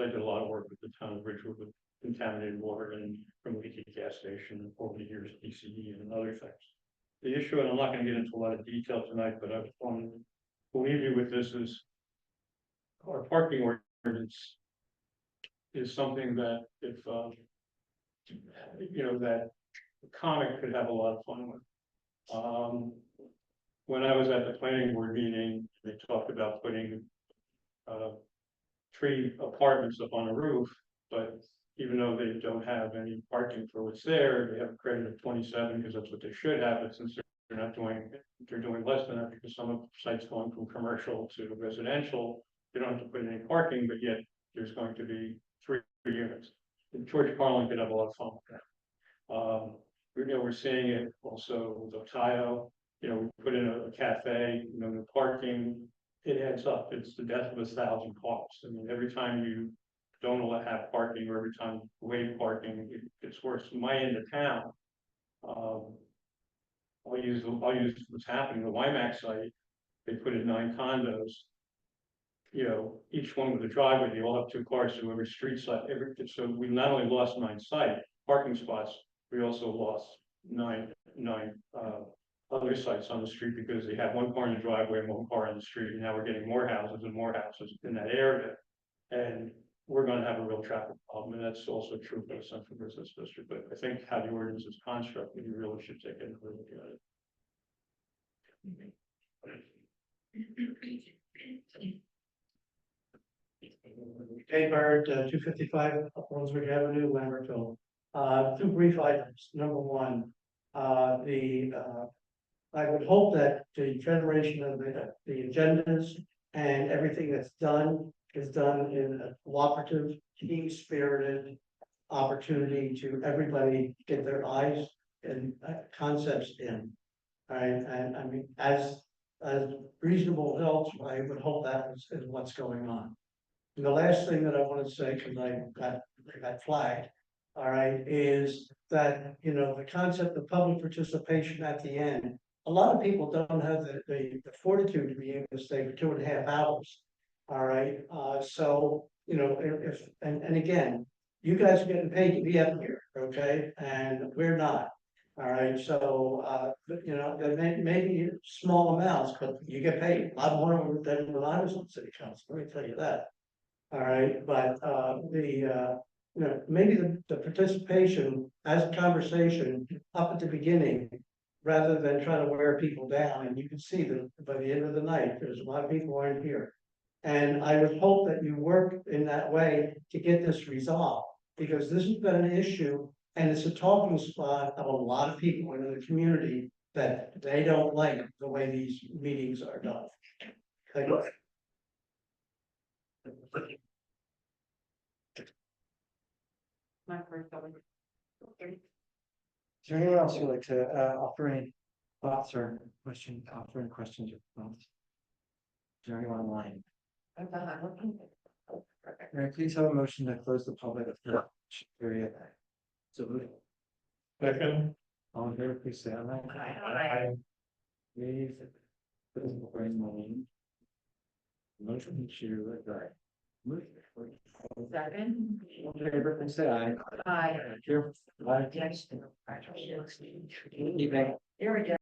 I did a lot of work with the town of Ridgewood with contaminated water and from leaky gas station over the years, PCE and other things. The issue, and I'm not going to get into a lot of detail tonight, but I want to leave you with this, is our parking ordinance is something that if that the comic could have a lot of fun with. When I was at the planning board meeting, they talked about putting 3 apartments up on a roof, but even though they don't have any parking for what's there, they have a credit of 27 because that's what they should have. But since they're doing less than that, because some of the sites going from commercial to residential, they don't have to put in any parking, but yet there's going to be 3 units. And George Carlin could have a lot of fun with that. We're seeing it also with Ohio. We put in a cafe, the parking, it adds up. It's the death of 1,000 cars. I mean, every time you don't have parking, or every time you waive parking, it gets worse. In my end of town, I'll use what's happening. The WiMAX site, they put in 9 condos. Each one with a driveway, they all have 2 cars, so every street site, so we not only lost 9 parking spots, we also lost 9 other sites on the street because they have 1 car in the driveway and 1 car in the street, and now we're getting more houses and more houses in that area. And we're going to have a real traffic problem, and that's also true for the central business district. But I think how the ordinance is constructed, you really should take a look at it. Dave Bird, 255 Brunswick Avenue, Lambertville. 2 brief items. Number 1, I would hope that the generation of the agendas and everything that's done is done in a cooperative, team-spirited opportunity to everybody get their eyes and concepts in. All right, and I mean, as reasonable helps, I would hope that is what's going on. And the last thing that I want to say, because I got flagged, all right, is that, the concept of public participation at the end, a lot of people don't have the fortitude to be able to stay for 2.5 hours. All right, so, and again, you guys are getting paid to be up here, okay, and we're not. All right, so, maybe small amounts, but you get paid a lot more than when I was on city council, let me tell you that. All right, but maybe the participation as a conversation up at the beginning, rather than trying to wear people down, and you can see that by the end of the night, there's a lot of people aren't here. And I would hope that you work in that way to get this resolved, because this has been an issue, and it's a talking spot of a lot of people in the community that they don't like the way these meetings are done. Thank you. My first one. Is there anyone else who'd like to offer any thoughts or offer any questions or thoughts? Is there anyone online? Mary, please have a motion to close the public period. So moved. Second. All in favor, please say aye. Aye. Please. Bring my name. Motion to adjourn. Move. Second. All in favor, please say aye. Aye. Thank you. Bye. Evening. There we go.